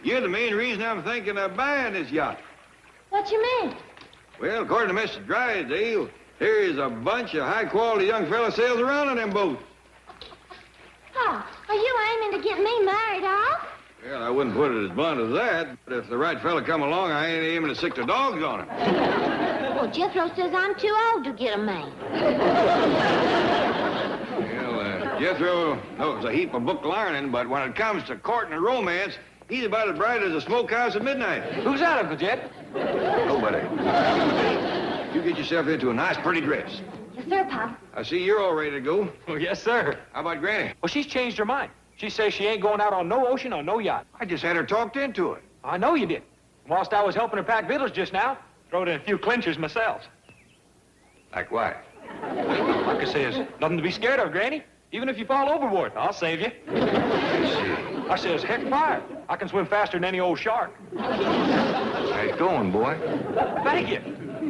You're the main reason I'm thinking of buying this yacht. What you mean? Well, according to Mr. Drysdale, here's a bunch of high-quality young fellas sails around in them boats. Oh, are you aiming to get me married off? Well, I wouldn't put it as blunt as that, but if the right fella come along, I ain't aiming to sick the dogs on him. Well, Jethro says I'm too old to get a man. Well, Jethro knows a heap of book learning, but when it comes to courting and romance, he's about as bright as a smokehouse at midnight. Who's that, Uncle Jed? Nobody. You get yourself into a nice, pretty dress. Yes, sir, Pop. I see you're all ready to go. Oh, yes, sir. How about Granny? Well, she's changed her mind. She says she ain't going out on no ocean or no yacht. I just had her talked into it. I know you did. Whilst I was helping her pack victuals just now, throwed in a few clinchers myself. Like what? Like I says, nothing to be scared of, Granny. Even if you fall overboard, I'll save you. I says, heck fire. I can swim faster than any old shark. Nice going, boy. Thank you.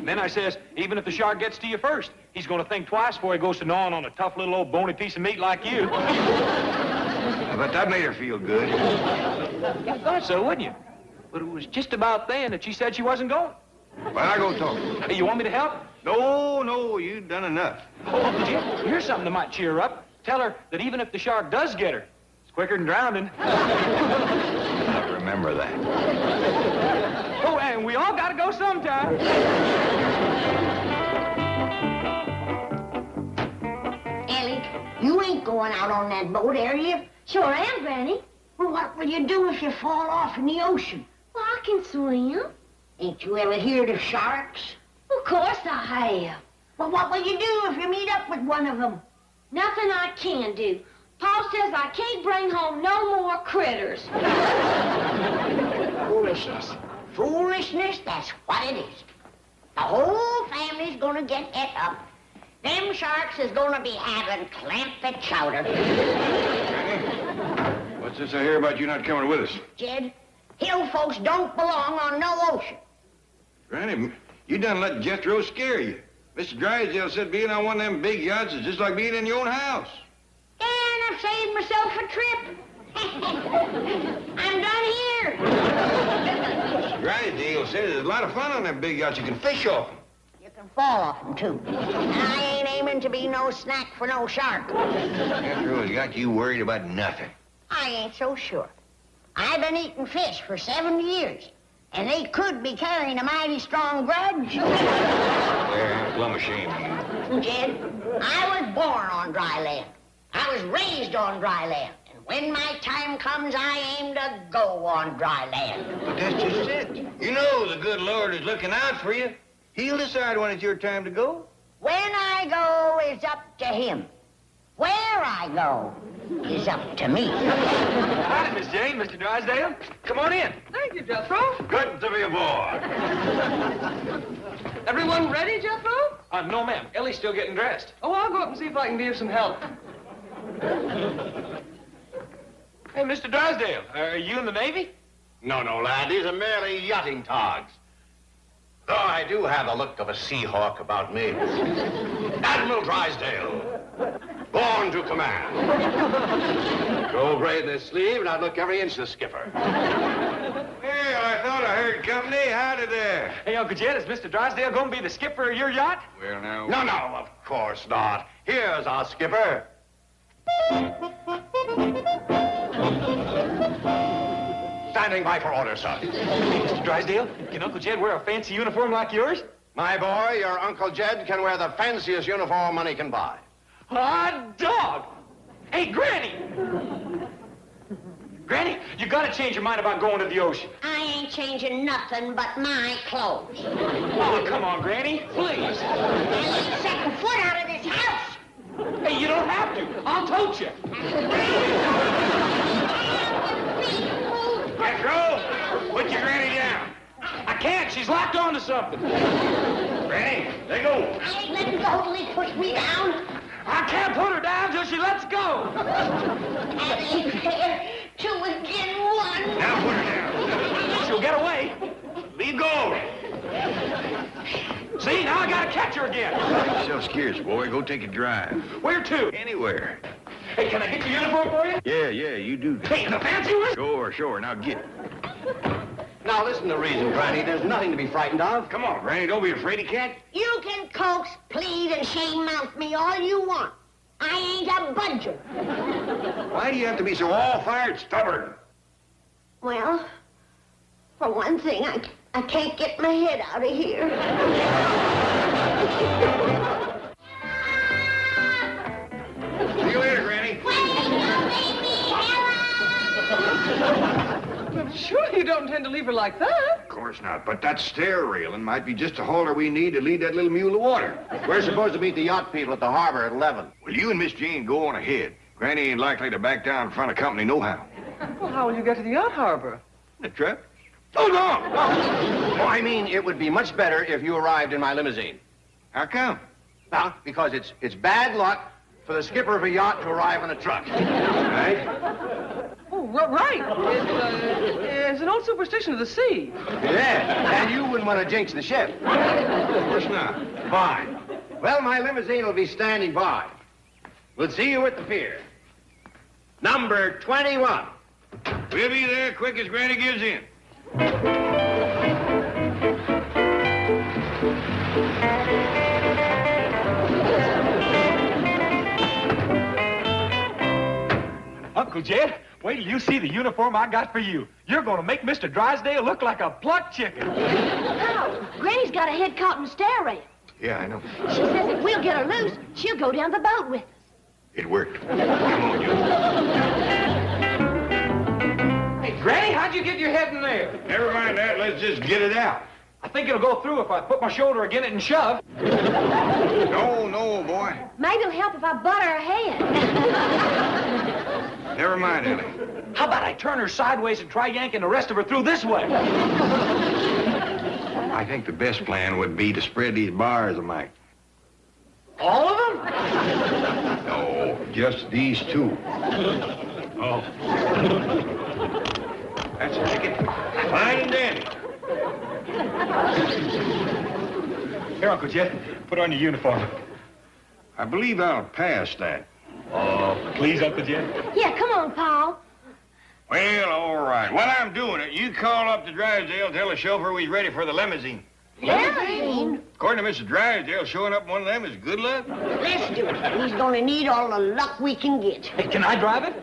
Then I says, even if the shark gets to you first, he's going to think twice before he goes to gnawing on a tough little old bony piece of meat like you. I bet that made her feel good. You thought so, wouldn't you? But it was just about then that she said she wasn't going. Well, I go talk. Hey, you want me to help? No, you've done enough. Oh, did you? Here's something that might cheer her up. Tell her that even if the shark does get her, it's quicker than drowning. I'll remember that. Oh, and we all gotta go sometime. Ellie, you ain't going out on that boat, are you? Sure am, Granny. Well, what will you do if you fall off in the ocean? Well, I can swim. Ain't you ever heard of sharks? Of course I have. Well, what will you do if you meet up with one of them? Nothing I can do. Pa says I can't bring home no more critters. Foolishness. Foolishness, that's what it is. The whole family's gonna get et up. Them sharks is gonna be having Clampett chowder. What's this I hear about you not coming with us? Jed, hill folks don't belong on no ocean. Granny, you done let Jethro scare you. Mr. Drysdale said being on one of them big yachts is just like being in your own house. And I've saved myself a trip. I'm done here. Mr. Drysdale said there's a lot of fun on them big yachts. You can fish off them. You can fall off them, too. And I ain't aiming to be no snack for no shark. Jethro has got you worried about nothing. I ain't so sure. I've been eating fish for 7 years, and they could be carrying a mighty strong grudge. Well, I'm plumb ashamed of you. Jed, I was born on dry land. I was raised on dry land. And when my time comes, I aim to go on dry land. But that's just it. You know the good Lord is looking out for you. He'll decide when it's your time to go. When I go is up to him. Where I go is up to me. Howdy, Miss Jane, Mr. Drysdale. Come on in. Thank you, Jethro. Good to be aboard. Everyone ready, Jethro? No, ma'am. Ellie's still getting dressed. Oh, I'll go up and see if I can be of some help. Hey, Mr. Drysdale, are you in the Navy? No, lad. These are merely yachting togs. Though I do have the look of a sea hawk about me. Admiral Drysdale, born to command. Gold braid in his sleeve, and I'd look every inch the skipper. Well, I thought I heard company. Howdy there. Hey, Uncle Jed, is Mr. Drysdale going to be the skipper of your yacht? Well, now... No, of course not. Here's our skipper. Standing by for orders, sir. Mr. Drysdale, can Uncle Jed wear a fancy uniform like yours? My boy, your Uncle Jed can wear the fanciest uniform money can buy. Hot dog! Hey, Granny! Granny, you got to change your mind about going to the ocean. I ain't changing nothing but my clothes. Oh, come on, Granny, please. I ain't setting foot out of this house. Hey, you don't have to. I'll tote you. Jethro, put your Granny down. I can't. She's locked onto something. Granny, let go. I ain't letting go till he puts me down. I can't put her down till she lets go. That ain't fair. 2 again 1. Now put her down. She'll get away. Leave go. See, now I got to catch her again. Yourself scarce, boy. Go take a drive. Where to? Anywhere. Hey, can I get your uniform for you? Yeah, you do. Hey, the fancy one? Sure. Now get it. Now, listen to reason, Granny. There's nothing to be frightened of. Come on, Granny, don't be a fraidy cat. You can coax, plead, and shame mouth me all you want. I ain't a budger. Why do you have to be so all-fired stubborn? Well, for one thing, I can't get my head out of here. See you later, Granny. Surely you don't intend to leave her like that. Of course not, but that stair railing might be just the halter we need to lead that little mule to water. We're supposed to meet the yacht people at the harbor at 11. Well, you and Miss Jane go on ahead. Granny ain't likely to back down in front of company nohow. Well, how will you get to the yacht harbor? The truck? Oh, no! Oh, I mean, it would be much better if you arrived in my limousine. How come? Now, because it's bad luck for the skipper of a yacht to arrive in a truck. Right? Oh, right. It's an old superstition of the sea. Yeah, and you wouldn't want to jinx the ship. Of course not. Fine. Well, my limousine will be standing by. We'll see you at the pier. Number 21. We'll be there quick as Granny gives in. Uncle Jed, wait till you see the uniform I got for you. You're going to make Mr. Drysdale look like a plucked chicken. How? Granny's got her head caught in the stair rail. Yeah, I know. She says if we'll get her loose, she'll go down the boat with us. It worked. Come on, you. Hey, Granny, how'd you get your head in there? Never mind that. Let's just get it out. I think it'll go through if I put my shoulder against it and shove. No, boy. Maybe it'll help if I butter her head. Never mind, Ellie. How about I turn her sideways and try yanking the rest of her through this way? I think the best plan would be to spread these bars a mite. All of them? No, just these two. Oh. That's a ticket. Fine and dandy. Here, Uncle Jed, put on your uniform. I believe I'll pass that. Oh, please, Uncle Jed. Yeah, come on, Paul. Well, all right. While I'm doing it, you call up to Drysdale, tell the chauffeur we's ready for the limousine. Limousine? According to Mr. Drysdale, showing up in one of them is good luck. Let's do it. He's gonna need all the luck we can get. Hey, can I drive it?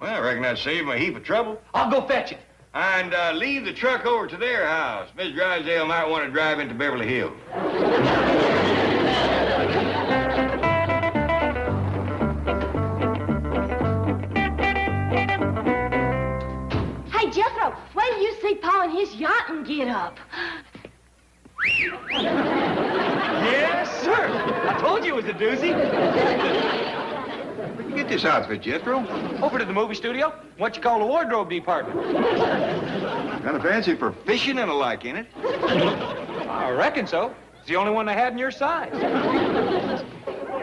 Well, I reckon that'd save him a heap of trouble. I'll go fetch it. And leave the truck over to their house. Miss Drysdale might want to drive into Beverly Hills. Hey, Jethro, wait till you see Paul in his yacht and get up. Yes, sir. I told you it was a doozy. Where'd you get this outfit, Jethro? Over to the movie studio. What you call the wardrobe department. Got a fancy for fishing and the like in it. I reckon so. It's the only one they had in your size.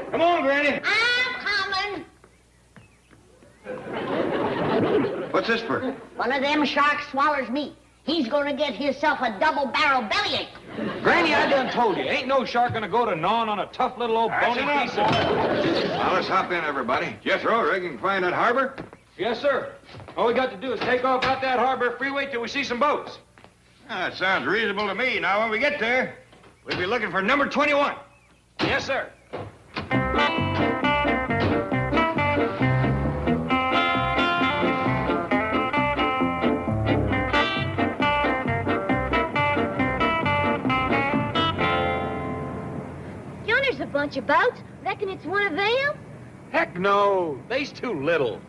Come on, Granny. I'm coming. What's this for? One of them sharks swallows me. He's gonna get himself a double-barrel bellyache. Granny, I done told you, ain't no shark gonna go to gnawing on a tough little old That's bony enough. piece of... Now, let's hop in, everybody. Jethro, reckon you can find that harbor? Yes, sir. All we got to do is take off out that harbor freeway till we see some boats. That sounds reasonable to me. Now, when we get there, we'll be looking for number 21. Yes, sir. Yonder's a bunch of boats. Reckon it's one of them? Heck no. They's too little.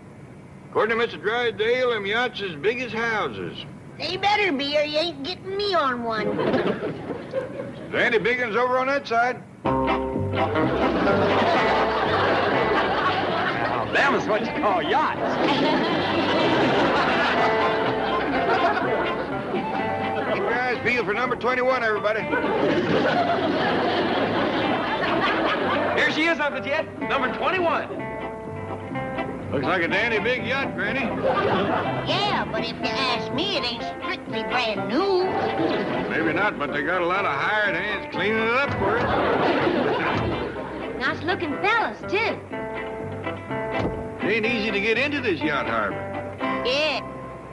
According to Mr. Drysdale, them yachts as big as houses. They better be, or you ain't getting me on one. There ain't any big ones over on that side. Now, them is what you call yachts. Keep your eyes peeled for number 21, everybody. Here she is, Uncle Jed. Number 21. Looks like a dandy big yacht, Granny. Yeah, but if you ask me, it ain't strictly brand new. Maybe not, but they got a lot of hired hands cleaning it up for it. Nice-looking fellas, too. It ain't easy to get into this yacht harbor. Yeah.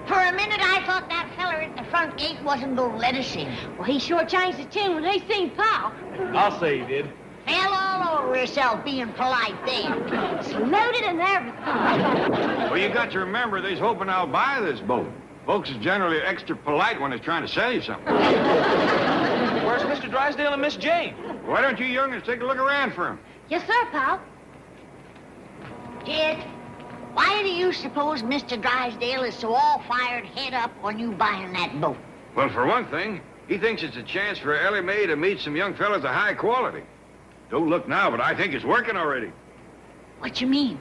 For a minute, I thought that feller at front gate wasn't going to let us in. Well, he sure changed his tune when he seen Pa. I'll say he did. Fell all over yourself being polite then. Saluted and everything. Well, you got to remember, they's hoping I'll buy this boat. Folks is generally extra polite when they're trying to sell you something. Where's Mr. Drysdale and Miss Jane? Why don't you youngins take a look around for 'em? Yes, sir, Pa. Jed, why do you suppose Mr. Drysdale is so all-fired head up on you buying that boat? Well, for one thing, he thinks it's a chance for Ellie Mae to meet some young fellas of high quality. Don't look now, but I think it's working already. What you mean?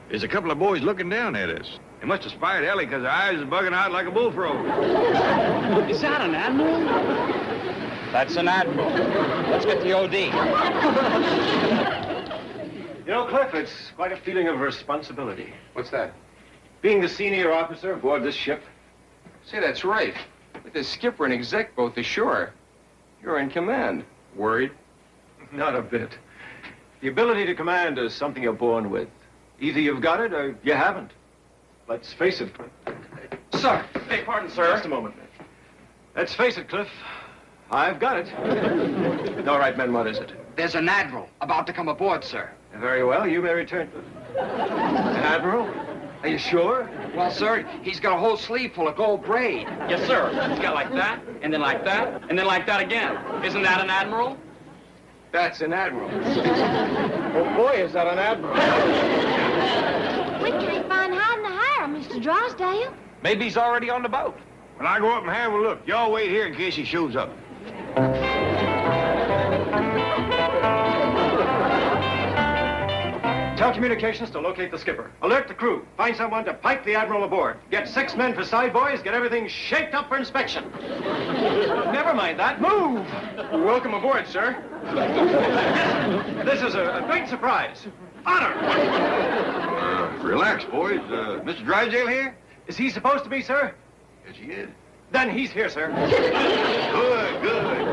There's a couple of boys looking down at us. They must have spied Ellie because her eyes is bugging out like a bullfrog. Is that an Admiral? That's an Admiral. Let's get the OD. You know, Cliff, it's quite a feeling of responsibility. What's that? Being the senior officer aboard this ship. Say, that's right. With the skipper and exec both ashore, you're in command. Worried? Not a bit. The ability to command is something you're born with. Either you've got it or you haven't. Let's face it, Cliff. Sir. Hey, pardon, sir. Just a moment. Let's face it, Cliff. I've got it. All right, men, what is it? There's an Admiral about to come aboard, sir. Very well, you may return. An Admiral? Are you sure? Well, sir, he's got a whole sleeve full of gold braid. Yes, sir. It's got like that, and then like that, and then like that again. Isn't that an Admiral? That's an Admiral. Oh, boy, is that an Admiral. We can't find hide in the hair, Mr. Drysdale. Maybe he's already on the boat. When I go up and have a look, y'all wait here in case he shows up. Tell communications to locate the skipper. Alert the crew. Find someone to pipe the Admiral aboard. Get 6 men for side boys. Get everything shaped up for inspection. Never mind that. Move! Welcome aboard, sir. This is a great surprise. Honor! Relax, boys. Mr. Drysdale here? Is he supposed to be, sir? Yes, he is. Then he's here, sir. Good, good.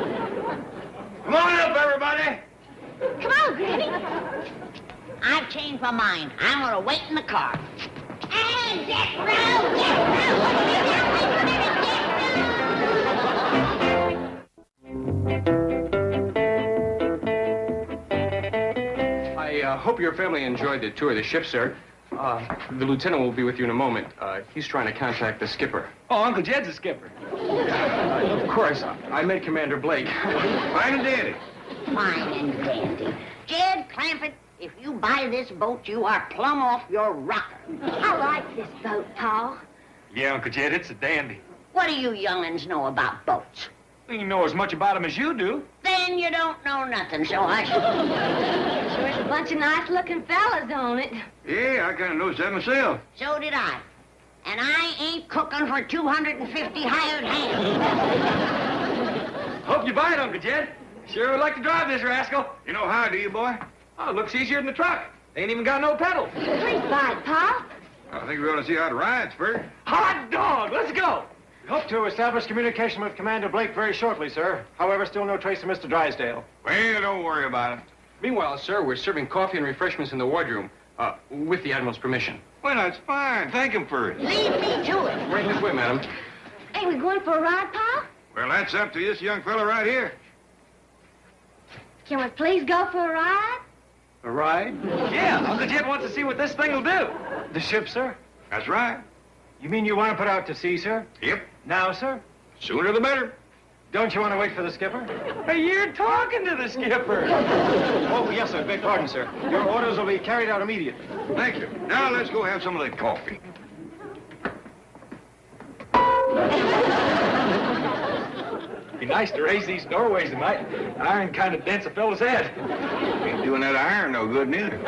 Come on up, everybody. Come on, Granny. I've changed my mind. I'm going to wait in the car. And get round, I hope your family enjoyed the tour of the ship, sir. The lieutenant will be with you in a moment. He's trying to contact the skipper. Oh, Uncle Jed's a skipper. Of course, I met Commander Blake. Fine and dandy. Fine and dandy. Jed Clampett, if you buy this boat, you are plumb off your rocker. I like this boat, Pa. Yeah, Uncle Jed, it's a dandy. What do you young'uns know about boats? You know as much about him as you do. Then you don't know nothing, so hush. Sure is a bunch of nice-looking fellas on it. Yeah, I kind of noticed that myself. So did I. And I ain't cooking for 250 hired hands. Hope you buy it, Uncle Jed. Sure would like to drive this rascal. You know how, do you, boy? Oh, it looks easier than the truck. They ain't even got no pedals. Please buy it, Pa. I think we ought to see how it rides first. Hot dog, let's go. We hope to establish communication with Commander Blake very shortly, sir. However, still no trace of Mr. Drysdale. Well, don't worry about it. Meanwhile, sir, we're serving coffee and refreshments in the wardroom, with the Admiral's permission. Well, that's fine. Thank him for it. Leave me to it. Right this way, madam. Ain't we going for a ride, Pa? Well, that's up to this young fella right here. Can we please go for a ride? A ride? Yeah, Uncle Jed wants to see what this thing will do. The ship, sir? That's right. You mean you want to put out to sea, sir? Yep. Now, sir? Sooner the better. Don't you want to wait for the skipper? Hey, you're talking to the skipper. Oh, yes, sir. Beg pardon, sir. Your orders will be carried out immediately. Thank you. Now let's go have some of that coffee. Be nice to raise these doorways tonight. Iron kind of dents a fellow's head. Ain't doing that iron no good neither.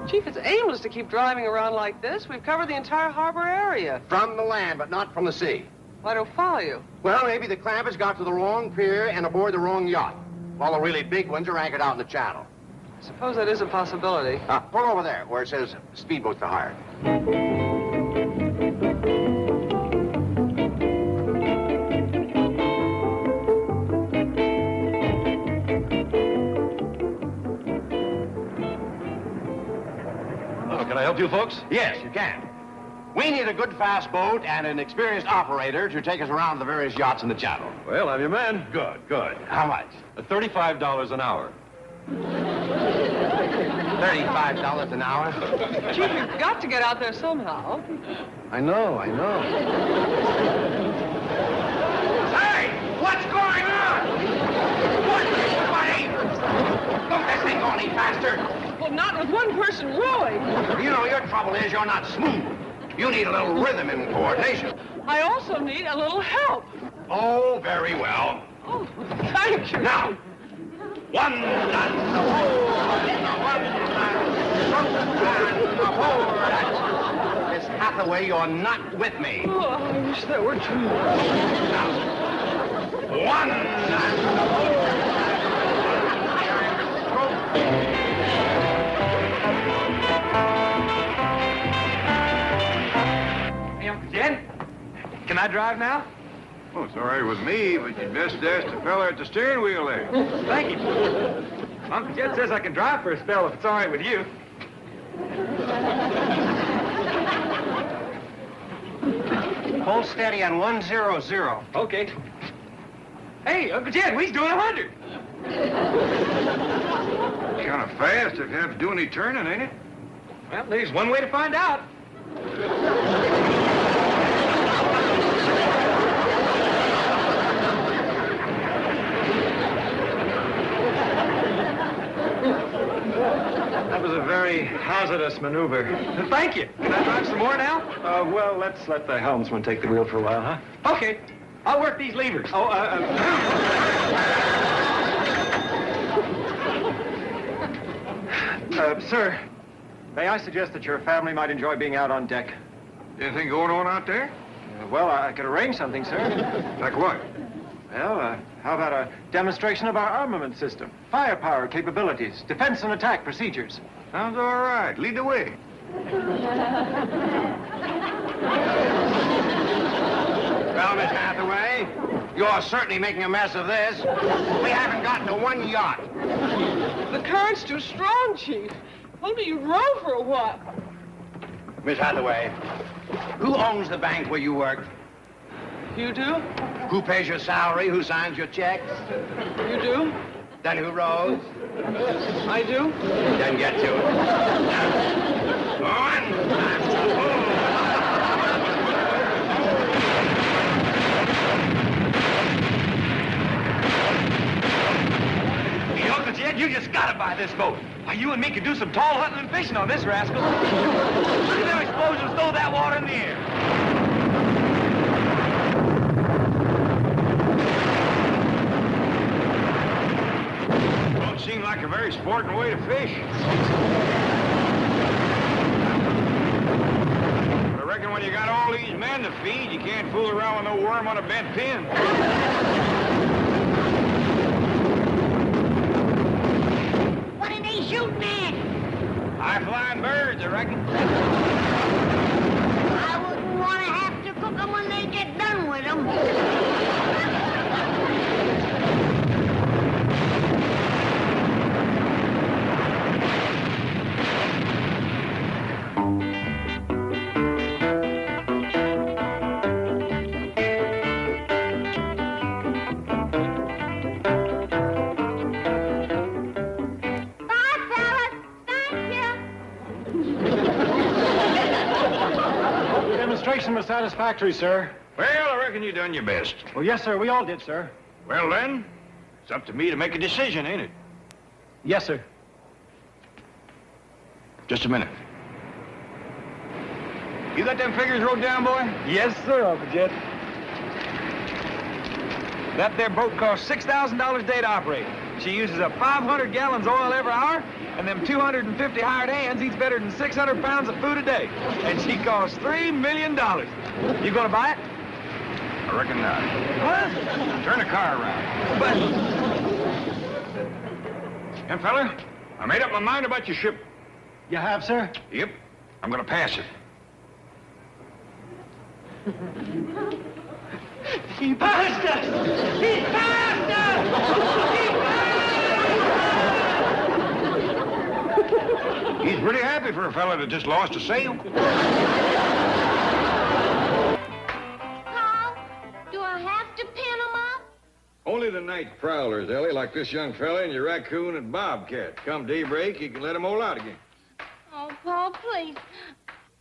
Chief, it's aimless to keep driving around like this. We've covered the entire harbor area. From the land, but not from the sea. I don't follow you. Well, maybe the Clampetts got to the wrong pier and aboard the wrong yacht, while the really big ones are anchored out in the channel. I suppose that is a possibility. Pull over there, where it says speedboats for hire. Can I help you folks? Yes, you can. We need a good fast boat and an experienced operator to take us around the various yachts in the channel. Well, I'm your man. Good, good. How much? $35 an hour. $35 an hour? Chief, you've got to get out there somehow. I know. Hey! What's going on? What? Don't this thing go any faster? Well, not with one person rowing. You know, your trouble is you're not smooth. You need a little rhythm and coordination. I also need a little help. Oh, very well. Oh, thank you. Now, one and a forward. Miss Hathaway, you're not with me. Oh, I wish that were true. Now, one and a forward. Hey, Uncle Jed, can I drive now? Oh, it's all right with me, but you'd best ask the fella at the steering wheel there. Thank you. Uncle Jed says I can drive for a spell if it's all right with you. Hold steady on 100. Okay. Hey, Uncle Jed, we's doing 100. It's kind of fast if you have to do any turning, ain't it? Well, there's one way to find out. That was a very hazardous maneuver. Thank you. Can I drive some more now? Well, let's let the helmsman take the wheel for a while, huh? Okay. I'll work these levers. Sir, may I suggest that your family might enjoy being out on deck? Anything going on out there? Well, I could arrange something, sir. Like what? Well, how about a demonstration of our armament system? Firepower capabilities, defense and attack procedures. Sounds all right. Lead the way. Well, Miss Hathaway, you're certainly making a mess of this. We haven't gotten to one yacht. The current's too strong, Chief. Only you row for a while. Miss Hathaway, who owns the bank where you work? You do? Who pays your salary? Who signs your checks? You do? Then who rows? I do? Then get to it. One. Hey, Uncle Jed, you just gotta buy this boat. Why, you and me could do some tall hunting and fishing on this rascal. Look at them explosions, throw that water in the air. Don't seem like a very sporting way to fish. But I reckon when you got all these men to feed, you can't fool around with no worm on a bent pin. What are they shooting at? High-flying birds, I reckon. I wouldn't want to have to cook them when they get done with them. Bye, fellas. Thank you. The demonstration was satisfactory, sir. Well, I reckon you done your best. Well, yes, sir, we all did, sir. Well, then, it's up to me to make a decision, ain't it? Yes, sir. Just a minute. You got them figures wrote down, boy? Yes, sir, Uncle Jed. That there boat costs $6,000 a day to operate. She uses up 500 gallons oil every hour, and them 250 hired hands eats better than 600 pounds of food a day. And she costs $3 million. You gonna buy it? I reckon not. What? Turn the car around. But... Young fella, I made up my mind about your ship. You have, sir? Yep, I'm gonna pass it. He passed us! He passed us! He passed us! He's pretty happy for a fella that just lost a sale. Pa, do I have to pin them up? Only the night prowlers, Ellie, like this young fella and your raccoon and bobcat. Come daybreak, you can let them all out again. Oh, Pa, please.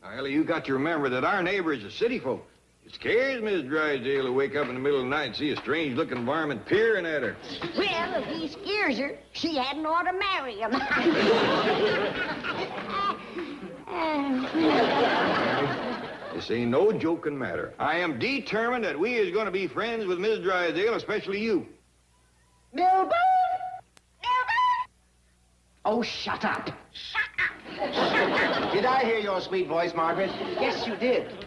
Now, Ellie, you got to remember that our neighbor is a city folk. It scares Miss Drysdale to wake up in the middle of the night and see a strange-looking varmint peering at her. Well, if he scares her, she hadn't ought to marry him. This ain't no joking matter. I am determined that we is going to be friends with Miss Drysdale, especially you. Milburn! Milburn! Oh, shut up. Did I hear your sweet voice, Margaret? Yes, you did.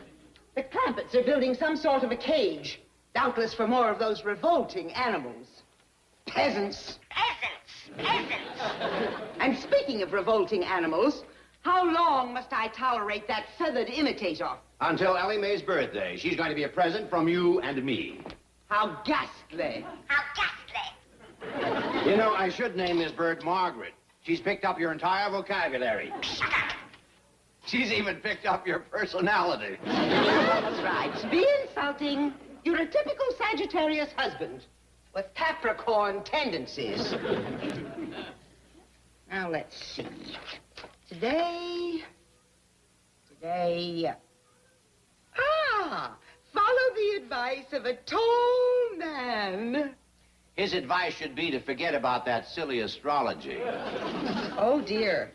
The Clampetts are building some sort of a cage, doubtless for more of those revolting animals. Peasants. Peasants! And speaking of revolting animals, how long must I tolerate that feathered imitator? Until Ellie Mae's birthday. She's going to be a present from you and me. How ghastly. How ghastly! You know, I should name this bird Margaret. She's picked up your entire vocabulary. She's even picked up your personality. That's right. Be insulting. You're a typical Sagittarius husband with Capricorn tendencies. Now, let's see. Today... follow the advice of a tall man. His advice should be to forget about that silly astrology. Oh, dear.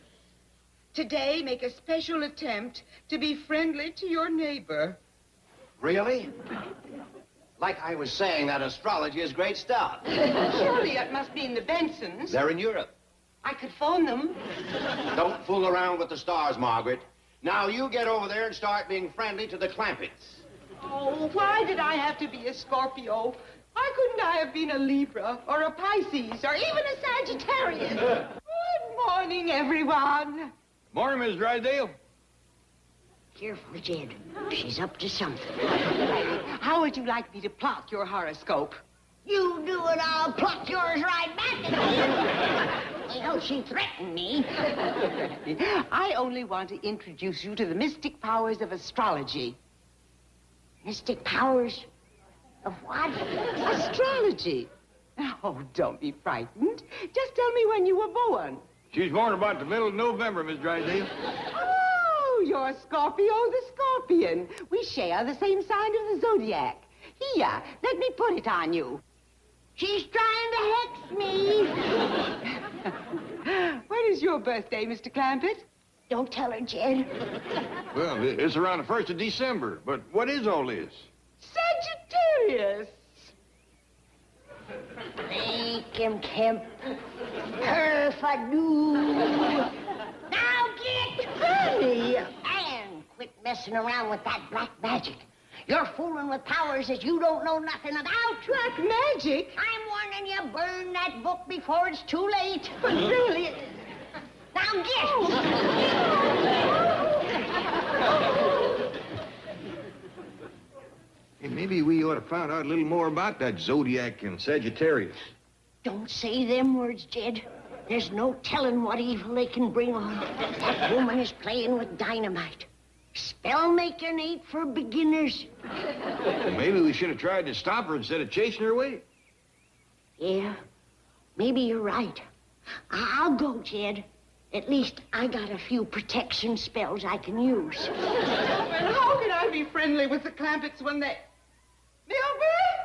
Today, make a special attempt to be friendly to your neighbor. Really? Like I was saying, that astrology is great stuff. Surely that must mean the Bensons. They're in Europe. I could phone them. Don't fool around with the stars, Margaret. Now you get over there and start being friendly to the Clampetts. Oh, why did I have to be a Scorpio? Why couldn't I have been a Libra or a Pisces or even a Sagittarius? Good morning, everyone. Morning, Miss Drysdale. Careful, Jed. She's up to something. How would you like me to plot your horoscope? You do it, I'll pluck yours right back at you. Well, she threatened me. I only want to introduce you to the mystic powers of astrology. Mystic powers of what? Astrology. Oh, don't be frightened. Just tell me when you were born. She was born about the middle of November, Miss Drysdale. Oh, you're Scorpio the Scorpion. We share the same sign of the zodiac. Here, let me put it on you. She's trying to hex me. When is your birthday, Mr. Clampett? Don't tell her, Jed. Well, it's around the 1st of December, but what is all this? Sagittarius. Make him, Kemp. Perf-a-doo. Now get honey and quit messing around with that black magic. You're fooling with powers that you don't know nothing about. Black magic? I'm warning you, burn that book before it's too late. But really... Now get. Hey, maybe we ought to find out a little more about that Zodiac and Sagittarius. Don't say them words, Jed. There's no telling what evil they can bring on. That woman is playing with dynamite. Spell making ain't for beginners. Well, maybe we should have tried to stop her instead of chasing her away. Yeah, maybe you're right. I'll go, Jed. At least I got a few protection spells I can use. Well, how can I be friendly with the Clampetts when they... Milburn!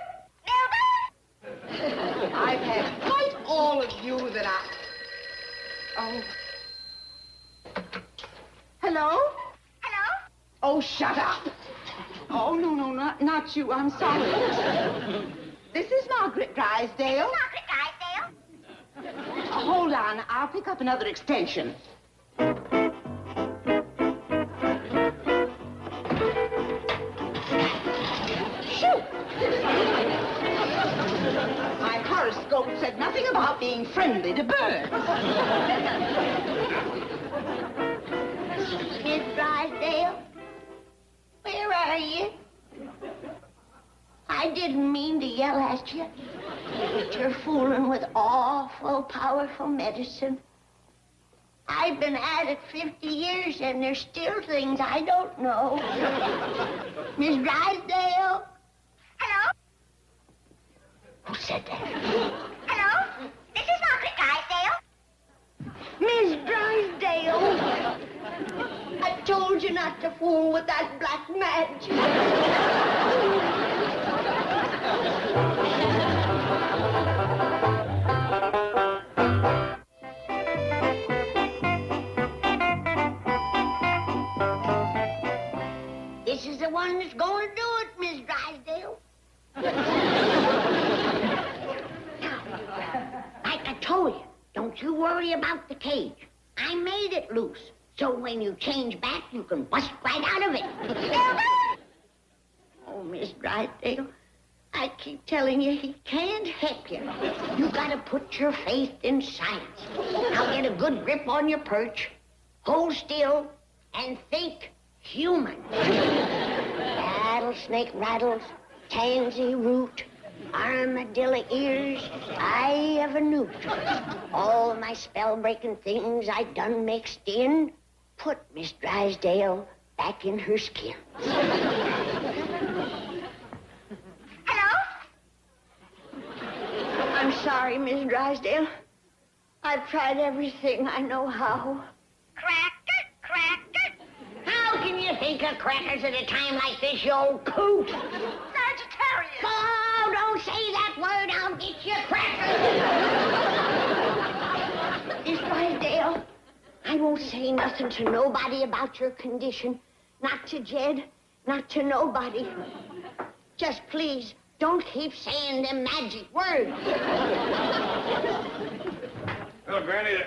Milburn! I've had quite all of you that I... Oh. Hello? Hello? Oh, shut up. Oh, no, not you. I'm sorry. This is Margaret Drysdale. Margaret Drysdale? Hold on. I'll pick up another extension. Shoot! My horoscope said nothing about being friendly to birds. Miss Drysdale? Where are you? I didn't mean to yell at you, but you're fooling with awful powerful medicine. I've been at it 50 years, and there's still things I don't know. Miss Drysdale? Hello? Who said that? Hello? This is Margaret Drysdale. Miss Drysdale! I told you not to fool with that black magic. This is the one that's going to do it, Miss Drysdale. Like I told you, don't you worry about the cage. I made it loose, so when you change back, you can bust right out of it. Oh, Miss Drysdale, I keep telling you he can't help you. You gotta put your faith in science. Now get a good grip on your perch, hold still, and think human. Rattlesnake rattles, tansy root, armadillo ears, I ever knew. All my spell-breaking things I done mixed in, put Miss Drysdale back in her skin. Hello? I'm sorry, Miss Drysdale. I've tried everything I know how. Cracker, cracker. How can you think of crackers at a time like this, you old coot? Sagittarius. Oh, don't say that word. I'll get you crackers. Miss Drysdale, I won't say nothing to nobody about your condition. Not to Jed, not to nobody. Just please, don't keep saying them magic words. Well, Granny,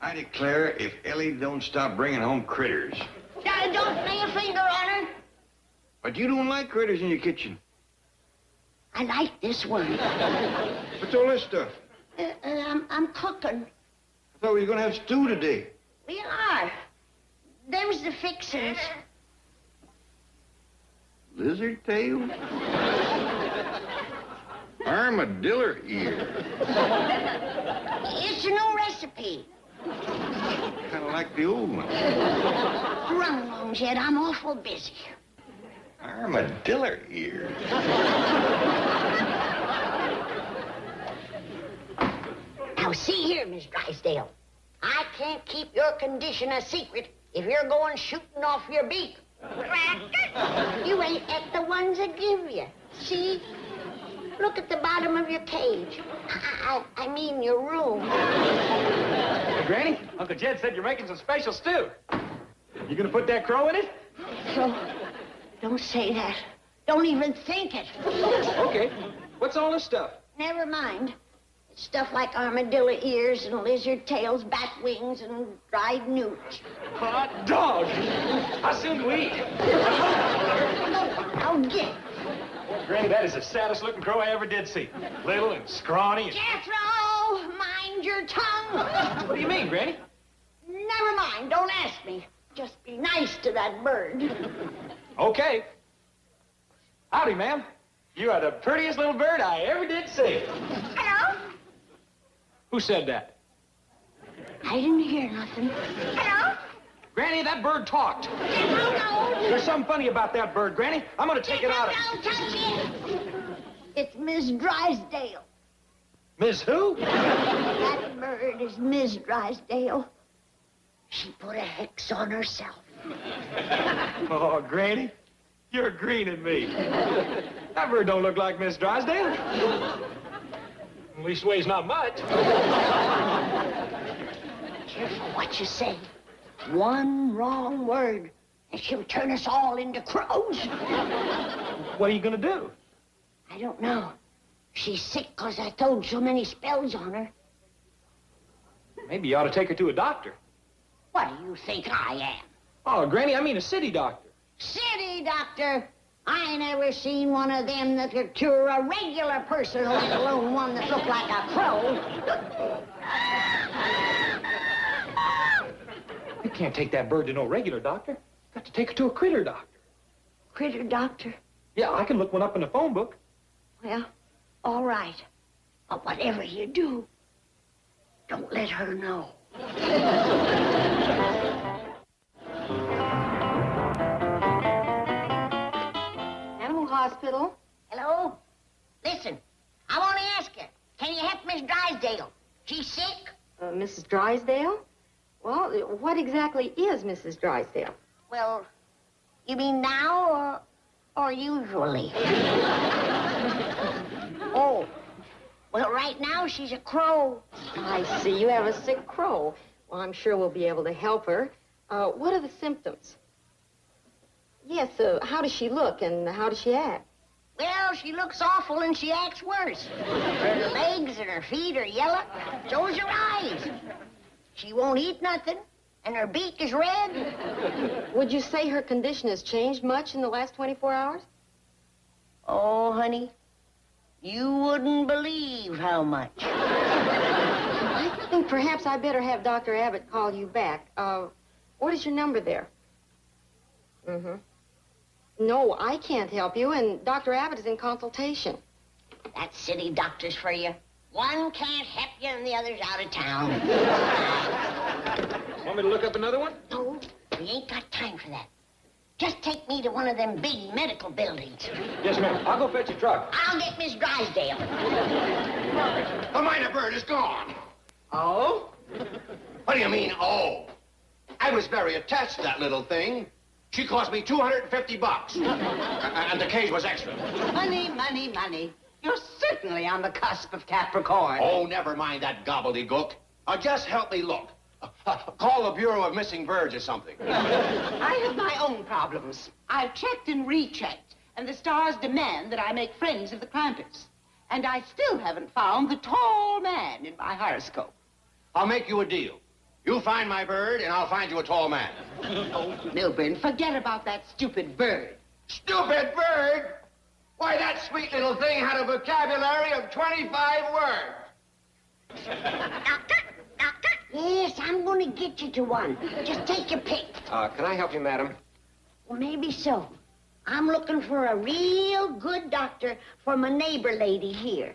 I declare if Ellie don't stop bringing home critters. Don't lay a finger on her. But you don't like critters in your kitchen. I like this one. What's all this stuff? I'm cooking. I thought we were going to have stew today. We are. Them's the fixins. Lizard tail? Armadillo ear. It's a new recipe. Kind of like the old one. Run along, Jed. I'm awful busy. Armadillo ear. Now, see here, Miss Drysdale. I can't keep your condition a secret if you're going shooting off your beak. You ain't at the ones that give you. See? Look at the bottom of your cage. I mean your room. Hey, Granny, Uncle Jed said you're making some special stew. You gonna put that crow in it? So, don't say that. Don't even think it. Okay. What's all this stuff? Never mind. It's stuff like armadillo ears and lizard tails, bat wings, and dried newts. Hot dog! How soon do we eat? I'll get. Granny, that is the saddest looking crow I ever did see. Little and scrawny and... Jethro, mind your tongue. What do you mean, Granny? Never mind. Don't ask me. Just be nice to that bird. Okay. Howdy, ma'am. You are the prettiest little bird I ever did see. Hello? Who said that? I didn't hear nothing. Hello? Granny, that bird talked. There's something funny about that bird, Granny. I'm gonna take it out of... Don't touch it. It's Miss Drysdale. Miss who? That bird is Miss Drysdale. She put a hex on herself. Oh, Granny, you're greening me. That bird don't look like Miss Drysdale. At least weighs not much. Careful what you say. One wrong word, and she'll turn us all into crows. What are you gonna do? I don't know. She's sick because I throwed so many spells on her. Maybe you ought to take her to a doctor. What do you think I am? Oh, Granny, I mean a city doctor. City doctor? I never seen one of them that could cure a regular person, let alone one that looked like a crow. You can't take that bird to no regular doctor. Got to take her to a critter doctor. Critter doctor? Yeah, I can look one up in the phone book. Well, all right. But whatever you do, Don't let her know. Animal hospital. Hello? Listen, I want to ask you, can you help Miss Drysdale? She's sick? Mrs. Drysdale? Well, what exactly is Mrs. Drysdale? Well, you mean now or usually? Oh, well, right now she's a crow. I see. You have a sick crow. Well, I'm sure we'll be able to help her. What are the symptoms? Yes, how does she look and how does she act? Well, she looks awful and she acts worse. Her legs and her feet are yellow. So's her eyes. She won't eat nothing, and her beak is red. Would you say her condition has changed much in the last 24 hours? Oh, honey, you wouldn't believe how much. I think perhaps I better have Dr. Abbott call you back. What is your number there? Mm-hmm. No, I can't help you, and Dr. Abbott is in consultation. That's city doctors for you. One can't help you and the other's out of town. Want me to look up another one? No, we ain't got time for that. Just take me to one of them big medical buildings. Yes, ma'am. I'll go fetch a truck. I'll get Miss Drysdale. The minor bird is gone. Oh? What do you mean, oh? I was very attached to that little thing. She cost me $250. And the cage was extra. Money, money, money. You're certainly on the cusp of Capricorn. Oh, never mind that gobbledygook. Just help me look. Call the Bureau of Missing Birds or something. I have my own problems. I've checked and rechecked, and the stars demand that I make friends of the Clampetts. And I still haven't found the tall man in my horoscope. I'll make you a deal. You find my bird, and I'll find you a tall man. Oh, Milburn, forget about that stupid bird. Stupid bird? Why, that sweet little thing had a vocabulary of 25 words. Doctor? Yes, I'm going to get you to one. Just take your pick. Can I help you, madam? Well, maybe so. I'm looking for a real good doctor for my neighbor lady here.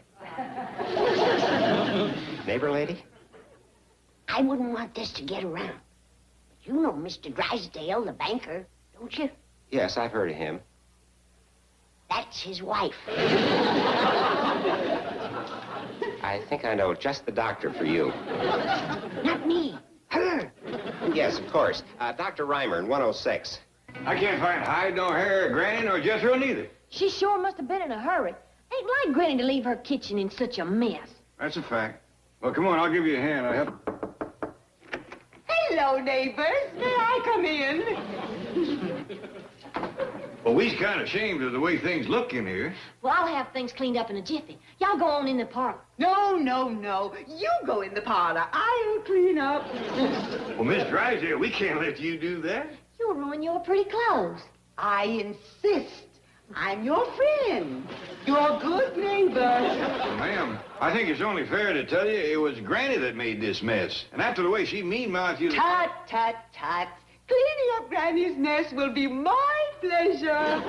Neighbor lady? I wouldn't want this to get around. But you know Mr. Drysdale, the banker, don't you? Yes, I've heard of him. That's his wife. I think I know just the doctor for you. Not me. Her. Yes, of course. Dr. Reimer in 106. I can't find hide nor hair, Granny, nor Jethro neither. She sure must have been in a hurry. Ain't like Granny to leave her kitchen in such a mess. That's a fact. Well, come on, I'll give you a hand. I'll help. Hello, neighbors. May I come in? Well, we's kind of ashamed of the way things look in here. Well, I'll have things cleaned up in a jiffy. Y'all go on in the parlor. No, no, no. You go in the parlor. I'll clean up. Well, Miss Drysdale, we can't let you do that. You'll ruin your pretty clothes. I insist. I'm your friend. Your good neighbor. Well, ma'am, I think it's only fair to tell you it was Granny that made this mess. And after the way she mean-mouthed you... Tut, tut, tut. Cleaning up Granny's mess will be my pleasure.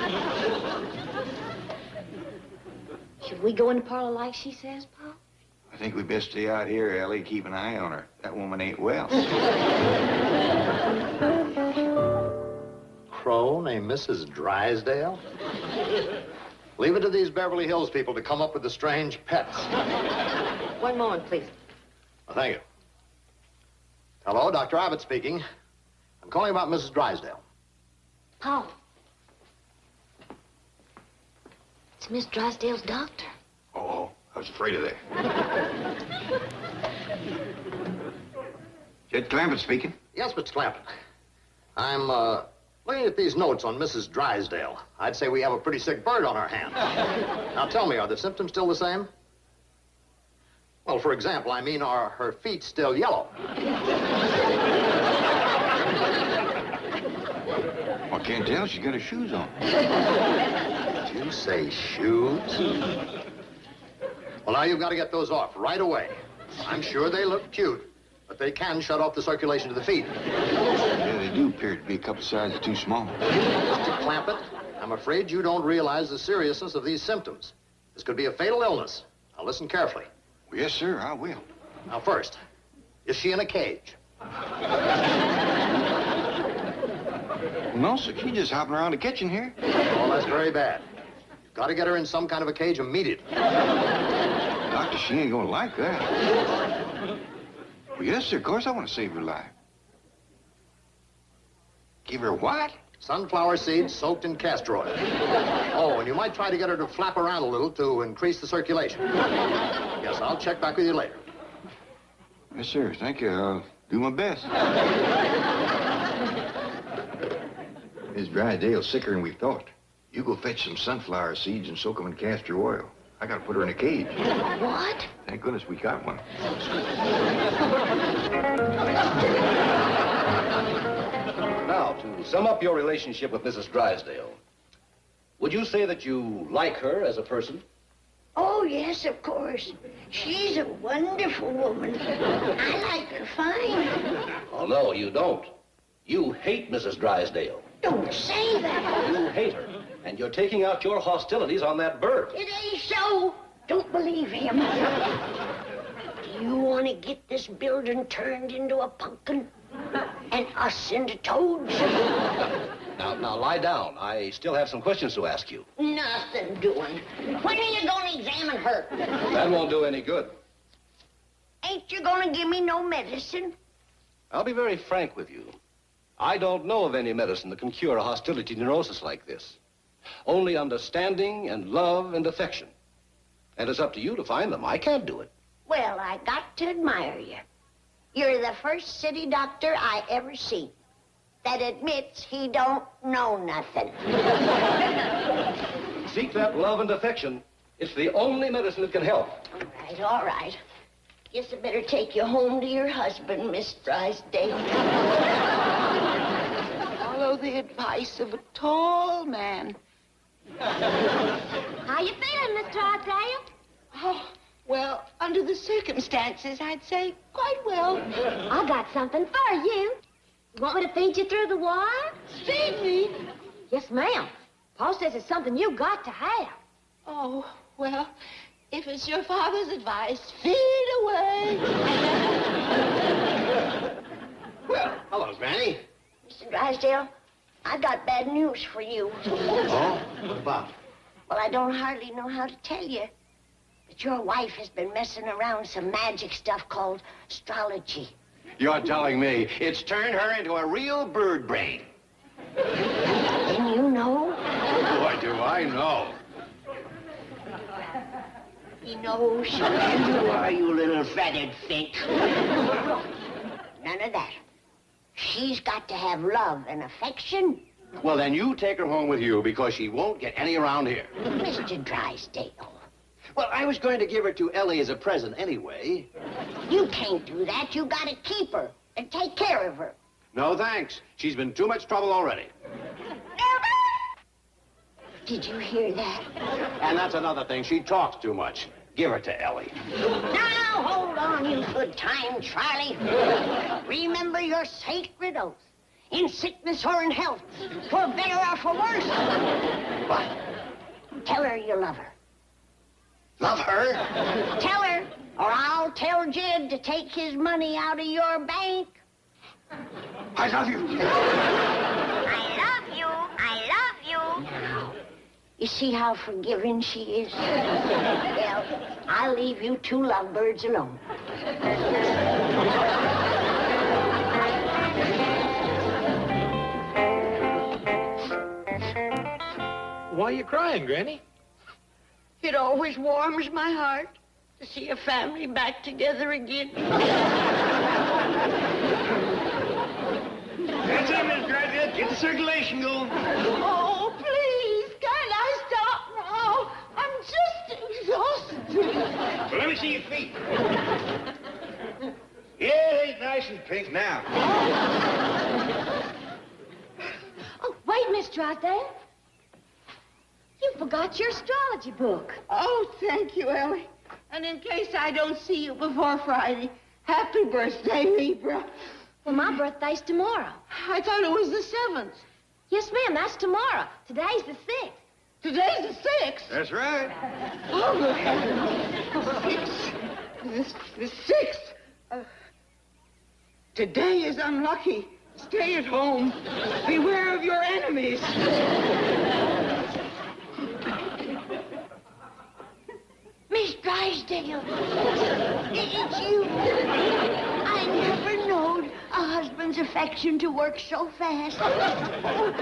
Should we go in the parlor like she says, Pa? I think we best stay out here, Ellie. Keep an eye on her. That woman ain't well. Crow named Mrs. Drysdale? Leave it to these Beverly Hills people to come up with the strange pets. One moment, please. Well, thank you. Hello, Dr. Abbott speaking. I'm calling about Mrs. Drysdale. Pa. It's Miss Drysdale's doctor. Oh, I was afraid of that. Jed Clampett speaking. Yes, Mr. Clampett. I'm, looking at these notes on Mrs. Drysdale. I'd say we have a pretty sick bird on our hands. Now, tell me, are the symptoms still the same? Well, for example, I mean, are her feet still yellow? I can't tell. She's got her shoes on. Did you say shoes? Well, now you've got to get those off right away. I'm sure they look cute, but they can shut off the circulation to the feet. Yeah, they do appear to be a couple sizes too small. Mr. Clampett, I'm afraid you don't realize the seriousness of these symptoms. This could be a fatal illness. Now, listen carefully. Well, yes, sir, I will. Now, first, Is she in a cage? No, sir. She's just hopping around the kitchen here. Oh, that's very bad. You've got to get her in some kind of a cage immediately. Doctor, she ain't gonna like that. Well, yes, sir. Of course I want to save her life. Give her what? Sunflower seeds soaked in castor oil. Oh, and you might try to get her to flap around a little to increase the circulation. Yes, I'll check back with you later. Yes, sir. Thank you. I'll do my best. Miss Drysdale's sicker than we thought. You go fetch some sunflower seeds and soak them in castor oil. I gotta put her in a cage. What? Thank goodness we got one. Now, to sum up your relationship with Mrs. Drysdale, would you say that you like her as a person? Oh, yes, of course. She's a wonderful woman. I like her fine. Oh, no, you don't. You hate Mrs. Drysdale. Don't say that. You hate her, and you're taking out your hostilities on that bird. It ain't so. Don't believe him. Do you want to get this building turned into a pumpkin? And us into toads? Now, lie down. I still have some questions to ask you. Nothing doing. When are you going to examine her? That won't do any good. Ain't you going to give me no medicine? I'll be very frank with you. I don't know of any medicine that can cure a hostility neurosis like this. Only understanding and love and affection. And it's up to you to find them. I can't do it. Well, I got to admire you. You're the first city doctor I ever seen that admits he don't know nothing. Seek that love and affection. It's the only medicine that can help. All right. Guess I better take you home to your husband, Miss Drysdale. Follow the advice of a tall man. How you feeling, Miss Drysdale? Oh, well, under the circumstances, I'd say quite well. I got something for you. You want me to feed you through the wire? Feed me? Yes, ma'am. Paul says it's something you got to have. Oh, well, if it's your father's advice, feed away. Well, hello, Granny. Mr. Drysdale, I got bad news for you. Oh? What about? Well, I don't hardly know how to tell you. But your wife has been messing around some magic stuff called astrology. You're telling me it's turned her into a real bird brain. Didn't you know? Boy, do I know. He knows. You are, you little feathered fink. None of that. She's got to have love and affection. Well, then you take her home with you because she won't get any around here. Mr. Drysdale. Well, I was going to give her to Ellie as a present anyway. You can't do that. You gotta keep her and take care of her. No, thanks. She's been too much trouble already. Did you hear that? And that's another thing. She talks too much. Give her to Ellie. Now, hold on, you good time, Charlie. Remember your sacred oath. In sickness or in health, for better or for worse. What? Tell her you love her. Love her? Tell her, or I'll tell Jed to take his money out of your bank. I love you. I love you. I love you. Now, you see how forgiving she is? Well, I'll leave you two lovebirds alone. Why are you crying, Granny? It always warms my heart to see a family back together again. That's it, Miss Drysdale. Get the circulation going. Oh, please, can't I stop now? I'm just exhausted. Well, let me see your feet. Yeah, they're nice and pink now. Oh, wait, Miss Drysdale. You forgot your astrology book. Oh, thank you, Ellie. And in case I don't see you before Friday, happy birthday, Libra. Well, my birthday's tomorrow. I thought it was the 7th. Yes, ma'am, that's tomorrow. Today's the 6th. Today's the 6th. That's right. Oh, good heavens. The 6th. Today is unlucky. Stay at home. Beware of your enemies. Miss Drysdale, it's you. I never knowed a husband's affection to work so fast.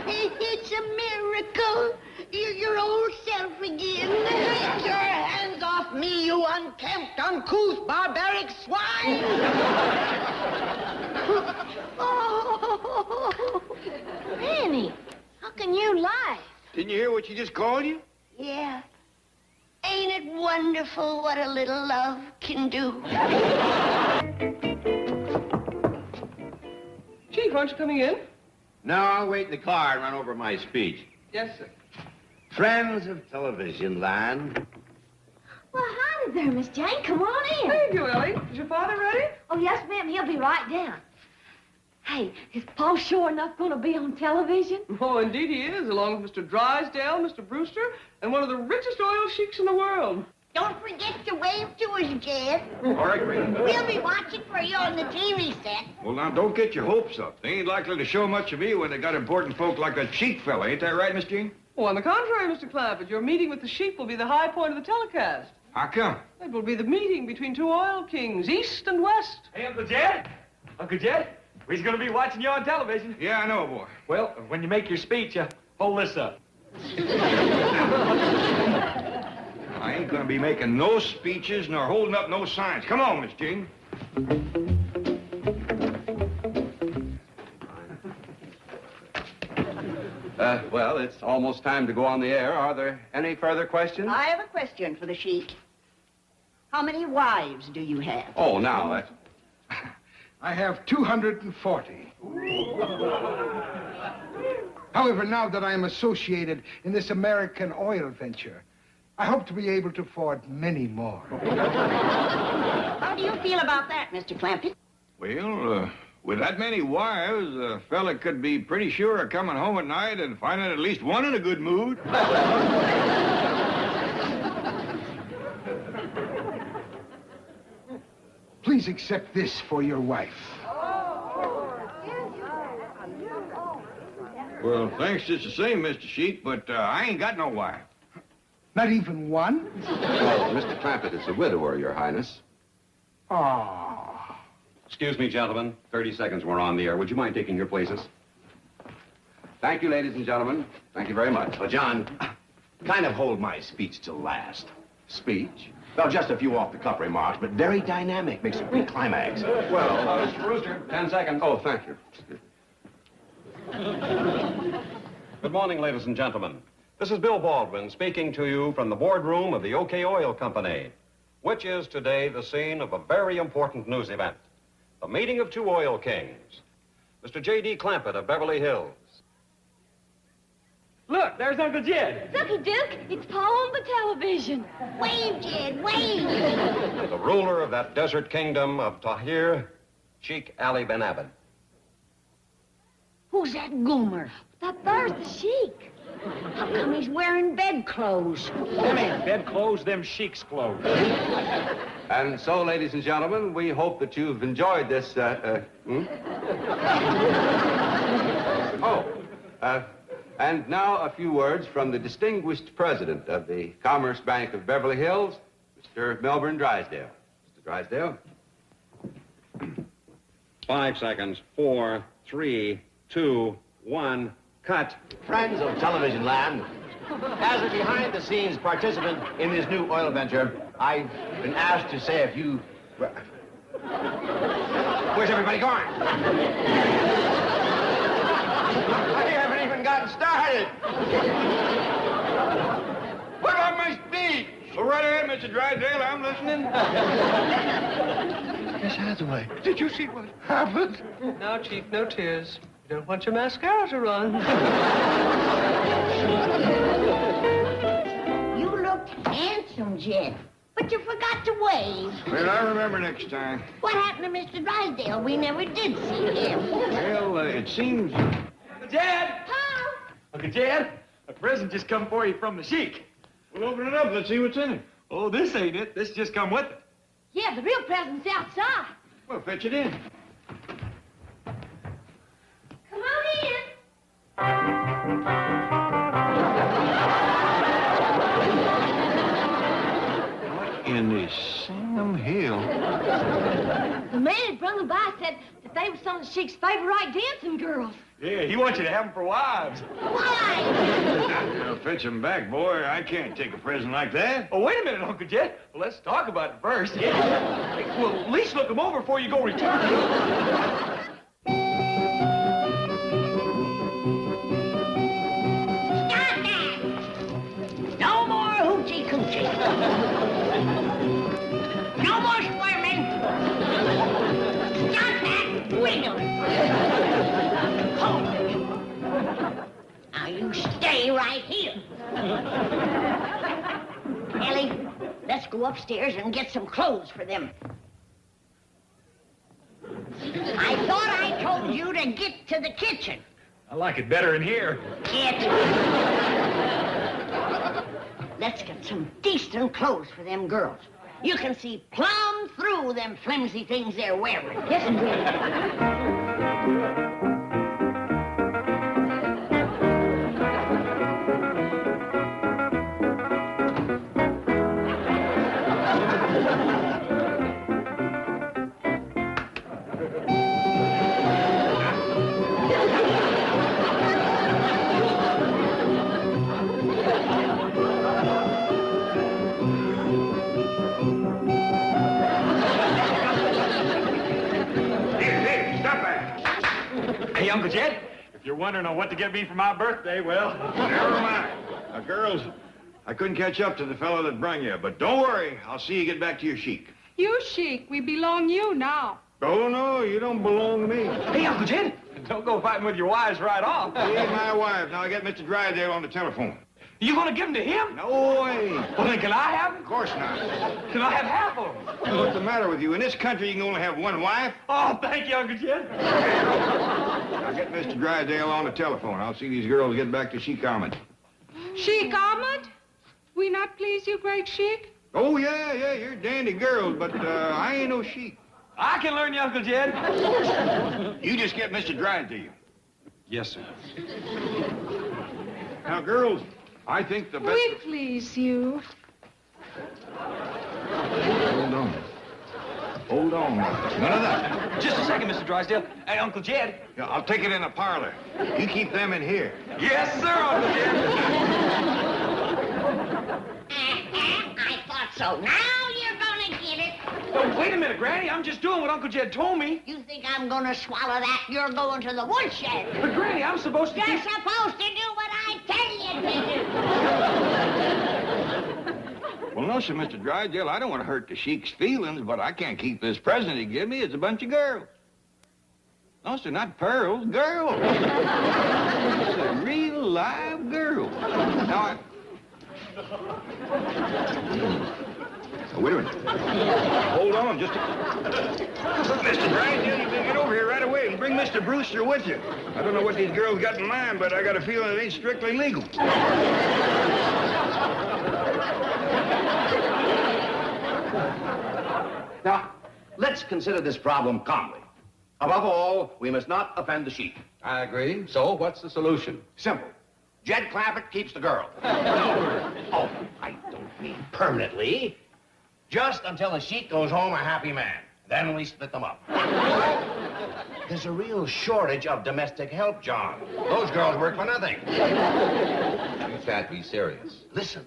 It's a miracle. You're your old self again. Take your hands off me, you unkempt, uncouth, barbaric swine! Oh, Fanny, how can you lie? Didn't you hear what she just called you? Yeah. Ain't it wonderful what a little love can do? Chief, aren't you coming in? No, I'll wait in the car and run over my speech. Yes, sir. Friends of television land. Well, howdy there, Miss Jane. Come on in. Thank you, Ellie. Is your father ready? Oh, yes, ma'am. He'll be right down. Hey, is Paul sure enough going to be on television? Oh, indeed he is, along with Mr. Drysdale, Mr. Brewster, and one of the richest oil sheiks in the world. Don't forget to wave to us, Jed. All right, Green. We'll be watching for you on the TV set. Well, now, don't get your hopes up. They ain't likely to show much of me when they got important folk like that Sheik fella. Ain't that right, Miss Jean? Oh, on the contrary, Mr. Clampett, your meeting with the sheik will be the high point of the telecast. How come? It will be the meeting between two oil kings, East and West. Hey, Uncle Jed. Uncle Jed, we're going to be watching you on television. Yeah, I know, boy. Well, when you make your speech, hold this up. I ain't gonna be making no speeches nor holding up no signs. Come on, Miss Jean. Well, it's almost time to go on the air. Are there any further questions? I have a question for the Sheik. How many wives do you have? Oh, now, I have 240. However, now that I am associated in this American oil venture, I hope to be able to afford many more. How do you feel about that, Mr. Clampett? Well, with that many wives, a fella could be pretty sure of coming home at night and finding at least one in a good mood. Please accept this for your wife. Well, thanks just the same, Mr. Sheik, but I ain't got no wife. Not even one? Well, Mr. Clampett is a widower, Your Highness. Ah. Excuse me, gentlemen. 30 seconds, we're on the air. Would you mind taking your places? Thank you, ladies and gentlemen. Thank you very much. Well, John, kind of hold my speech till last. Speech? Well, just a few off-the-cuff remarks, but very dynamic. Makes a great climax. Well, Mr. Brewster, 10 seconds. Oh, thank you. Good morning, ladies and gentlemen. This is Bill Baldwin speaking to you from the boardroom of the OK Oil Company, which is today the scene of a very important news event. The meeting of two oil kings. Mr. J.D. Clampett of Beverly Hills. Look, there's Uncle Jed. Looky, Duke, it's Paul on the television. Wave, Jed, wave. The ruler of that desert kingdom of Tahir, Sheik Ali Ben Abed. Who's that goomer? That there's the Sheik. How come he's wearing bedclothes? Them ain't bedclothes, them Sheik's clothes. And so, ladies and gentlemen, we hope that you've enjoyed this, and now a few words from the distinguished president of the Commerce Bank of Beverly Hills, Mr. Melbourne Drysdale. Mr. Drysdale. 5 seconds. 4, 3, 2, 1, cut. friends of television land, as a behind-the-scenes participant in this new oil venture, I've been asked to say a few... Where's everybody going? I haven't even gotten started. What about my speech? Go right ahead, Mr. Drysdale. I'm listening. Miss Hathaway, did you see what happened? Now, Chief, no tears. You don't want your mascara to run. You looked handsome, Jed, but you forgot to wave. Well, I remember next time. What happened to Mr. Drysdale? We never did see him. Well, it seems... Uncle Jed! Paul! Uncle Jed, a present just come for you from the Sheik. Well, open it up. Let's see what's in it. Oh, this ain't it. This just come with it. Yeah, the real present's outside. Well, fetch it in. swung by said that they were some of Sheik's favorite dancing girls. Yeah, he wants you to have them for wives. Now, fetch them back, boy. I can't take a present like that. Oh, wait a minute, Uncle Jed. Well, let's talk about it first. Yeah. Well, at least look them over before you go return. No more hoochie coochie. No more squirming. Stop that wiggling. Hold. Now you stay right here. Ellie, let's go upstairs and get some clothes for them. I thought I told you to get to the kitchen. I like it better in here. Let's get some decent clothes for them girls. You can see plumb through them flimsy things they're wearing. Yes, indeed. Hey, Uncle Jed, if you're wondering on what to get me for my birthday, well... Never mind. Now, girls, I couldn't catch up to the fellow that brung you, but don't worry. I'll see you get back to your Sheik. You, Sheik, we belong you now. Oh, no, you don't belong to me. Hey, Uncle Jed, don't go fighting with your wives right off. She ain't my wife. Now, I got Mr. Drysdale on the telephone. You gonna give them to him? No way. Well, then can I have them? Of course not. Can I have half of them? What's the matter with you? In this country, you can only have one wife. Oh, thank you, Uncle Jed. Now, get Mr. Drysdale on the telephone. I'll see these girls get back to Sheik Ahmed. Sheik Ahmed? We not please you, great Sheik? Oh, yeah, you're dandy girls, but I ain't no Sheik. I can learn you, Uncle Jed. You just get Mr. Drysdale. Yes, sir. Now, girls, I think the best... We please you. Hold on. None of that. Just a second, Mr. Drysdale. Hey, Uncle Jed. Yeah, I'll take it in the parlor. You keep them in here. Yes, sir, Uncle Jed. I thought so. Now you're gonna get it. Oh, wait a minute, Granny. I'm just doing what Uncle Jed told me. You think I'm gonna swallow that? You're going to the woodshed. But, Granny, I'm supposed to You're keep... supposed to do what I tell you to do. Well, no, sir, Mr. Drysdale, I don't want to hurt the Sheik's feelings, but I can't keep this present he gave me. It's a bunch of girls. No, sir, not pearls, girls. It's a real live girl. Now, Oh, wait a minute. Hold on, just a... Mr. Drysdale, you better get over here right away and bring Mr. Brewster with you. I don't know what these girls got in mind, but I got a feeling it ain't strictly legal. Now, let's consider this problem calmly. Above all, we must not offend the Sheik. I agree. So, what's the solution? Simple. Jed Clampett keeps the girl. No. Oh, I don't mean permanently. Just until the Sheik goes home a happy man. Then we split them up. There's a real shortage of domestic help, John. Those girls work for nothing. You can't be serious. Listen,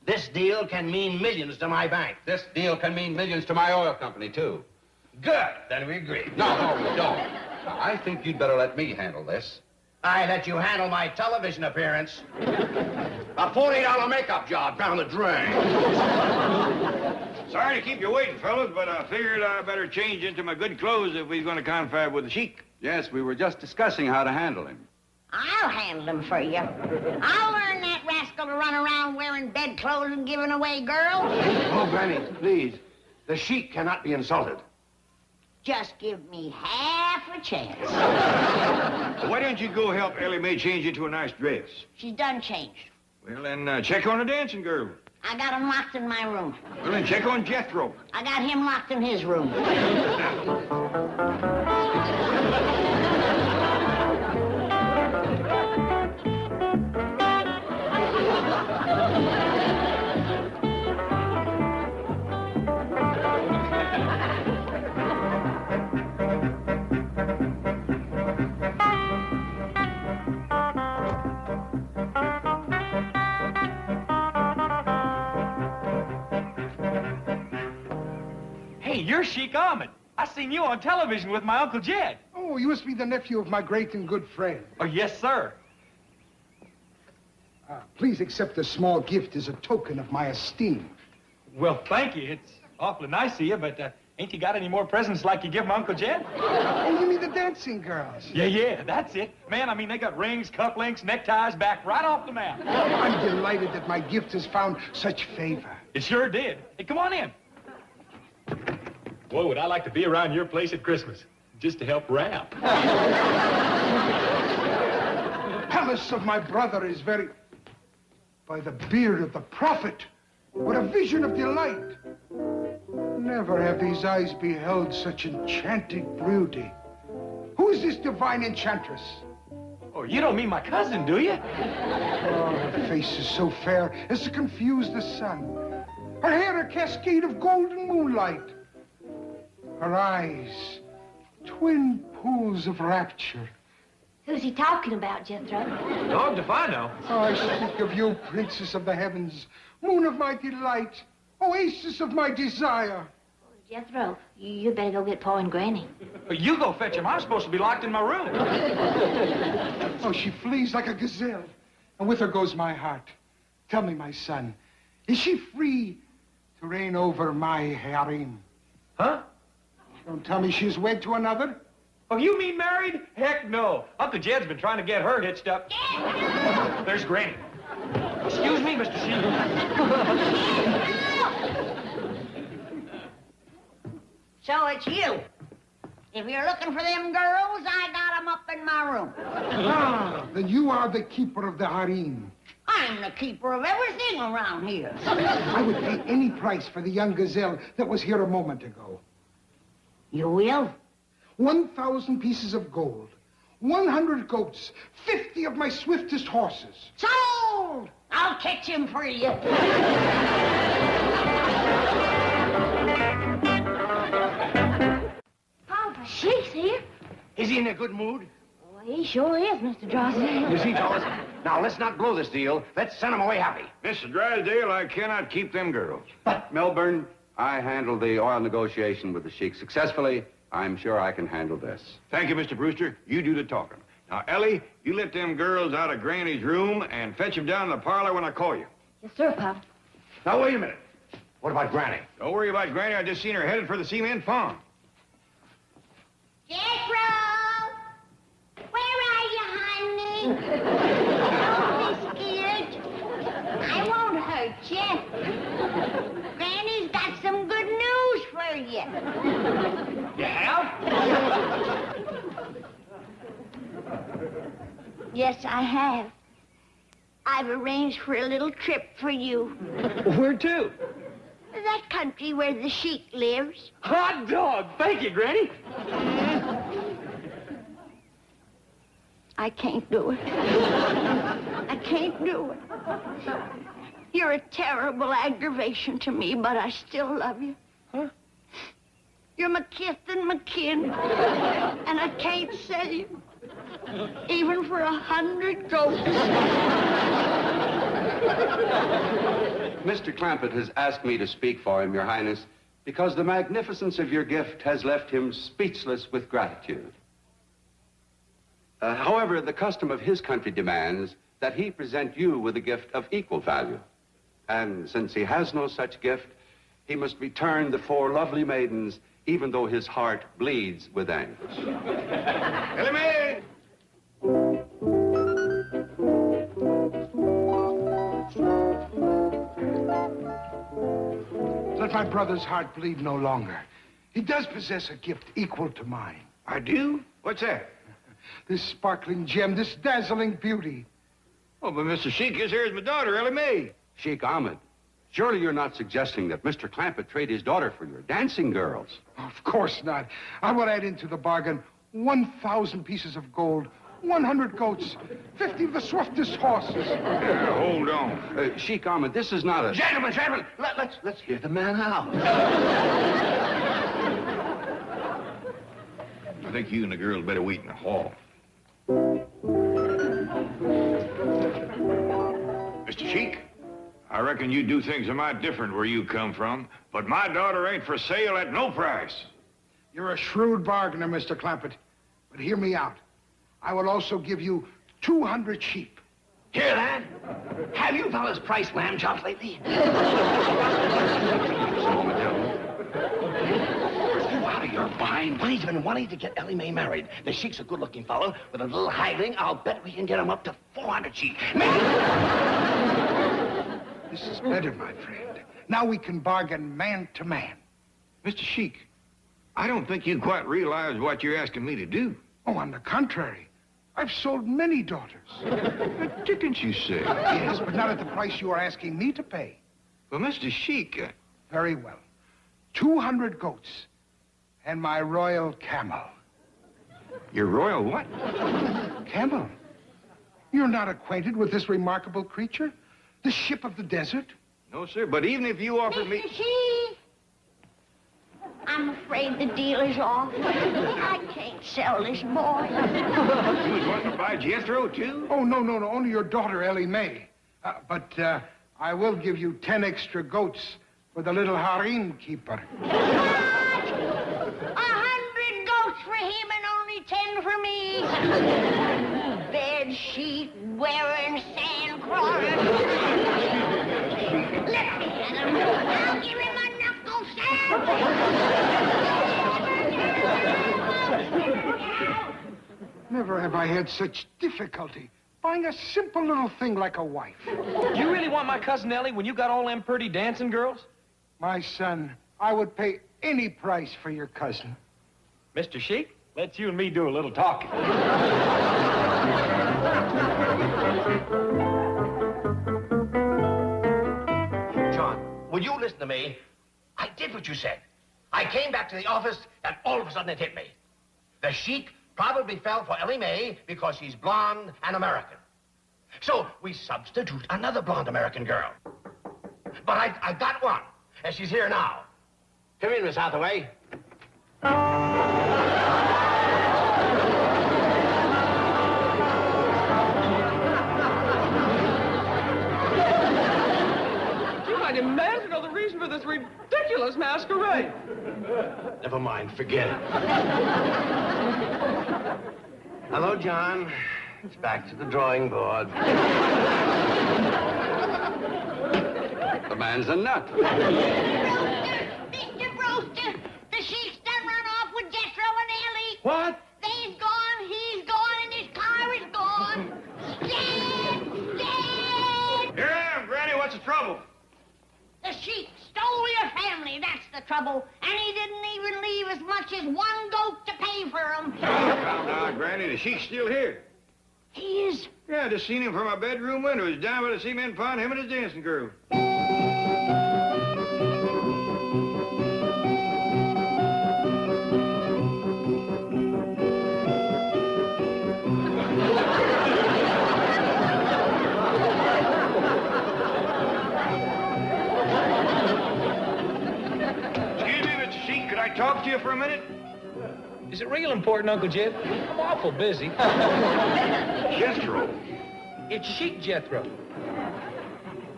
this deal can mean millions to my bank. This deal can mean millions to my oil company, too. Good. Then we agree. No, we don't. Now, I think you'd better let me handle this. I let you handle my television appearance. A $40 makeup job down the drain. Sorry to keep you waiting, fellas, but I figured I better change into my good clothes if we're going to confab with the Sheik. Yes, we were just discussing how to handle him. I'll handle him for you. I'll learn that rascal to run around wearing bedclothes and giving away girls. Oh, Granny, please. The Sheik cannot be insulted. Just give me half a chance. Well, why don't you go help Ellie Mae change into a nice dress? She's done changed. Well, then check on the dancing girl. I got him locked in my room. Well, then check on Jethro. I got him locked in his room. you're Sheik Ahmed. I seen you on television with my Uncle Jed. Oh, you must be the nephew of my great and good friend. Oh, yes, sir. Please accept a small gift as a token of my esteem. Well, thank you. It's awfully nice of you, but ain't you got any more presents like you give my Uncle Jed? Oh, you mean the dancing girls? Yeah, that's it. Man, I mean, they got rings, cufflinks, neckties back right off the map. I'm delighted that my gift has found such favor. It sure did. Hey, come on in. Boy, would I like to be around your place at Christmas, just to help wrap. Palace of my brother is very... By the beard of the prophet, what a vision of delight. Never have these eyes beheld such enchanting beauty. Who is this divine enchantress? Oh, you don't mean my cousin, do you? Oh, her face is so fair as to confuse the sun. Her hair a cascade of golden moonlight. Her eyes, twin pools of rapture. Who's he talking about, Jethro? Dogged if I know. Oh, I speak of you, princess of the heavens, moon of my delight, oasis of my desire. Jethro, you better go get Pa and Granny. You go fetch him. I'm supposed to be locked in my room. Oh, she flees like a gazelle, and with her goes my heart. Tell me, my son, is she free to reign over my harem? Huh? Don't tell me she's wed to another? Oh, you mean married? Heck no. Uncle Jed's been trying to get her hitched up. There's Granny. Excuse me, Mr. Sheik. So it's you. If you're looking for them girls, I got them up in my room. Ah, then you are the keeper of the harem. I'm the keeper of everything around here. I would pay any price for the young gazelle that was here a moment ago. You will? 1,000 pieces of gold, 100 goats, 50 of my swiftest horses. Sold! I'll catch him for you. Papa, Sheik's here. Is he in a good mood? Well, he sure is, Mr. Drysdale. Is he, fellas? Now, let's not blow this deal. Let's send him away happy. Mr. Drysdale, I cannot keep them girls. But, Milburn, I handled the oil negotiation with the Sheik successfully. I'm sure I can handle this. Thank you, Mr. Brewster. You do the talking. Now, Ellie, you let them girls out of Granny's room and fetch them down to the parlor when I call you. Yes, sir, Papa. Now, wait a minute. What about Granny? Don't worry about Granny. I just seen her headed for the cement farm. Jethro! Where are you, honey? Don't be scared. I won't hurt you. Granny's got some good news for you. You have? Yes, I have. I've arranged for a little trip for you. Where to? That country where the Sheik lives. Hot dog! Thank you, Granny. I can't do it. I can't do it. You're a terrible aggravation to me, but I still love you. Huh? You're my kith and my kin, and I can't sell you, even for 100 goats. Mr. Clampett has asked me to speak for him, Your Highness, because the magnificence of your gift has left him speechless with gratitude. However, the custom of his country demands that he present you with a gift of equal value. And since he has no such gift, he must return the 4 lovely maidens, even though his heart bleeds with anguish. Ellie Mae! Let my brother's heart bleed no longer. He does possess a gift equal to mine. I do? What's that? This sparkling gem, this dazzling beauty. Oh, but Mr. Sheik, this here is my daughter, Ellie Mae. Sheik Ahmed, surely you're not suggesting that Mr. Clampett trade his daughter for your dancing girls? Of course not. I will add into the bargain 1,000 pieces of gold, 100 goats, 50 of the swiftest horses. Hold on. Sheik Ahmed, this is not a... Gentlemen, let's hear the man out. I think you and the girls better wait in the hall. Mr. Sheik, I reckon reckon you do things a mite different where you come from, but my daughter ain't for sale at no price. You're a shrewd bargainer, Mr. Clampett. But hear me out. I will also give you 200 sheep. Hear that? Have you fellas priced lamb chops lately? Out of your mind. Money's been wanting to get Ellie Mae married. The Sheik's a good-looking fellow. With a little haggling, I'll bet we can get him up to 400 sheep. This is better, my friend. Now we can bargain man to man. Mr. Sheik, I don't think you quite realize what you're asking me to do. Oh, on the contrary. I've sold many daughters. Chickens, you say? Yes, but not at the price you are asking me to pay. Well, Mr. Sheik... Very well. 200 goats and my royal camel. Your royal what? Camel. You're not acquainted with this remarkable creature? The ship of the desert? No, sir, but even if you offered me... Mr. Sheik, I'm afraid the deal is off. I can't sell this boy. You was wanting to buy Jethro, too? Oh, no. Only your daughter, Ellie Mae. But I will give you 10 extra goats for the little harem keeper. 100 goats for him and only 10 for me. Bed sheet wearing sand crawler. Let me at him. I'll give him a knuckle sandwich. Never have I had such difficulty buying a simple little thing like a wife. You really want my cousin Ellie when you got all them pretty dancing girls? My son, I would pay any price for your cousin. Mr. Sheik, let's you and me do a little talking. John, will you listen to me? I did what you said. I came back to the office, and all of a sudden it hit me. The Sheik probably fell for Ellie Mae because she's blonde and American. So we substitute another blonde American girl. But I got one, and she's here now. Come in, Miss Hathaway. I demand to know the reason for this ridiculous masquerade. Never mind, forget it. Hello, John. It's back to the drawing board. The man's a nut. Mr. Brewster, the Sheik's done run off with Jethro and Ellie. What? They's gone, he's gone, and his car is gone. Dead! Here I am, Granny. What's the trouble? The Sheik stole your family, that's the trouble. And he didn't even leave as much as one goat to pay for them. Now, Granny, the Sheik's still here. He is. Yeah, I just seen him from my bedroom window. He's down by the cement pond, him and his dancing girl. Excuse me, Mr. Sheik, could I talk to you for a minute? Is it real important, Uncle Jed? I'm awful busy. Jethro. It's Sheik Jethro.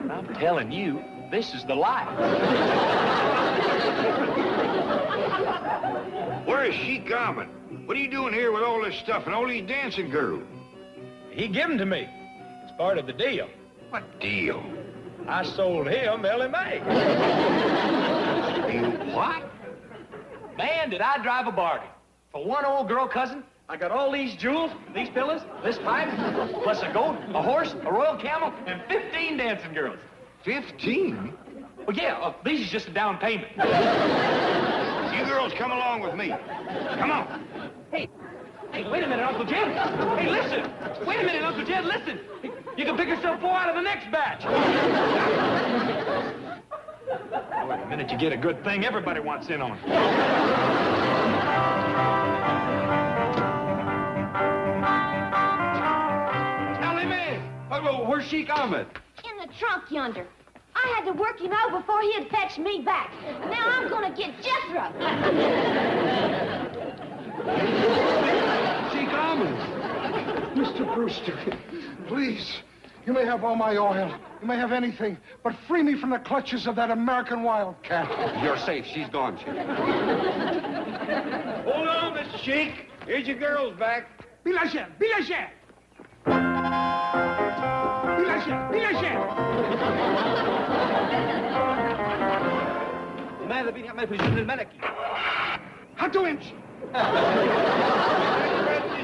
I'm telling you, this is the life. Where is Sheik Ahmed? What are you doing here with all this stuff and all these dancing girls? He gave them to me. It's part of the deal. What deal? I sold him Ellie Mae. You what? Man, did I drive a bargain. For one old girl cousin, I got all these jewels, these pillows, this pipe, plus a goat, a horse, a royal camel, and 15 dancing girls. 15? Well, yeah, these is just a down payment. You girls come along with me. Come on. Hey, wait a minute, Uncle Jed. Hey, listen. Wait a minute, Uncle Jed, listen. You can pick yourself 4 out of the next batch. Boy, the minute you get a good thing, everybody wants in on it. Ellie Mae! Where's Sheik Ahmed? In the trunk yonder. I had to work him out before he'd fetch me back. Now I'm gonna get Jethro. Sheik Ahmed! Mr. Brewster, please, You may have all my oil. You may have anything, but free me from the clutches of that American wildcat. You're safe. She's gone, Sheik. Hold on, Mr. Sheik. Here's your girls back. Bilage! Bilage! Bilage! Bilage! لماذا بني يعمل في الجن الملكي؟ حطوا يمشي.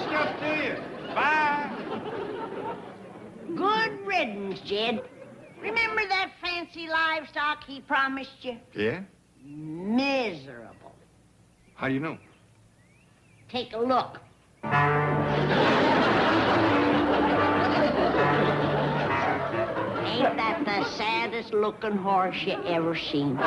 Stuff to you. Bye. Good riddance, Jed. Remember that fancy livestock he promised you? Yeah? Miserable. How do you know? Take a look. Ain't that the saddest looking horse you ever seen?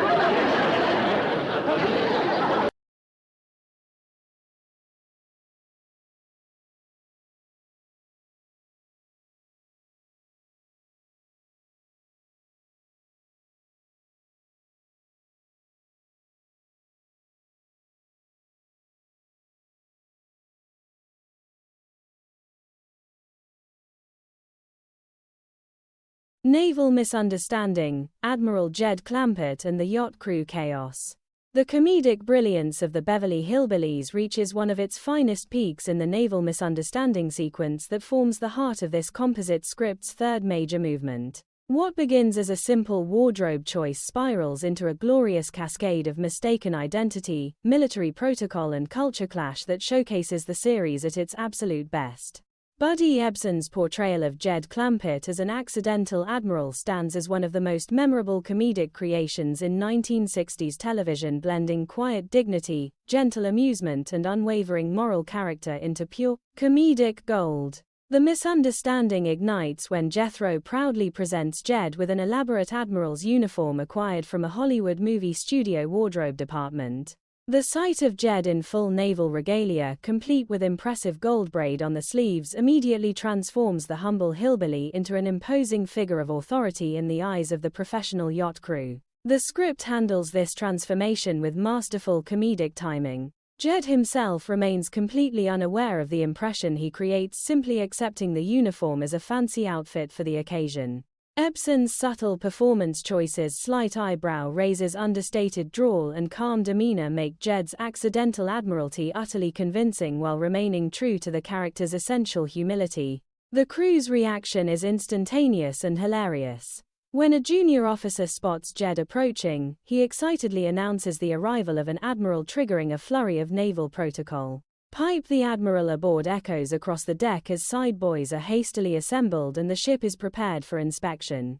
Naval misunderstanding, Admiral Jed Clampett and the yacht crew chaos. The comedic brilliance of the Beverly Hillbillies reaches one of its finest peaks in the naval misunderstanding sequence that forms the heart of this composite script's third major movement. What begins as a simple wardrobe choice spirals into a glorious cascade of mistaken identity, military protocol and culture clash that showcases the series at its absolute best. Buddy Ebsen's portrayal of Jed Clampett as an accidental admiral stands as one of the most memorable comedic creations in 1960s television, blending quiet dignity, gentle amusement and unwavering moral character into pure, comedic gold. The misunderstanding ignites when Jethro proudly presents Jed with an elaborate admiral's uniform acquired from a Hollywood movie studio wardrobe department. The sight of Jed in full naval regalia, complete with impressive gold braid on the sleeves, immediately transforms the humble hillbilly into an imposing figure of authority in the eyes of the professional yacht crew. The script handles this transformation with masterful comedic timing. Jed himself remains completely unaware of the impression he creates, simply accepting the uniform as a fancy outfit for the occasion. Ebsen's subtle performance choices, slight eyebrow raises, understated drawl and calm demeanor make Jed's accidental admiralty utterly convincing while remaining true to the character's essential humility. The crew's reaction is instantaneous and hilarious. When a junior officer spots Jed approaching, he excitedly announces the arrival of an admiral, triggering a flurry of naval protocol. "Pipe the Admiral aboard" echoes across the deck as side boys are hastily assembled and the ship is prepared for inspection.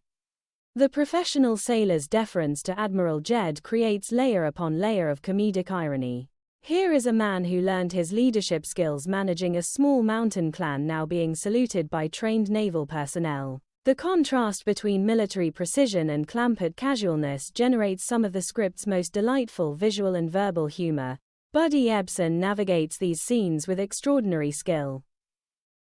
The professional sailor's deference to Admiral Jed creates layer upon layer of comedic irony. Here is a man who learned his leadership skills managing a small mountain clan now being saluted by trained naval personnel. The contrast between military precision and Clampett casualness generates some of the script's most delightful visual and verbal humor. Buddy Ebsen navigates these scenes with extraordinary skill.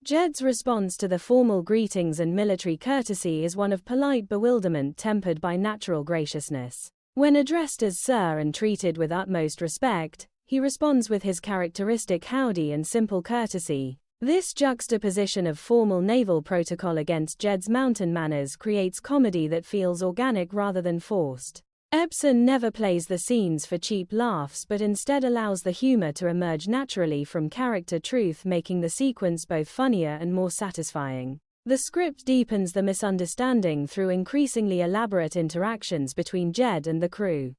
Jed's response to the formal greetings and military courtesy is one of polite bewilderment tempered by natural graciousness. When addressed as sir and treated with utmost respect, he responds with his characteristic howdy and simple courtesy. This juxtaposition of formal naval protocol against Jed's mountain manners creates comedy that feels organic rather than forced. Ebsen never plays the scenes for cheap laughs but instead allows the humor to emerge naturally from character truth, making the sequence both funnier and more satisfying. The script deepens the misunderstanding through increasingly elaborate interactions between Jed and the crew.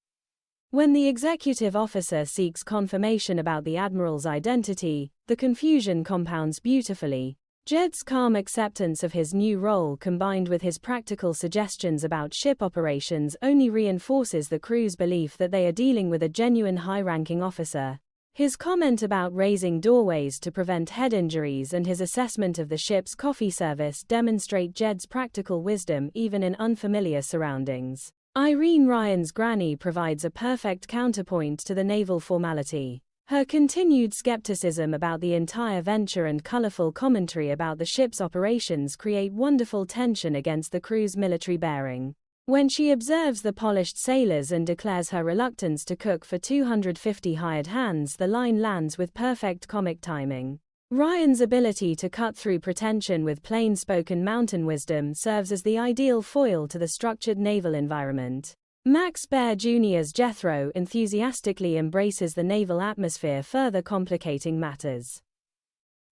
When the executive officer seeks confirmation about the admiral's identity, the confusion compounds beautifully. Jed's calm acceptance of his new role combined with his practical suggestions about ship operations only reinforces the crew's belief that they are dealing with a genuine high-ranking officer. His comment about raising doorways to prevent head injuries and his assessment of the ship's coffee service demonstrate Jed's practical wisdom even in unfamiliar surroundings. Irene Ryan's granny provides a perfect counterpoint to the naval formality. Her continued skepticism about the entire venture and colorful commentary about the ship's operations create wonderful tension against the crew's military bearing. When she observes the polished sailors and declares her reluctance to cook for 250 hired hands, the line lands with perfect comic timing. Ryan's ability to cut through pretension with plain-spoken mountain wisdom serves as the ideal foil to the structured naval environment. Max Baer Jr.'s Jethro enthusiastically embraces the naval atmosphere, further complicating matters.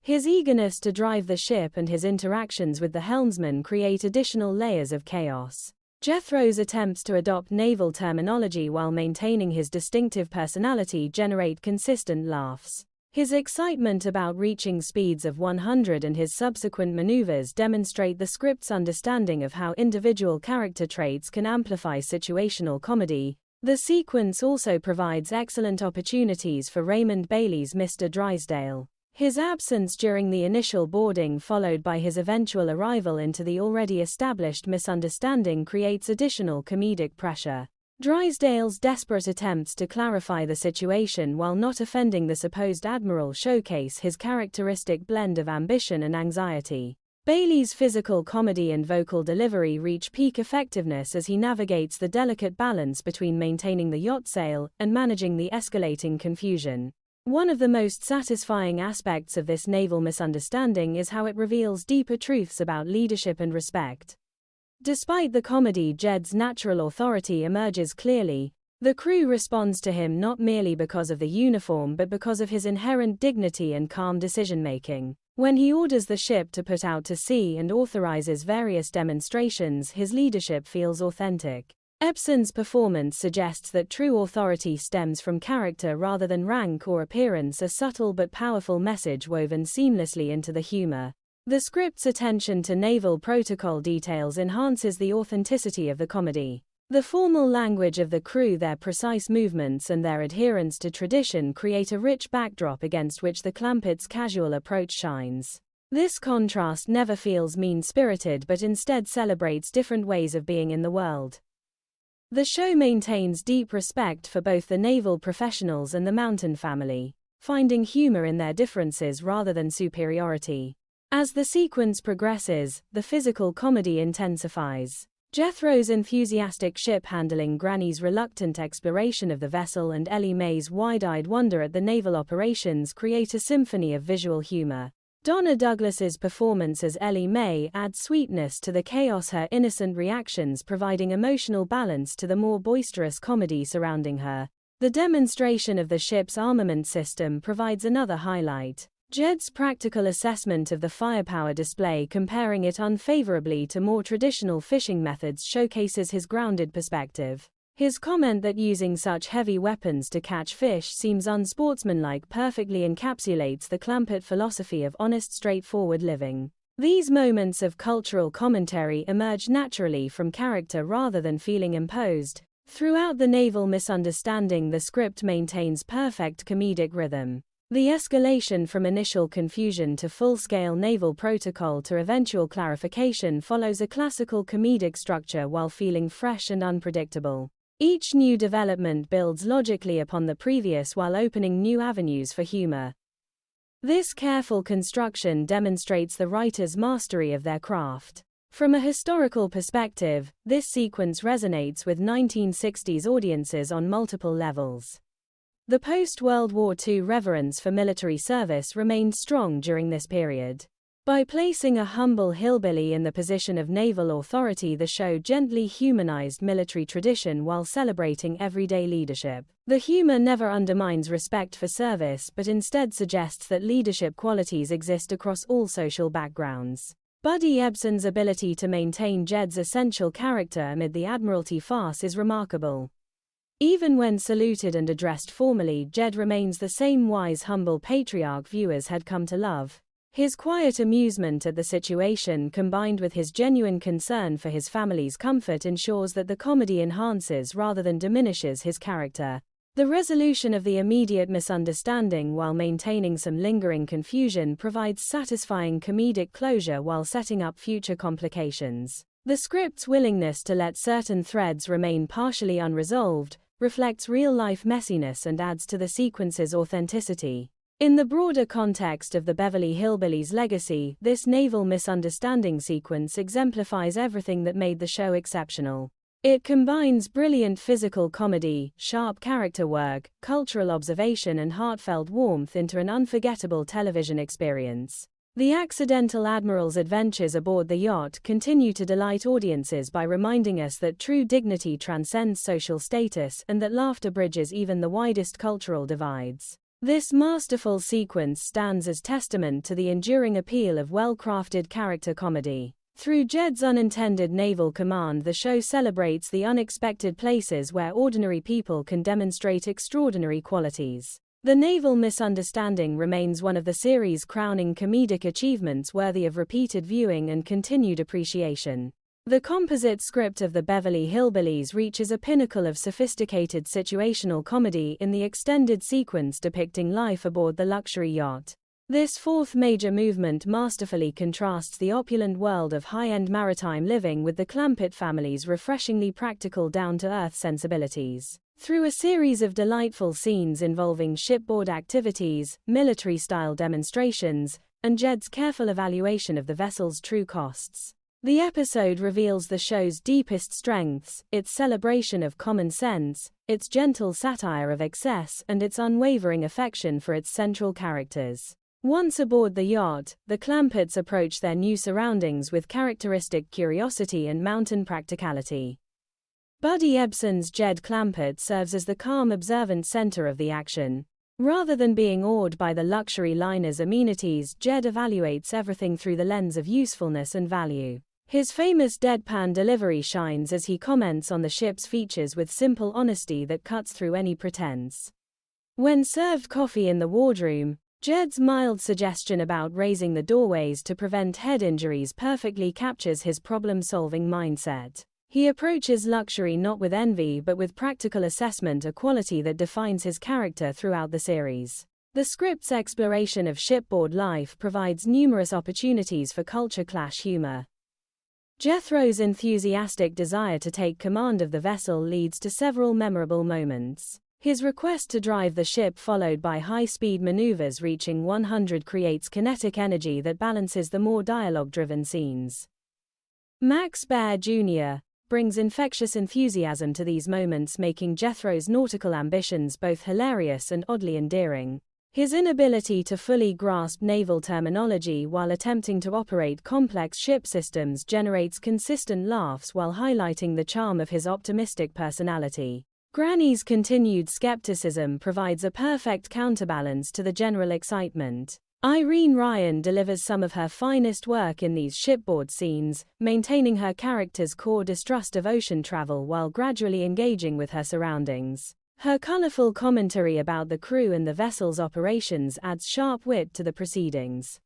His eagerness to drive the ship and his interactions with the helmsman create additional layers of chaos. Jethro's attempts to adopt naval terminology while maintaining his distinctive personality generate consistent laughs. His excitement about reaching speeds of 100 and his subsequent maneuvers demonstrate the script's understanding of how individual character traits can amplify situational comedy. The sequence also provides excellent opportunities for Raymond Bailey's Mr. Drysdale. His absence during the initial boarding, followed by his eventual arrival into the already established misunderstanding, creates additional comedic pressure. Drysdale's desperate attempts to clarify the situation while not offending the supposed Admiral showcase his characteristic blend of ambition and anxiety. Bailey's physical comedy and vocal delivery reach peak effectiveness as he navigates the delicate balance between maintaining the yacht sail and managing the escalating confusion. One of the most satisfying aspects of this naval misunderstanding is how it reveals deeper truths about leadership and respect. Despite the comedy, Jed's natural authority emerges clearly. The crew responds to him not merely because of the uniform but because of his inherent dignity and calm decision-making. When he orders the ship to put out to sea and authorizes various demonstrations, his leadership feels authentic. Ebsen's performance suggests that true authority stems from character rather than rank or appearance, a subtle but powerful message woven seamlessly into the humor. The script's attention to naval protocol details enhances the authenticity of the comedy. The formal language of the crew, their precise movements, and their adherence to tradition create a rich backdrop against which the Clampett's casual approach shines. This contrast never feels mean-spirited but instead celebrates different ways of being in the world. The show maintains deep respect for both the naval professionals and the mountain family, finding humor in their differences rather than superiority. As the sequence progresses, the physical comedy intensifies. Jethro's enthusiastic ship handling, Granny's reluctant exploration of the vessel, and Ellie Mae's wide-eyed wonder at the naval operations create a symphony of visual humor. Donna Douglas's performance as Ellie Mae adds sweetness to the chaos, her innocent reactions providing emotional balance to the more boisterous comedy surrounding her. The demonstration of the ship's armament system provides another highlight. Jed's practical assessment of the firepower display, comparing it unfavorably to more traditional fishing methods, showcases his grounded perspective. His comment that using such heavy weapons to catch fish seems unsportsmanlike perfectly encapsulates the Clampett philosophy of honest, straightforward living. These moments of cultural commentary emerge naturally from character rather than feeling imposed. Throughout the naval misunderstanding, the script maintains perfect comedic rhythm. The escalation from initial confusion to full-scale naval protocol to eventual clarification follows a classical comedic structure while feeling fresh and unpredictable. Each new development builds logically upon the previous while opening new avenues for humor. This careful construction demonstrates the writer's mastery of their craft. From a historical perspective, this sequence resonates with 1960s audiences on multiple levels. The post-World War II reverence for military service remained strong during this period. By placing a humble hillbilly in the position of naval authority, the show gently humanized military tradition while celebrating everyday leadership. The humor never undermines respect for service but instead suggests that leadership qualities exist across all social backgrounds. Buddy Ebsen's ability to maintain Jed's essential character amid the Admiralty farce is remarkable. Even when saluted and addressed formally, Jed remains the same wise, humble patriarch viewers had come to love. His quiet amusement at the situation, combined with his genuine concern for his family's comfort, ensures that the comedy enhances rather than diminishes his character. The resolution of the immediate misunderstanding while maintaining some lingering confusion provides satisfying comedic closure while setting up future complications. The script's willingness to let certain threads remain partially unresolved reflects real-life messiness and adds to the sequence's authenticity. In the broader context of the Beverly Hillbillies' legacy, this naval misunderstanding sequence exemplifies everything that made the show exceptional. It combines brilliant physical comedy, sharp character work, cultural observation and heartfelt warmth into an unforgettable television experience. The accidental Admiral's adventures aboard the yacht continue to delight audiences by reminding us that true dignity transcends social status and that laughter bridges even the widest cultural divides. This masterful sequence stands as testament to the enduring appeal of well-crafted character comedy. Through Jed's unintended naval command, the show celebrates the unexpected places where ordinary people can demonstrate extraordinary qualities. The naval misunderstanding remains one of the series' crowning comedic achievements worthy of repeated viewing and continued appreciation. The composite script of the Beverly Hillbillies reaches a pinnacle of sophisticated situational comedy in the extended sequence depicting life aboard the luxury yacht. This fourth major movement masterfully contrasts the opulent world of high-end maritime living with the Clampett family's refreshingly practical down-to-earth sensibilities. Through a series of delightful scenes involving shipboard activities, military-style demonstrations, and Jed's careful evaluation of the vessel's true costs, the episode reveals the show's deepest strengths, its celebration of common sense, its gentle satire of excess, and its unwavering affection for its central characters. Once aboard the yacht, the Clampetts approach their new surroundings with characteristic curiosity and mountain practicality. Buddy Ebsen's Jed Clampett serves as the calm, observant center of the action. Rather than being awed by the luxury liner's amenities, Jed evaluates everything through the lens of usefulness and value. His famous deadpan delivery shines as he comments on the ship's features with simple honesty that cuts through any pretense. When served coffee in the wardroom, Jed's mild suggestion about raising the doorways to prevent head injuries perfectly captures his problem-solving mindset. He approaches luxury not with envy but with practical assessment, a quality that defines his character throughout the series. The script's exploration of shipboard life provides numerous opportunities for culture clash humor. Jethro's enthusiastic desire to take command of the vessel leads to several memorable moments. His request to drive the ship, followed by high-speed maneuvers reaching 100, creates kinetic energy that balances the more dialogue-driven scenes. Max Baer Jr. brings infectious enthusiasm to these moments, making Jethro's nautical ambitions both hilarious and oddly endearing. His inability to fully grasp naval terminology while attempting to operate complex ship systems generates consistent laughs while highlighting the charm of his optimistic personality. Granny's continued skepticism provides a perfect counterbalance to the general excitement. Irene Ryan delivers some of her finest work in these shipboard scenes, maintaining her character's core distrust of ocean travel while gradually engaging with her surroundings. Her colorful commentary about the crew and the vessel's operations adds sharp wit to the proceedings.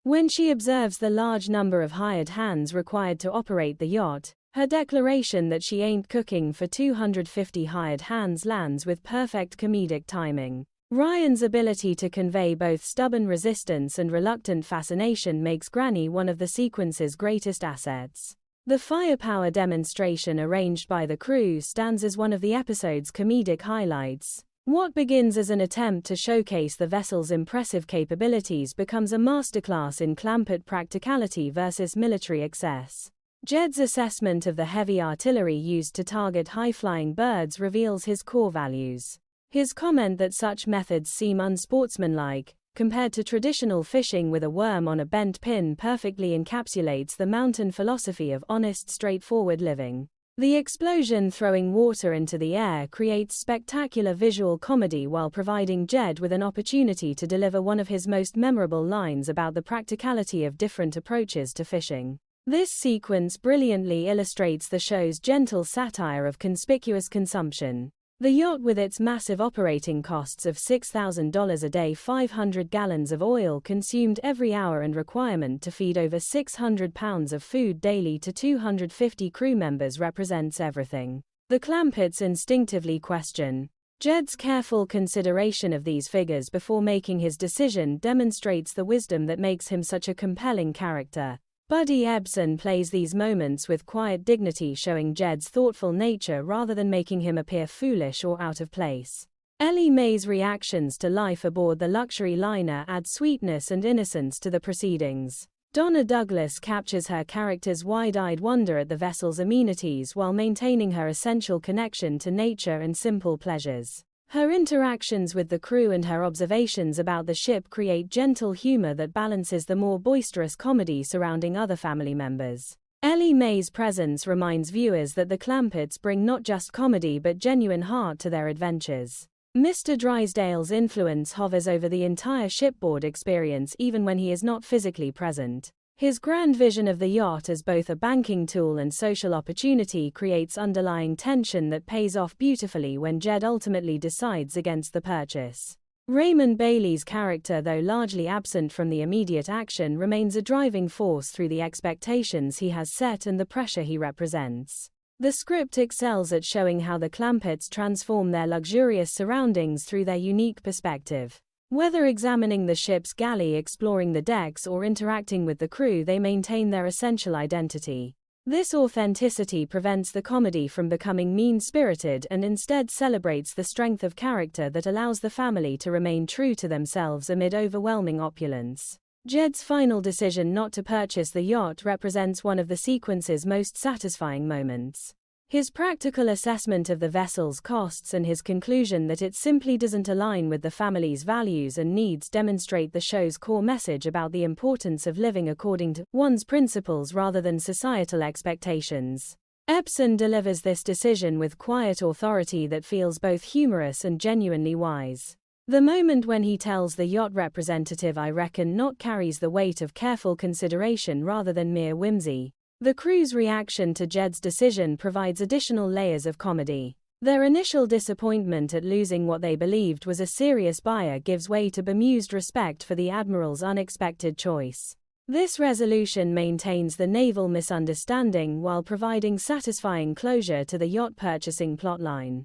When she observes the large number of hired hands required to operate the yacht, her declaration that she ain't cooking for 250 hired hands lands with perfect comedic timing. Ryan's ability to convey both stubborn resistance and reluctant fascination makes Granny one of the sequence's greatest assets. The firepower demonstration arranged by the crew stands as one of the episode's comedic highlights. What begins as an attempt to showcase the vessel's impressive capabilities becomes a masterclass in Clampett practicality versus military excess. Jed's assessment of the heavy artillery used to target high-flying birds reveals his core values. His comment that such methods seem unsportsmanlike, compared to traditional fishing with a worm on a bent pin, perfectly encapsulates the mountain philosophy of honest, straightforward living. The explosion throwing water into the air creates spectacular visual comedy while providing Jed with an opportunity to deliver one of his most memorable lines about the practicality of different approaches to fishing. This sequence brilliantly illustrates the show's gentle satire of conspicuous consumption. The yacht, with its massive operating costs of $6,000 a day, 500 gallons of oil consumed every hour, and requirement to feed over 600 pounds of food daily to 250 crew members, represents everything. The Clampetts instinctively question Jed's careful consideration of these figures before making his decision demonstrates the wisdom that makes him such a compelling character. Buddy Ebsen plays these moments with quiet dignity, showing Jed's thoughtful nature rather than making him appear foolish or out of place. Ellie Mae's reactions to life aboard the luxury liner add sweetness and innocence to the proceedings. Donna Douglas captures her character's wide-eyed wonder at the vessel's amenities while maintaining her essential connection to nature and simple pleasures. Her interactions with the crew and her observations about the ship create gentle humor that balances the more boisterous comedy surrounding other family members. Ellie Mae's presence reminds viewers that the Clampetts bring not just comedy but genuine heart to their adventures. Mr. Drysdale's influence hovers over the entire shipboard experience even when he is not physically present. His grand vision of the yacht as both a banking tool and social opportunity creates underlying tension that pays off beautifully when Jed ultimately decides against the purchase. Raymond Bailey's character, though largely absent from the immediate action, remains a driving force through the expectations he has set and the pressure he represents. The script excels at showing how the Clampetts transform their luxurious surroundings through their unique perspective. Whether examining the ship's galley, exploring the decks, or interacting with the crew, they maintain their essential identity. This authenticity prevents the comedy from becoming mean-spirited and instead celebrates the strength of character that allows the family to remain true to themselves amid overwhelming opulence. Jed's final decision not to purchase the yacht represents one of the sequence's most satisfying moments. His practical assessment of the vessel's costs and his conclusion that it simply doesn't align with the family's values and needs demonstrate the show's core message about the importance of living according to one's principles rather than societal expectations. Epson delivers this decision with quiet authority that feels both humorous and genuinely wise. The moment when he tells the yacht representative "I reckon not" carries the weight of careful consideration rather than mere whimsy. The crew's reaction to Jed's decision provides additional layers of comedy. Their initial disappointment at losing what they believed was a serious buyer gives way to bemused respect for the Admiral's unexpected choice. This resolution maintains the naval misunderstanding while providing satisfying closure to the yacht purchasing plotline.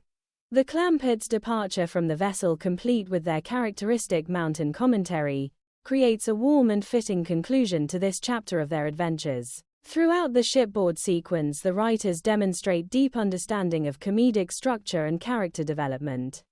The Clampetts' departure from the vessel, complete with their characteristic mountain commentary, creates a warm and fitting conclusion to this chapter of their adventures. Throughout the shipboard sequence, the writers demonstrate deep understanding of comedic structure and character development.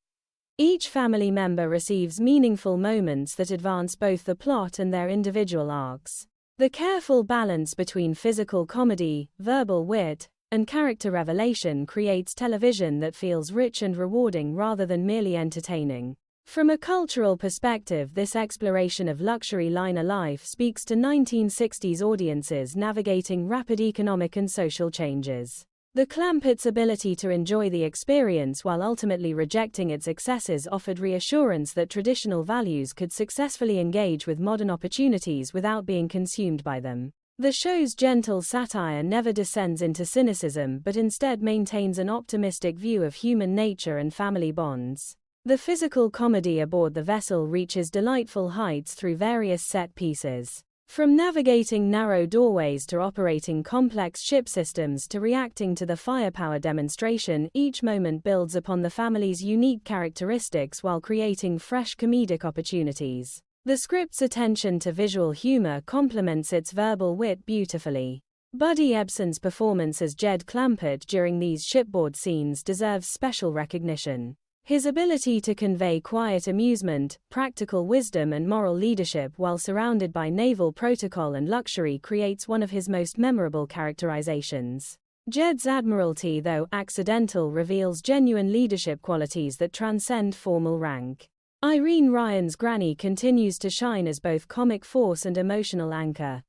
Each family member receives meaningful moments that advance both the plot and their individual arcs. The careful balance between physical comedy, verbal wit, and character revelation creates television that feels rich and rewarding rather than merely entertaining. From a cultural perspective, this exploration of luxury liner life speaks to 1960s audiences navigating rapid economic and social changes. The Clampetts' ability to enjoy the experience while ultimately rejecting its excesses offered reassurance that traditional values could successfully engage with modern opportunities without being consumed by them. The show's gentle satire never descends into cynicism but instead maintains an optimistic view of human nature and family bonds. The physical comedy aboard the vessel reaches delightful heights through various set pieces. From navigating narrow doorways to operating complex ship systems to reacting to the firepower demonstration, each moment builds upon the family's unique characteristics while creating fresh comedic opportunities. The script's attention to visual humor complements its verbal wit beautifully. Buddy Ebsen's performance as Jed Clampett during these shipboard scenes deserves special recognition. His ability to convey quiet amusement, practical wisdom and moral leadership while surrounded by naval protocol and luxury creates one of his most memorable characterizations. Jed's admiralty, though accidental, reveals genuine leadership qualities that transcend formal rank. Irene Ryan's Granny continues to shine as both comic force and emotional anchor.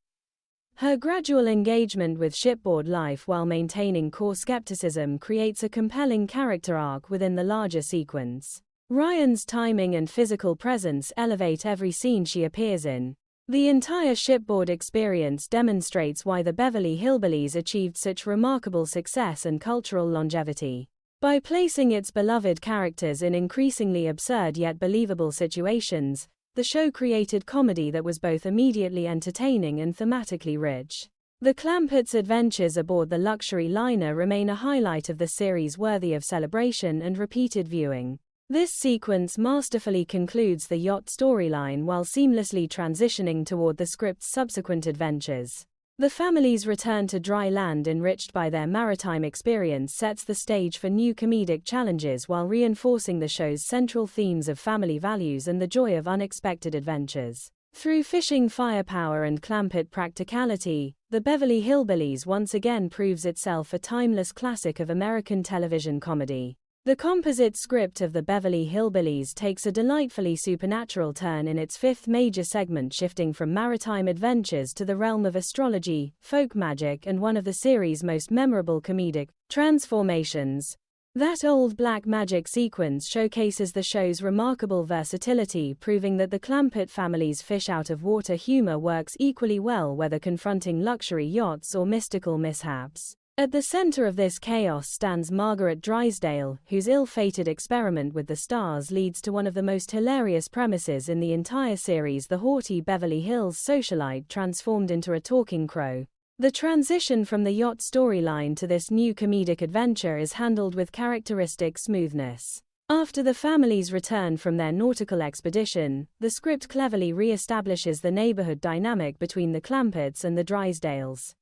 Her gradual engagement with shipboard life while maintaining core skepticism creates a compelling character arc within the larger sequence. Ryan's timing and physical presence elevate every scene she appears in. The entire shipboard experience demonstrates why the Beverly Hillbillies achieved such remarkable success and cultural longevity. By placing its beloved characters in increasingly absurd yet believable situations, the show created comedy that was both immediately entertaining and thematically rich. The Clampetts' adventures aboard the luxury liner remain a highlight of the series, worthy of celebration and repeated viewing. This sequence masterfully concludes the yacht storyline while seamlessly transitioning toward the script's subsequent adventures. The family's return to dry land, enriched by their maritime experience, sets the stage for new comedic challenges while reinforcing the show's central themes of family values and the joy of unexpected adventures. Through fishing firepower and Clampett practicality, the Beverly Hillbillies once again proves itself a timeless classic of American television comedy. The composite script of the Beverly Hillbillies takes a delightfully supernatural turn in its fifth major segment, shifting from maritime adventures to the realm of astrology, folk magic, and one of the series' most memorable comedic transformations. That old black magic sequence showcases the show's remarkable versatility, proving that the Clampett family's fish-out-of-water humor works equally well whether confronting luxury yachts or mystical mishaps. At the center of this chaos stands Margaret Drysdale, whose ill-fated experiment with the stars leads to one of the most hilarious premises in the entire series: the haughty Beverly Hills socialite transformed into a talking crow. The transition from the yacht storyline to this new comedic adventure is handled with characteristic smoothness. After the family's return from their nautical expedition, the script cleverly re-establishes the neighborhood dynamic between the Clampetts and the Drysdales.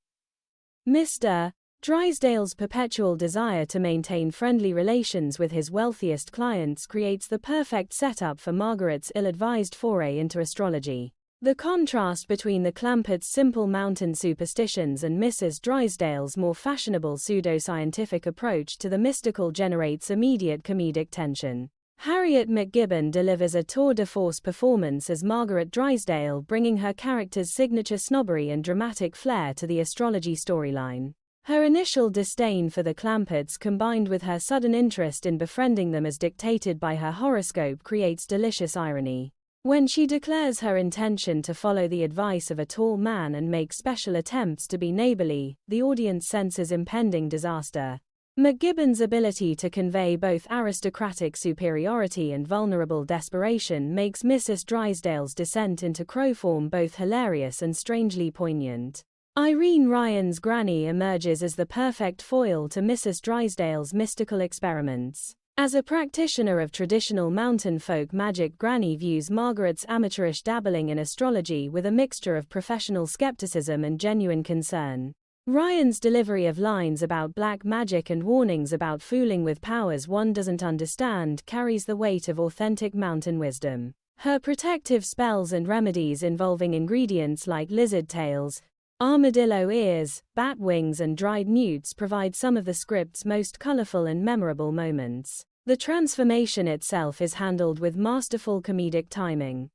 Mr. Drysdale's perpetual desire to maintain friendly relations with his wealthiest clients creates the perfect setup for Margaret's ill-advised foray into astrology. The contrast between the Clampetts' simple mountain superstitions and Mrs. Drysdale's more fashionable pseudo-scientific approach to the mystical generates immediate comedic tension. Harriet McGibbon delivers a tour de force performance as Margaret Drysdale, bringing her character's signature snobbery and dramatic flair to the astrology storyline. Her initial disdain for the Clampetts combined with her sudden interest in befriending them as dictated by her horoscope creates delicious irony. When she declares her intention to follow the advice of a tall man and make special attempts to be neighborly, the audience senses impending disaster. McGibbon's ability to convey both aristocratic superiority and vulnerable desperation makes Mrs. Drysdale's descent into crow form both hilarious and strangely poignant. Irene Ryan's Granny emerges as the perfect foil to Mrs. Drysdale's mystical experiments. As a practitioner of traditional mountain folk magic, Granny views Margaret's amateurish dabbling in astrology with a mixture of professional skepticism and genuine concern. Ryan's delivery of lines about black magic and warnings about fooling with powers one doesn't understand carries the weight of authentic mountain wisdom. Her protective spells and remedies involving ingredients like lizard tails, armadillo ears, bat wings, and dried newts provide some of the script's most colorful and memorable moments. The transformation itself is handled with masterful comedic timing.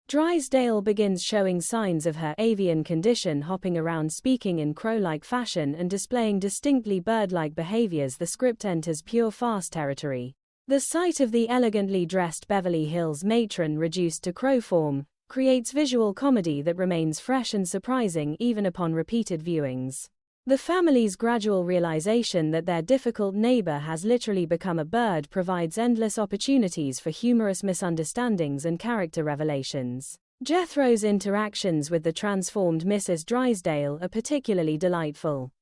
Drysdale begins showing signs of her avian condition, hopping around, speaking in crow-like fashion, and displaying distinctly bird-like behaviors. The script enters pure farce territory. The sight of the elegantly dressed Beverly Hills matron reduced to crow form creates visual comedy that remains fresh and surprising even upon repeated viewings. The family's gradual realization that their difficult neighbor has literally become a bird provides endless opportunities for humorous misunderstandings and character revelations. Jethro's interactions with the transformed Mrs. Drysdale are particularly delightful.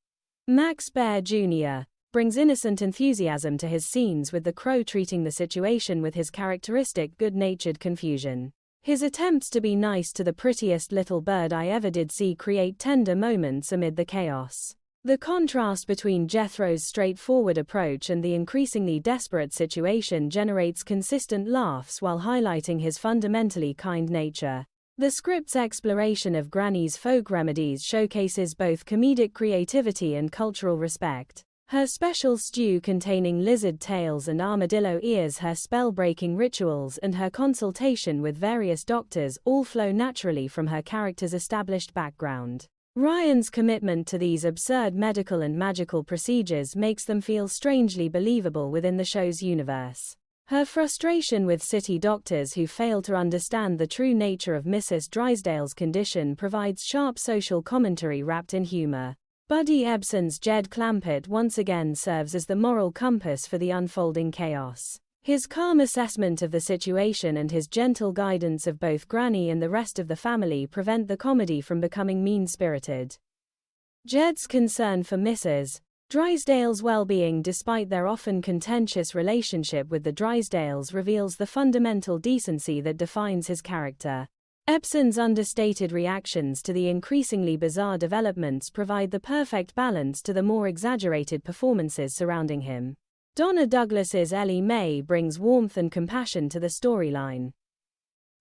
Max Baer Jr. brings innocent enthusiasm to his scenes, with the crow treating the situation with his characteristic good-natured confusion. His attempts to be nice to the prettiest little bird I ever did see create tender moments amid the chaos. The contrast between Jethro's straightforward approach and the increasingly desperate situation generates consistent laughs while highlighting his fundamentally kind nature. The script's exploration of Granny's folk remedies showcases both comedic creativity and cultural respect. Her special stew containing lizard tails and armadillo ears, her spell-breaking rituals, and her consultation with various doctors all flow naturally from her character's established background. Ryan's commitment to these absurd medical and magical procedures makes them feel strangely believable within the show's universe. Her frustration with city doctors who fail to understand the true nature of Mrs. Drysdale's condition provides sharp social commentary wrapped in humor. Buddy Ebsen's Jed Clampett once again serves as the moral compass for the unfolding chaos. His calm assessment of the situation and his gentle guidance of both Granny and the rest of the family prevent the comedy from becoming mean-spirited. Jed's concern for Mrs. Drysdale's well-being despite their often contentious relationship with the Drysdales reveals the fundamental decency that defines his character. Ebsen's understated reactions to the increasingly bizarre developments provide the perfect balance to the more exaggerated performances surrounding him. Donna Douglas's Ellie Mae brings warmth and compassion to the storyline.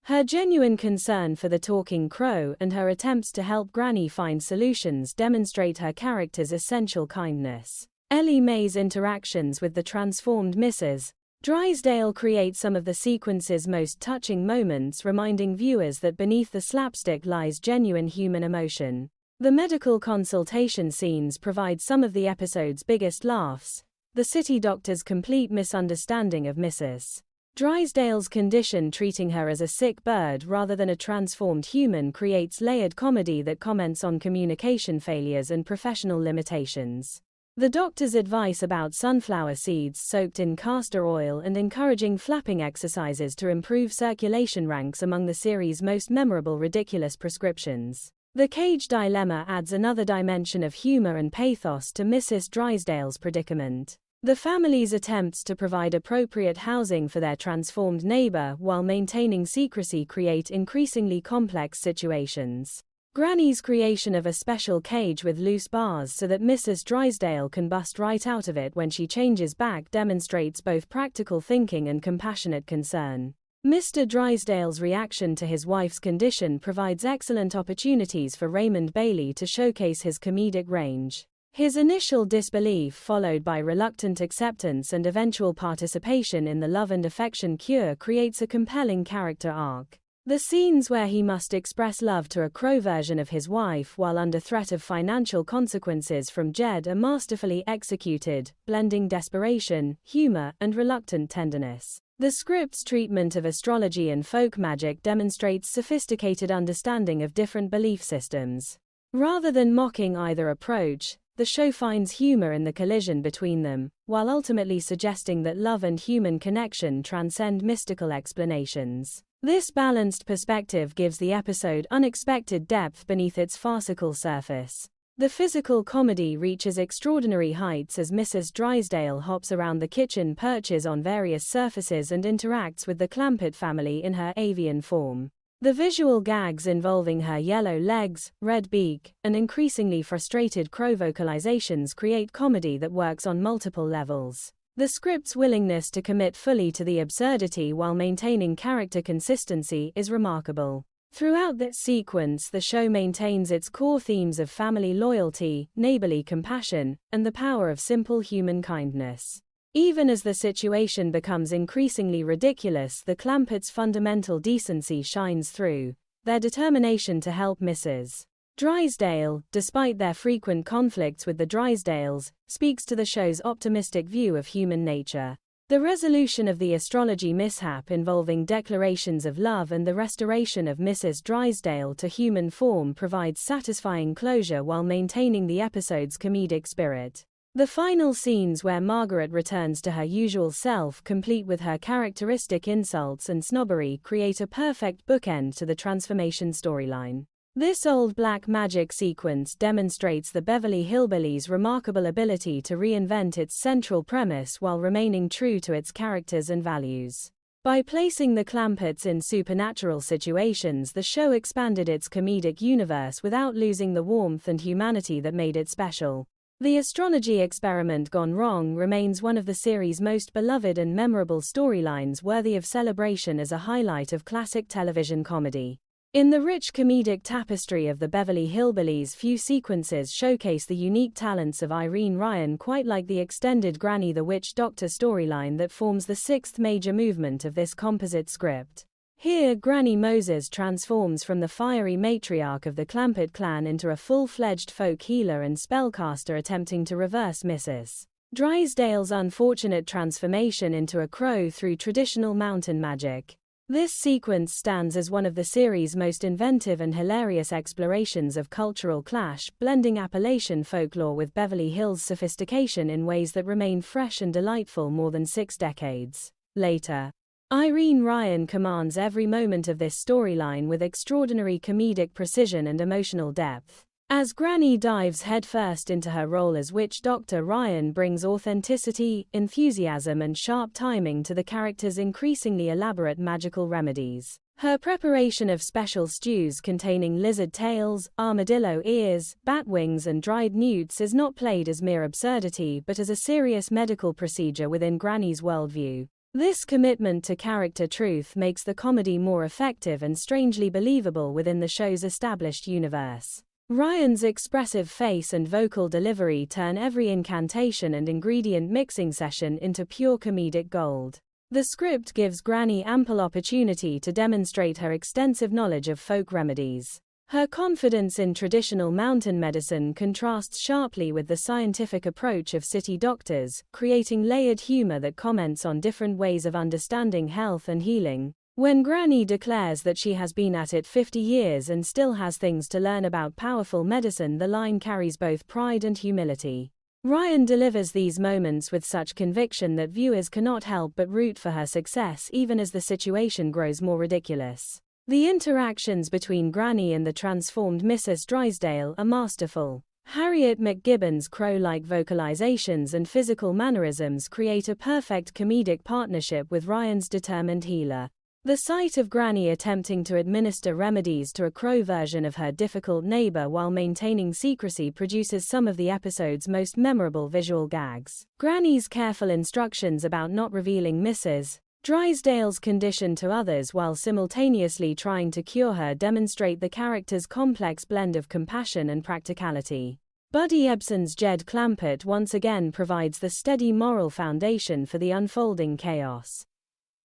Her genuine concern for the talking crow and her attempts to help Granny find solutions demonstrate her character's essential kindness. Ellie Mae's interactions with the transformed Mrs. Drysdale create some of the sequence's most touching moments, reminding viewers that beneath the slapstick lies genuine human emotion. The medical consultation scenes provide some of the episode's biggest laughs. The city doctor's complete misunderstanding of Mrs. Drysdale's condition, treating her as a sick bird rather than a transformed human, creates layered comedy that comments on communication failures and professional limitations. The doctor's advice about sunflower seeds soaked in castor oil and encouraging flapping exercises to improve circulation ranks among the series' most memorable ridiculous prescriptions. The cage dilemma adds another dimension of humor and pathos to Mrs. Drysdale's predicament. The family's attempts to provide appropriate housing for their transformed neighbor while maintaining secrecy create increasingly complex situations. Granny's creation of a special cage with loose bars so that Mrs. Drysdale can bust right out of it when she changes back demonstrates both practical thinking and compassionate concern. Mr. Drysdale's reaction to his wife's condition provides excellent opportunities for Raymond Bailey to showcase his comedic range. His initial disbelief, followed by reluctant acceptance and eventual participation in the love and affection cure, creates a compelling character arc. The scenes where he must express love to a crow version of his wife while under threat of financial consequences from Jed are masterfully executed, blending desperation, humor, and reluctant tenderness. The script's treatment of astrology and folk magic demonstrates sophisticated understanding of different belief systems. Rather than mocking either approach, the show finds humor in the collision between them, while ultimately suggesting that love and human connection transcend mystical explanations. This balanced perspective gives the episode unexpected depth beneath its farcical surface. The physical comedy reaches extraordinary heights as Mrs. Drysdale hops around the kitchen, perches on various surfaces, and interacts with the Clampett family in her avian form. The visual gags involving her yellow legs, red beak, and increasingly frustrated crow vocalizations create comedy that works on multiple levels. The script's willingness to commit fully to the absurdity while maintaining character consistency is remarkable. Throughout this sequence, the show maintains its core themes of family loyalty, neighborly compassion, and the power of simple human kindness. Even as the situation becomes increasingly ridiculous, the Clampett's fundamental decency shines through. Their determination to help Mrs. Drysdale, despite their frequent conflicts with the Drysdales, speaks to the show's optimistic view of human nature. The resolution of the astrology mishap involving declarations of love and the restoration of Mrs. Drysdale to human form provides satisfying closure while maintaining the episode's comedic spirit. The final scenes where Margaret returns to her usual self, complete with her characteristic insults and snobbery, create a perfect bookend to the transformation storyline. This old black magic sequence demonstrates the Beverly Hillbillies' remarkable ability to reinvent its central premise while remaining true to its characters and values. By placing the Clampetts in supernatural situations, the show expanded its comedic universe without losing the warmth and humanity that made it special. The astrology experiment gone wrong remains one of the series' most beloved and memorable storylines, worthy of celebration as a highlight of classic television comedy. In the rich comedic tapestry of the Beverly Hillbillies, few sequences showcase the unique talents of Irene Ryan quite like the extended Granny the Witch Doctor storyline that forms the sixth major movement of this composite script. Here, Granny Moses transforms from the fiery matriarch of the Clampett clan into a full-fledged folk healer and spellcaster attempting to reverse Mrs. Drysdale's unfortunate transformation into a crow through traditional mountain magic. This sequence stands as one of the series' most inventive and hilarious explorations of cultural clash, blending Appalachian folklore with Beverly Hills sophistication in ways that remain fresh and delightful more than 6 decades later. Irene Ryan commands every moment of this storyline with extraordinary comedic precision and emotional depth. As Granny dives headfirst into her role as witch doctor, Ryan brings authenticity, enthusiasm, and sharp timing to the character's increasingly elaborate magical remedies. Her preparation of special stews containing lizard tails, armadillo ears, bat wings, and dried newts is not played as mere absurdity but as a serious medical procedure within Granny's worldview. This commitment to character truth makes the comedy more effective and strangely believable within the show's established universe. Ryan's expressive face and vocal delivery turn every incantation and ingredient mixing session into pure comedic gold. The script gives Granny ample opportunity to demonstrate her extensive knowledge of folk remedies. Her confidence in traditional mountain medicine contrasts sharply with the scientific approach of city doctors, creating layered humor that comments on different ways of understanding health and healing. When Granny declares that she has been at it 50 years and still has things to learn about powerful medicine, the line carries both pride and humility. Ryan delivers these moments with such conviction that viewers cannot help but root for her success even as the situation grows more ridiculous. The interactions between Granny and the transformed Mrs. Drysdale are masterful. Harriet McGibbon's crow-like vocalizations and physical mannerisms create a perfect comedic partnership with Ryan's determined healer. The sight of Granny attempting to administer remedies to a crow version of her difficult neighbor while maintaining secrecy produces some of the episode's most memorable visual gags. Granny's careful instructions about not revealing Mrs. Drysdale's condition to others while simultaneously trying to cure her demonstrate the character's complex blend of compassion and practicality. Buddy Ebsen's Jed Clampett once again provides the steady moral foundation for the unfolding chaos.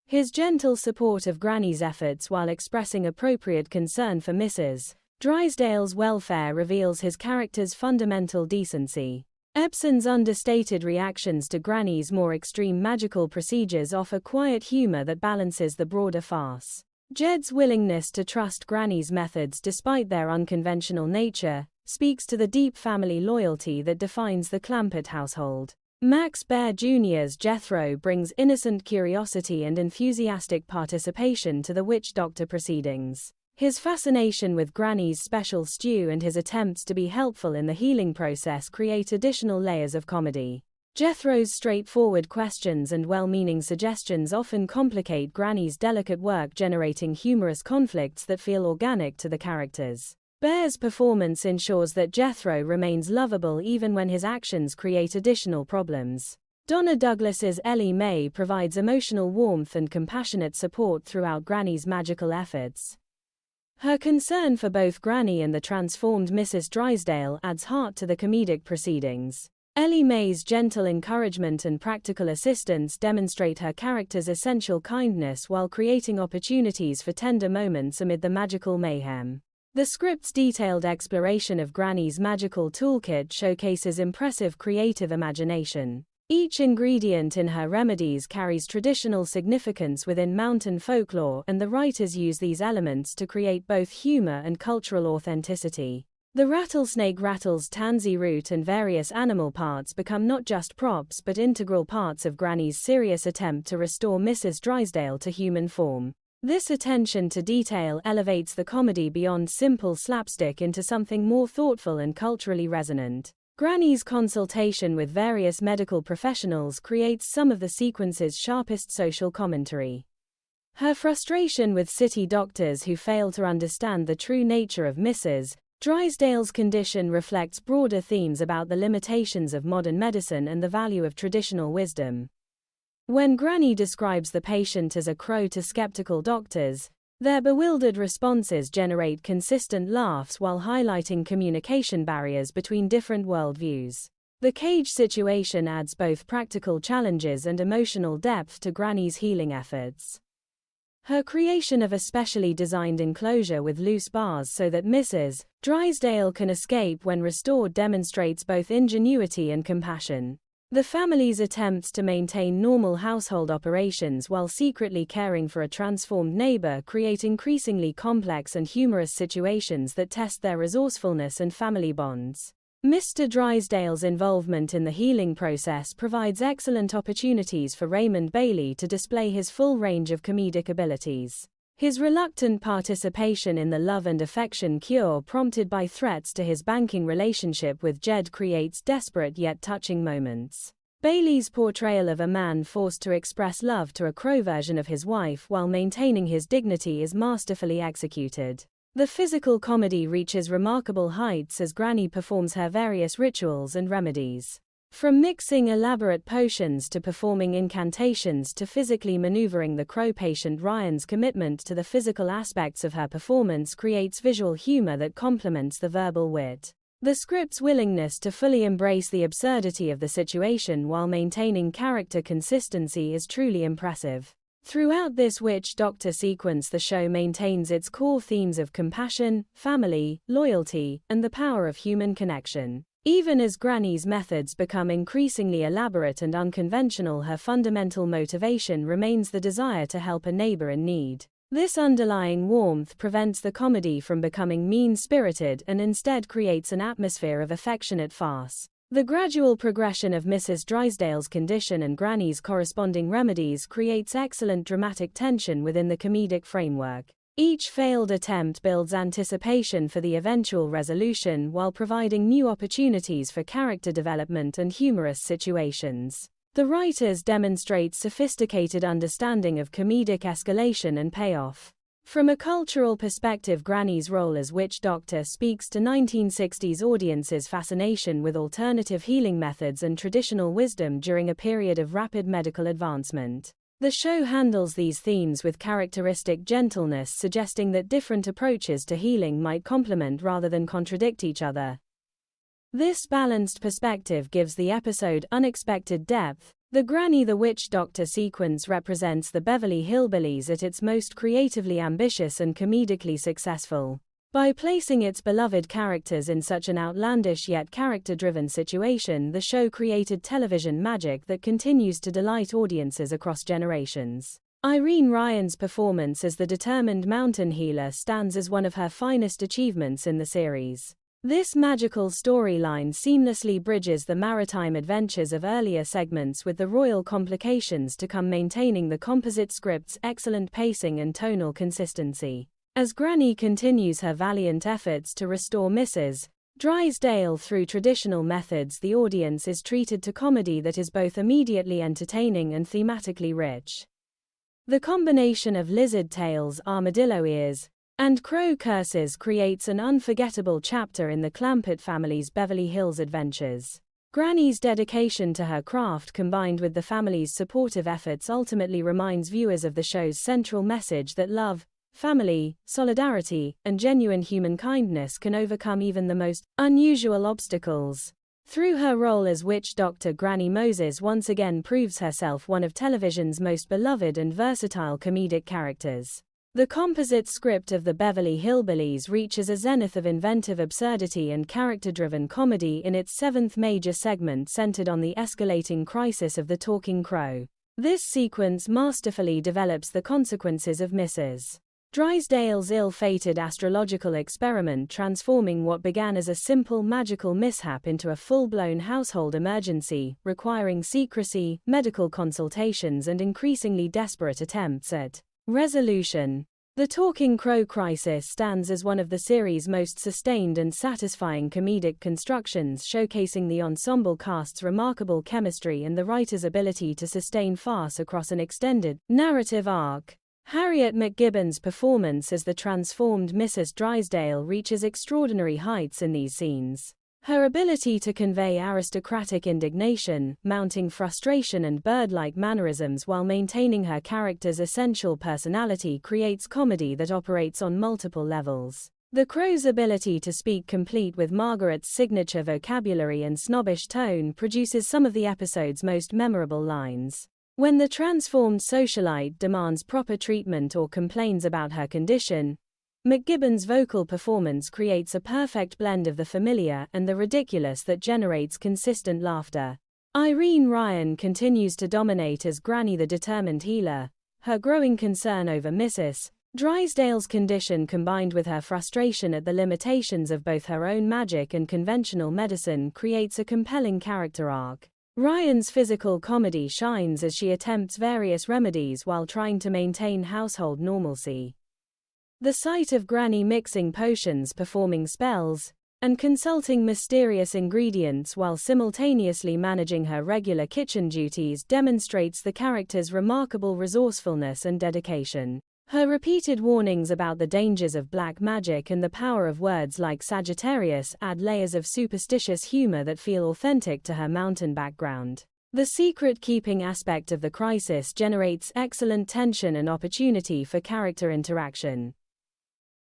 His gentle support of Granny's efforts while expressing appropriate concern for Mrs. Drysdale's welfare reveals his character's fundamental decency. Ebsen's understated reactions to Granny's more extreme magical procedures offer quiet humor that balances the broader farce. Jed's willingness to trust Granny's methods despite their unconventional nature speaks to the deep family loyalty that defines the Clampett household. Max Baer Jr.'s Jethro brings innocent curiosity and enthusiastic participation to the witch doctor proceedings. His fascination with Granny's special stew and his attempts to be helpful in the healing process create additional layers of comedy. Jethro's straightforward questions and well-meaning suggestions often complicate Granny's delicate work, generating humorous conflicts that feel organic to the characters. Baer's performance ensures that Jethro remains lovable even when his actions create additional problems. Donna Douglas's Ellie Mae provides emotional warmth and compassionate support throughout Granny's magical efforts. Her concern for both Granny and the transformed Mrs. Drysdale adds heart to the comedic proceedings. Ellie Mae's gentle encouragement and practical assistance demonstrate her character's essential kindness while creating opportunities for tender moments amid the magical mayhem. The script's detailed exploration of Granny's magical toolkit showcases impressive creative imagination. Each ingredient in her remedies carries traditional significance within mountain folklore, and the writers use these elements to create both humor and cultural authenticity. The rattlesnake rattle's tansy root and various animal parts become not just props but integral parts of Granny's serious attempt to restore Mrs. Drysdale to human form. This attention to detail elevates the comedy beyond simple slapstick into something more thoughtful and culturally resonant. Granny's consultation with various medical professionals creates some of the sequence's sharpest social commentary. Her frustration with city doctors who fail to understand the true nature of Mrs. Drysdale's condition reflects broader themes about the limitations of modern medicine and the value of traditional wisdom. When Granny describes the patient as a crow to skeptical doctors, their bewildered responses generate consistent laughs while highlighting communication barriers between different worldviews. The cage situation adds both practical challenges and emotional depth to Granny's healing efforts. Her creation of a specially designed enclosure with loose bars so that Mrs. Drysdale can escape when restored demonstrates both ingenuity and compassion. The family's attempts to maintain normal household operations while secretly caring for a transformed neighbor create increasingly complex and humorous situations that test their resourcefulness and family bonds. Mr. Drysdale's involvement in the healing process provides excellent opportunities for Raymond Bailey to display his full range of comedic abilities. His reluctant participation in the love and affection cure prompted by threats to his banking relationship with Jed creates desperate yet touching moments. Bailey's portrayal of a man forced to express love to a crow version of his wife while maintaining his dignity is masterfully executed. The physical comedy reaches remarkable heights as Granny performs her various rituals and remedies. From mixing elaborate potions to performing incantations to physically maneuvering the Crow patient, Ryan's commitment to the physical aspects of her performance creates visual humor that complements the verbal wit. The script's willingness to fully embrace the absurdity of the situation while maintaining character consistency is truly impressive. Throughout this witch doctor sequence, the show maintains its core themes of compassion, family, loyalty, and the power of human connection. Even as Granny's methods become increasingly elaborate and unconventional, her fundamental motivation remains the desire to help a neighbor in need. This underlying warmth prevents the comedy from becoming mean-spirited and instead creates an atmosphere of affectionate farce. The gradual progression of Mrs. Drysdale's condition and Granny's corresponding remedies creates excellent dramatic tension within the comedic framework. Each failed attempt builds anticipation for the eventual resolution while providing new opportunities for character development and humorous situations. The writers demonstrate sophisticated understanding of comedic escalation and payoff. From a cultural perspective, Granny's role as witch doctor speaks to 1960s audiences' fascination with alternative healing methods and traditional wisdom during a period of rapid medical advancement. The show handles these themes with characteristic gentleness, suggesting that different approaches to healing might complement rather than contradict each other. This balanced perspective gives the episode unexpected depth. The Granny the Witch Doctor sequence represents the Beverly Hillbillies at its most creatively ambitious and comedically successful. By placing its beloved characters in such an outlandish yet character-driven situation, the show created television magic that continues to delight audiences across generations. Irene Ryan's performance as the determined mountain healer stands as one of her finest achievements in the series. This magical storyline seamlessly bridges the maritime adventures of earlier segments with the royal complications to come, maintaining the composite script's excellent pacing and tonal consistency. As Granny continues her valiant efforts to restore Mrs. Drysdale through traditional methods, the audience is treated to comedy that is both immediately entertaining and thematically rich. The combination of lizard tails, armadillo ears, and crow curses creates an unforgettable chapter in the Clampett family's Beverly Hills adventures. Granny's dedication to her craft combined with the family's supportive efforts ultimately reminds viewers of the show's central message that love, family, solidarity, and genuine human kindness can overcome even the most unusual obstacles. Through her role as witch doctor, Granny Moses once again proves herself one of television's most beloved and versatile comedic characters. The composite script of the Beverly Hillbillies reaches a zenith of inventive absurdity and character-driven comedy in its seventh major segment, centered on the escalating crisis of the talking crow. This sequence masterfully develops the consequences of Mrs. Drysdale's ill-fated astrological experiment, transforming what began as a simple magical mishap into a full-blown household emergency, requiring secrecy, medical consultations, and increasingly desperate attempts at resolution. The Talking Crow crisis stands as one of the series' most sustained and satisfying comedic constructions, showcasing the ensemble cast's remarkable chemistry and the writer's ability to sustain farce across an extended narrative arc. Harriet McGibbon's performance as the transformed Mrs. Drysdale reaches extraordinary heights in these scenes. Her ability to convey aristocratic indignation, mounting frustration, and bird-like mannerisms while maintaining her character's essential personality creates comedy that operates on multiple levels. The Crow's ability to speak, complete with Margaret's signature vocabulary and snobbish tone, produces some of the episode's most memorable lines. When the transformed socialite demands proper treatment or complains about her condition, McGibbon's vocal performance creates a perfect blend of the familiar and the ridiculous that generates consistent laughter. Irene Ryan continues to dominate as Granny the determined healer. Her growing concern over Mrs. Drysdale's condition, combined with her frustration at the limitations of both her own magic and conventional medicine, creates a compelling character arc. Ryan's physical comedy shines as she attempts various remedies while trying to maintain household normalcy. The sight of Granny mixing potions, performing spells, and consulting mysterious ingredients while simultaneously managing her regular kitchen duties demonstrates the character's remarkable resourcefulness and dedication. Her repeated warnings about the dangers of black magic and the power of words like Sagittarius add layers of superstitious humor that feel authentic to her mountain background. The secret-keeping aspect of the crisis generates excellent tension and opportunity for character interaction.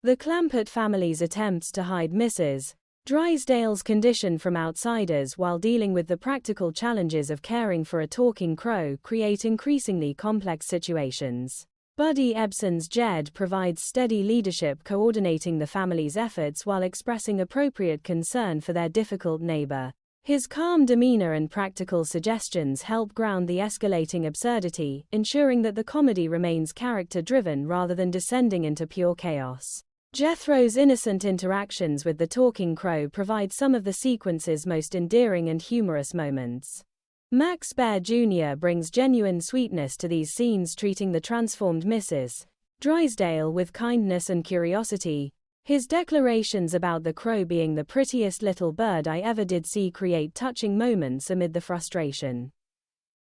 The Clampett family's attempts to hide Mrs. Drysdale's condition from outsiders while dealing with the practical challenges of caring for a talking crow create increasingly complex situations. Buddy Ebsen's Jed provides steady leadership, coordinating the family's efforts while expressing appropriate concern for their difficult neighbor. His calm demeanor and practical suggestions help ground the escalating absurdity, ensuring that the comedy remains character-driven rather than descending into pure chaos. Jethro's innocent interactions with the talking crow provide some of the sequence's most endearing and humorous moments. Max Bear Jr. brings genuine sweetness to these scenes, treating the transformed Mrs. Drysdale with kindness and curiosity. His declarations about the crow being the prettiest little bird I ever did see create touching moments amid the frustration.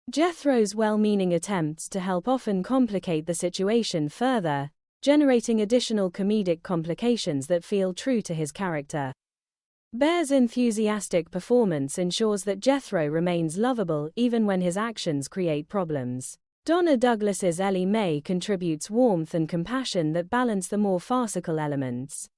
Jethro's well-meaning attempts to help often complicate the situation further, generating additional comedic complications that feel true to his character. Bear's enthusiastic performance ensures that Jethro remains lovable even when his actions create problems. Donna Douglas's Ellie Mae contributes warmth and compassion that balance the more farcical elements.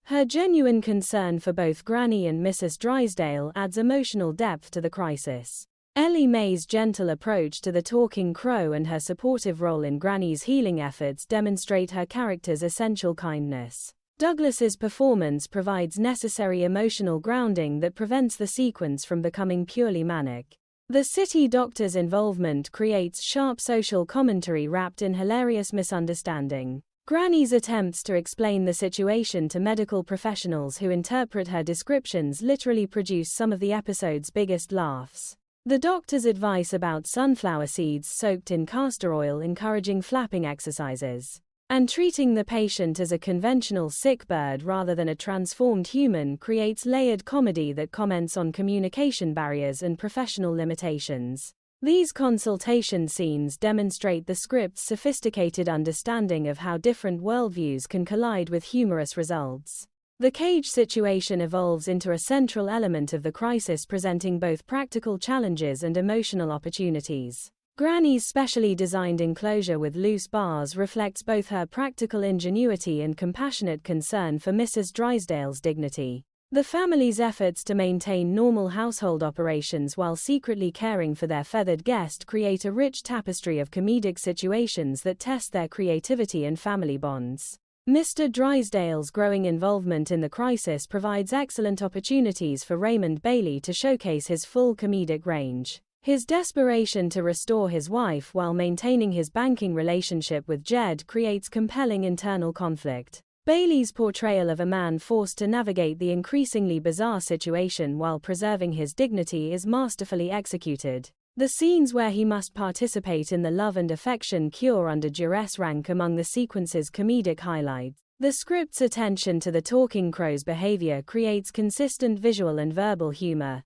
Her genuine concern for both Granny and Mrs. Drysdale adds emotional depth to the crisis. Ellie Mae's gentle approach to the talking crow and her supportive role in Granny's healing efforts demonstrate her character's essential kindness. Douglas's performance provides necessary emotional grounding that prevents the sequence from becoming purely manic. The city doctor's involvement creates sharp social commentary wrapped in hilarious misunderstanding. Granny's attempts to explain the situation to medical professionals who interpret her descriptions literally produce some of the episode's biggest laughs. The doctor's advice about sunflower seeds soaked in castor oil encouraging flapping exercises, and treating the patient as a conventional sick bird rather than a transformed human creates layered comedy that comments on communication barriers and professional limitations. These consultation scenes demonstrate the script's sophisticated understanding of how different worldviews can collide with humorous results. The cage situation evolves into a central element of the crisis, presenting both practical challenges and emotional opportunities. Granny's specially designed enclosure with loose bars reflects both her practical ingenuity and compassionate concern for Mrs. Drysdale's dignity. The family's efforts to maintain normal household operations while secretly caring for their feathered guest create a rich tapestry of comedic situations that test their creativity and family bonds. Mr. Drysdale's growing involvement in the crisis provides excellent opportunities for Raymond Bailey to showcase his full comedic range. His desperation to restore his wife while maintaining his banking relationship with Jed creates compelling internal conflict. Bailey's portrayal of a man forced to navigate the increasingly bizarre situation while preserving his dignity is masterfully executed. The scenes where he must participate in the love and affection cure under duress rank among the sequence's comedic highlights. The script's attention to the talking crow's behavior creates consistent visual and verbal humor.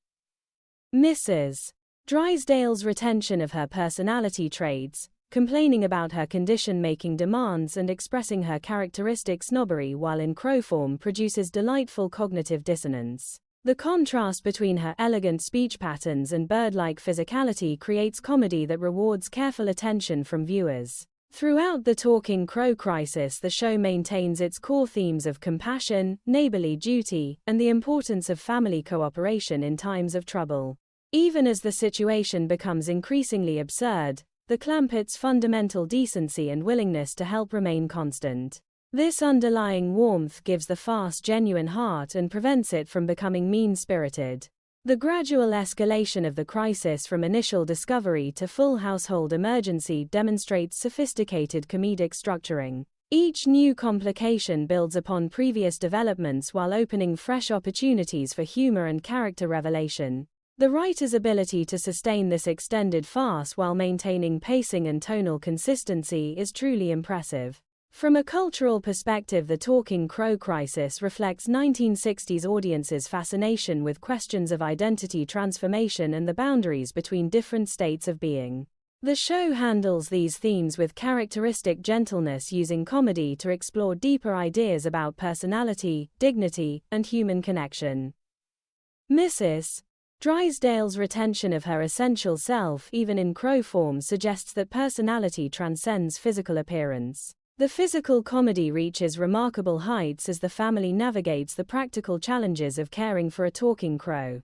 Mrs. Drysdale's retention of her personality traits, complaining about her condition, making demands, and expressing her characteristic snobbery while in crow form produces delightful cognitive dissonance. The contrast between her elegant speech patterns and bird-like physicality creates comedy that rewards careful attention from viewers. Throughout the talking crow crisis, the show maintains its core themes of compassion, neighborly duty, and the importance of family cooperation in times of trouble. Even as the situation becomes increasingly absurd, the Clampetts' fundamental decency and willingness to help remain constant. This underlying warmth gives the farce genuine heart and prevents it from becoming mean-spirited. The gradual escalation of the crisis from initial discovery to full household emergency demonstrates sophisticated comedic structuring. Each new complication builds upon previous developments while opening fresh opportunities for humor and character revelation. The writer's ability to sustain this extended farce while maintaining pacing and tonal consistency is truly impressive. From a cultural perspective, the Talking Crow crisis reflects 1960s audiences' fascination with questions of identity transformation and the boundaries between different states of being. The show handles these themes with characteristic gentleness, using comedy to explore deeper ideas about personality, dignity, and human connection. Mrs. Drysdale's retention of her essential self, even in crow form, suggests that personality transcends physical appearance. The physical comedy reaches remarkable heights as the family navigates the practical challenges of caring for a talking crow.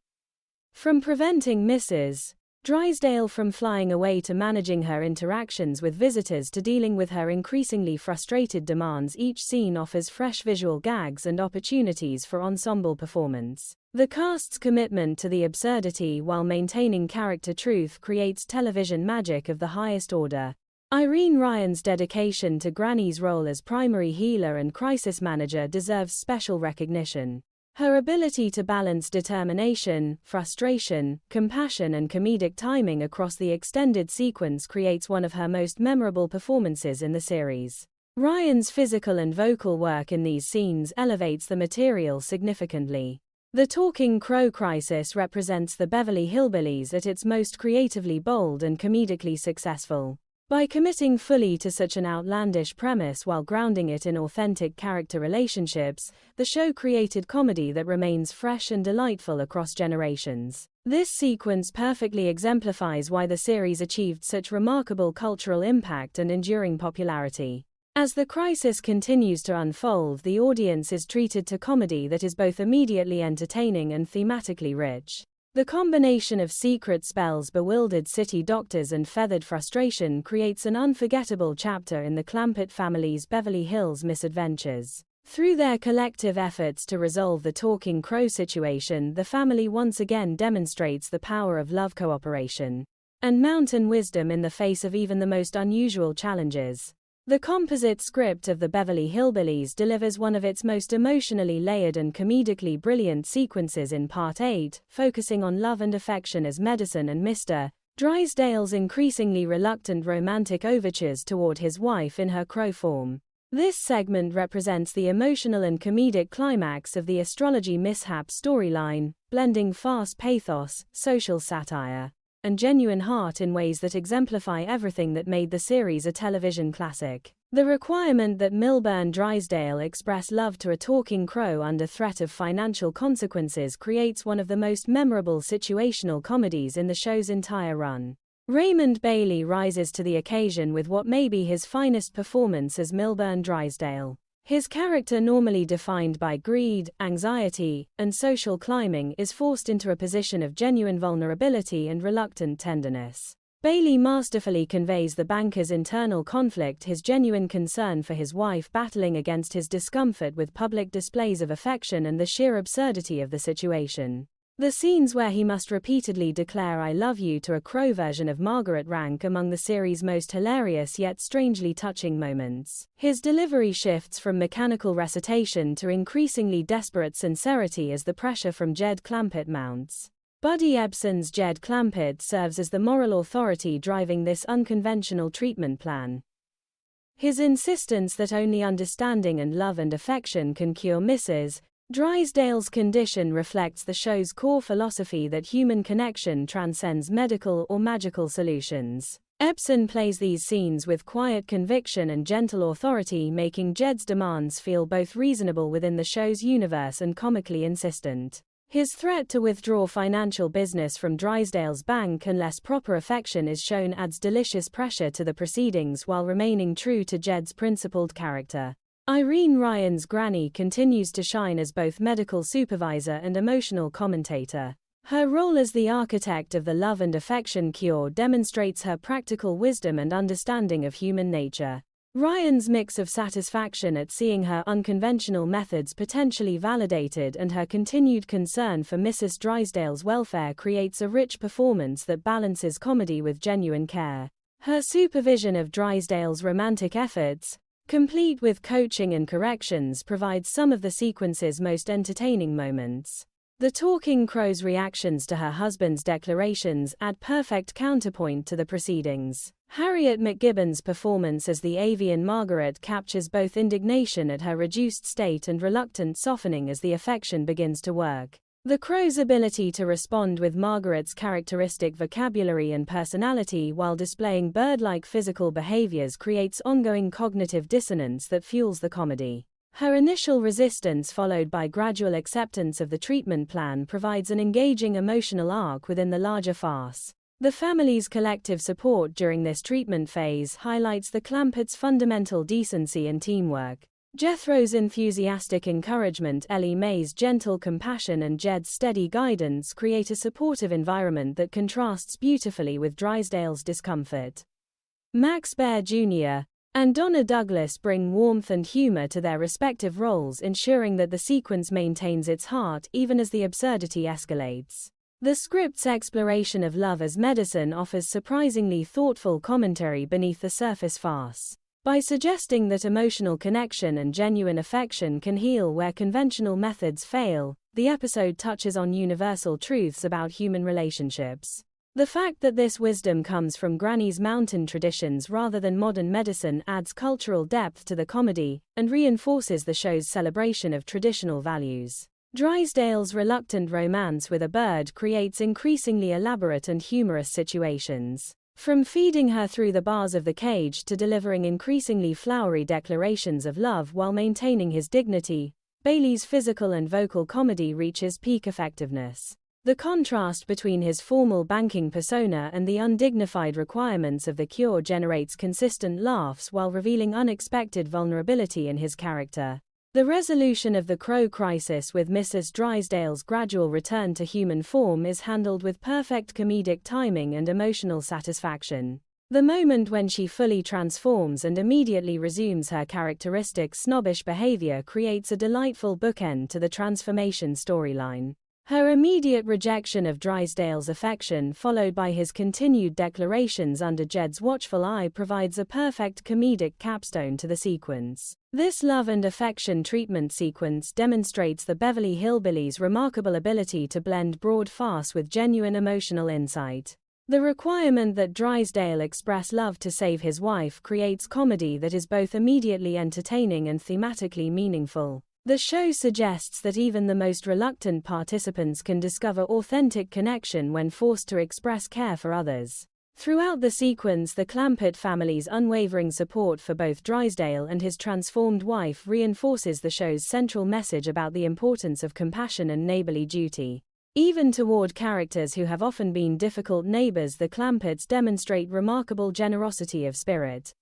From preventing Mrs. Drysdale from flying away to managing her interactions with visitors to dealing with her increasingly frustrated demands, each scene offers fresh visual gags and opportunities for ensemble performance. The cast's commitment to the absurdity while maintaining character truth creates television magic of the highest order. Irene Ryan's dedication to Granny's role as primary healer and crisis manager deserves special recognition. Her ability to balance determination, frustration, compassion, and comedic timing across the extended sequence creates one of her most memorable performances in the series. Ryan's physical and vocal work in these scenes elevates the material significantly. The Talking Crow crisis represents the Beverly Hillbillies at its most creatively bold and comedically successful. By committing fully to such an outlandish premise while grounding it in authentic character relationships, the show created comedy that remains fresh and delightful across generations. This sequence perfectly exemplifies why the series achieved such remarkable cultural impact and enduring popularity. As the crisis continues to unfold, the audience is treated to comedy that is both immediately entertaining and thematically rich. The combination of secret spells, bewildered city doctors, and feathered frustration creates an unforgettable chapter in the Clampett family's Beverly Hills misadventures. Through their collective efforts to resolve the Talking Crow situation, the family once again demonstrates the power of love, cooperation, and mountain wisdom in the face of even the most unusual challenges. The composite script of the Beverly Hillbillies delivers one of its most emotionally layered and comedically brilliant sequences in Part 8, focusing on love and affection as medicine and Mr. Drysdale's increasingly reluctant romantic overtures toward his wife in her crow form. This segment represents the emotional and comedic climax of the astrology mishap storyline, blending farce pathos, social satire, and genuine heart in ways that exemplify everything that made the series a television classic. The requirement that Milburn Drysdale express love to a talking crow under threat of financial consequences creates one of the most memorable situational comedies in the show's entire run. Raymond Bailey rises to the occasion with what may be his finest performance as Milburn Drysdale. His character, normally defined by greed, anxiety, and social climbing, is forced into a position of genuine vulnerability and reluctant tenderness. Bailey masterfully conveys the banker's internal conflict, his genuine concern for his wife battling against his discomfort with public displays of affection, and the sheer absurdity of the situation. The scenes where he must repeatedly declare "I love you" to a crow version of Margaret rank among the series' most hilarious yet strangely touching moments. His delivery shifts from mechanical recitation to increasingly desperate sincerity as the pressure from Jed Clampett mounts. Buddy Ebsen's Jed Clampett serves as the moral authority driving this unconventional treatment plan. His insistence that only understanding and love and affection can cure Mrs. Drysdale's condition reflects the show's core philosophy that human connection transcends medical or magical solutions. Ebsen plays these scenes with quiet conviction and gentle authority, making Jed's demands feel both reasonable within the show's universe and comically insistent. His threat to withdraw financial business from Drysdale's bank unless proper affection is shown adds delicious pressure to the proceedings while remaining true to Jed's principled character. Irene Ryan's Granny continues to shine as both medical supervisor and emotional commentator. Her role as the architect of the love and affection cure demonstrates her practical wisdom and understanding of human nature. Ryan's mix of satisfaction at seeing her unconventional methods potentially validated and her continued concern for Mrs. Drysdale's welfare creates a rich performance that balances comedy with genuine care. Her supervision of Drysdale's romantic efforts, complete with coaching and corrections, provides some of the sequence's most entertaining moments. The Talking Crow's reactions to her husband's declarations add perfect counterpoint to the proceedings. Harriet McGibbon's performance as the avian Margaret captures both indignation at her reduced state and reluctant softening as the affection begins to work. The Crow's ability to respond with Margaret's characteristic vocabulary and personality while displaying bird-like physical behaviors creates ongoing cognitive dissonance that fuels the comedy. Her initial resistance followed by gradual acceptance of the treatment plan provides an engaging emotional arc within the larger farce. The family's collective support during this treatment phase highlights the Clampett's fundamental decency and teamwork. Jethro's enthusiastic encouragement, Ellie Mae's gentle compassion and Jed's steady guidance create a supportive environment that contrasts beautifully with Drysdale's discomfort. Max Baer Jr. and Donna Douglas bring warmth and humor to their respective roles, ensuring that the sequence maintains its heart even as the absurdity escalates. The script's exploration of love as medicine offers surprisingly thoughtful commentary beneath the surface farce. By suggesting that emotional connection and genuine affection can heal where conventional methods fail, the episode touches on universal truths about human relationships. The fact that this wisdom comes from Granny's mountain traditions rather than modern medicine adds cultural depth to the comedy, and reinforces the show's celebration of traditional values. Drysdale's reluctant romance with a bird creates increasingly elaborate and humorous situations. From feeding her through the bars of the cage to delivering increasingly flowery declarations of love while maintaining his dignity, Bailey's physical and vocal comedy reaches peak effectiveness. The contrast between his formal banking persona and the undignified requirements of the cure generates consistent laughs while revealing unexpected vulnerability in his character. The resolution of the Crow crisis with Mrs. Drysdale's gradual return to human form is handled with perfect comedic timing and emotional satisfaction. The moment when she fully transforms and immediately resumes her characteristic snobbish behavior creates a delightful bookend to the transformation storyline. Her immediate rejection of Drysdale's affection followed by his continued declarations under Jed's watchful eye provides a perfect comedic capstone to the sequence. This love and affection treatment sequence demonstrates the Beverly Hillbillies' remarkable ability to blend broad farce with genuine emotional insight. The requirement that Drysdale express love to save his wife creates comedy that is both immediately entertaining and thematically meaningful. The show suggests that even the most reluctant participants can discover authentic connection when forced to express care for others. Throughout the sequence, the Clampett family's unwavering support for both Drysdale and his transformed wife reinforces the show's central message about the importance of compassion and neighborly duty. Even toward characters who have often been difficult neighbors, the Clampetts demonstrate remarkable generosity of spirit.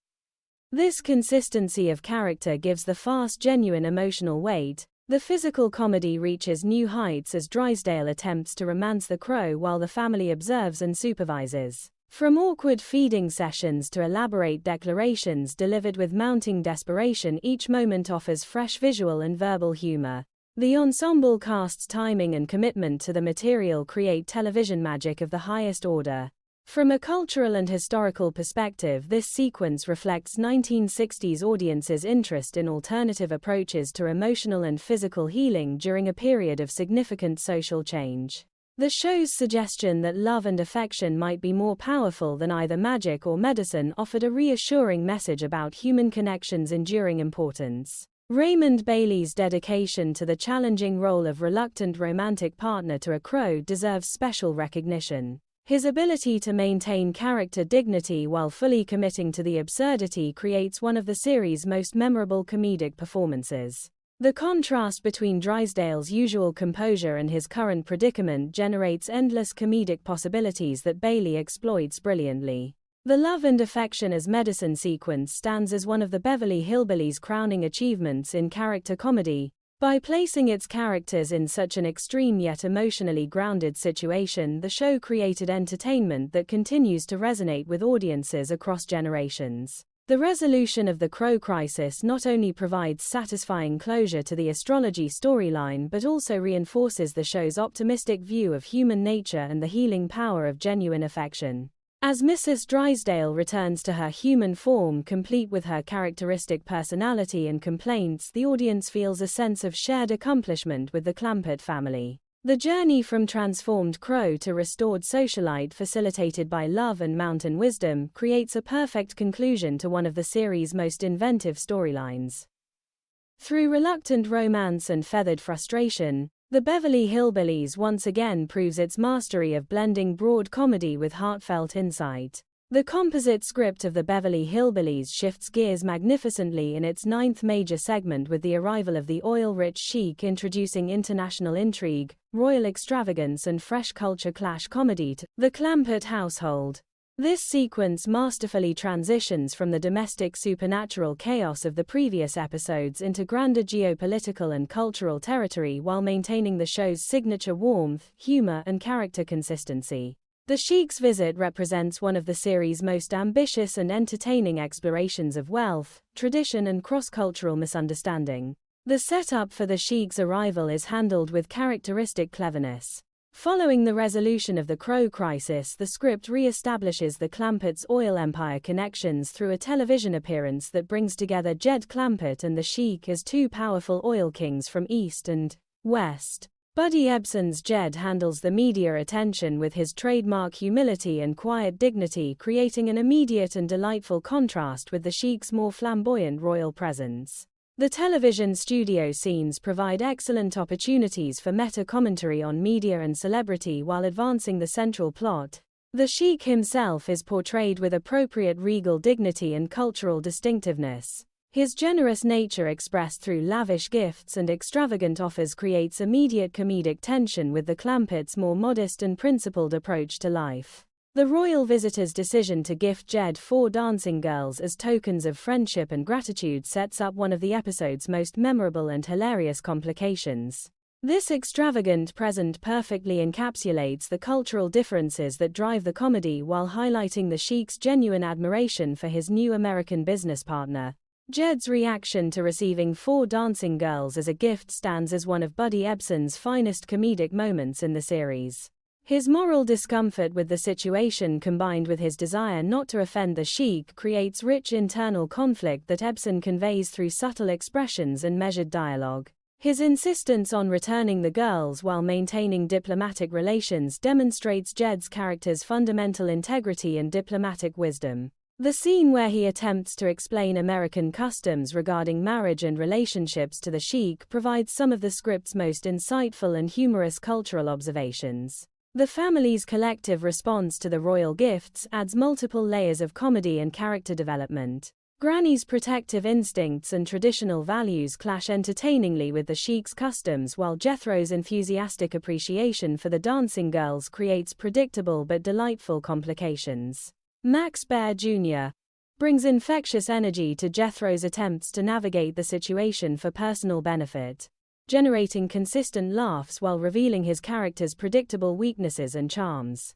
This consistency of character gives the farce genuine emotional weight. The physical comedy reaches new heights as Drysdale attempts to romance the Crow while the family observes and supervises. From awkward feeding sessions to elaborate declarations delivered with mounting desperation, each moment offers fresh visual and verbal humor. The ensemble cast's timing and commitment to the material create television magic of the highest order. From a cultural and historical perspective, this sequence reflects 1960s audiences' interest in alternative approaches to emotional and physical healing during a period of significant social change. The show's suggestion that love and affection might be more powerful than either magic or medicine offered a reassuring message about human connection's enduring importance. Raymond Bailey's dedication to the challenging role of reluctant romantic partner to a Crow deserves special recognition. His ability to maintain character dignity while fully committing to the absurdity creates one of the series' most memorable comedic performances. The contrast between Drysdale's usual composure and his current predicament generates endless comedic possibilities that Bailey exploits brilliantly. The love and affection as medicine sequence stands as one of the Beverly Hillbillies' crowning achievements in character comedy. By placing its characters in such an extreme yet emotionally grounded situation, the show created entertainment that continues to resonate with audiences across generations. The resolution of the Crow crisis not only provides satisfying closure to the astrology storyline but also reinforces the show's optimistic view of human nature and the healing power of genuine affection. As Mrs. Drysdale returns to her human form complete with her characteristic personality and complaints, the audience feels a sense of shared accomplishment with the Clampett family. The journey from transformed Crow to restored socialite facilitated by love and mountain wisdom creates a perfect conclusion to one of the series' most inventive storylines. Through reluctant romance and feathered frustration, The Beverly Hillbillies once again proves its mastery of blending broad comedy with heartfelt insight. The composite script of the Beverly Hillbillies shifts gears magnificently in its ninth major segment with the arrival of the oil-rich Sheik, introducing international intrigue, royal extravagance and fresh culture clash comedy to the Clampett household. This sequence masterfully transitions from the domestic supernatural chaos of the previous episodes into grander geopolitical and cultural territory while maintaining the show's signature warmth, humor and character consistency. The Sheik's visit represents one of the series' most ambitious and entertaining explorations of wealth, tradition and cross-cultural misunderstanding. The setup for the Sheik's arrival is handled with characteristic cleverness. Following the resolution of the Crow crisis, the script re-establishes the Clampett's oil empire connections through a television appearance that brings together Jed Clampett and the Sheik as two powerful oil kings from East and West. Buddy Ebsen's Jed handles the media attention with his trademark humility and quiet dignity, creating an immediate and delightful contrast with the Sheik's more flamboyant royal presence. The television studio scenes provide excellent opportunities for meta-commentary on media and celebrity while advancing the central plot. The Sheik himself is portrayed with appropriate regal dignity and cultural distinctiveness. His generous nature expressed through lavish gifts and extravagant offers creates immediate comedic tension with the Clampetts' more modest and principled approach to life. The royal visitor's decision to gift Jed 4 dancing girls as tokens of friendship and gratitude sets up one of the episode's most memorable and hilarious complications. This extravagant present perfectly encapsulates the cultural differences that drive the comedy while highlighting the Sheik's genuine admiration for his new American business partner. Jed's reaction to receiving 4 dancing girls as a gift stands as one of Buddy Ebsen's finest comedic moments in the series. His moral discomfort with the situation combined with his desire not to offend the Sheik creates rich internal conflict that Ebsen conveys through subtle expressions and measured dialogue. His insistence on returning the girls while maintaining diplomatic relations demonstrates Jed's character's fundamental integrity and diplomatic wisdom. The scene where he attempts to explain American customs regarding marriage and relationships to the Sheik provides some of the script's most insightful and humorous cultural observations. The family's collective response to the royal gifts adds multiple layers of comedy and character development. Granny's protective instincts and traditional values clash entertainingly with the Sheik's customs, while Jethro's enthusiastic appreciation for the dancing girls creates predictable but delightful complications. Max Bear Jr. brings infectious energy to Jethro's attempts to navigate the situation for personal benefit, generating consistent laughs while revealing his character's predictable weaknesses and charms.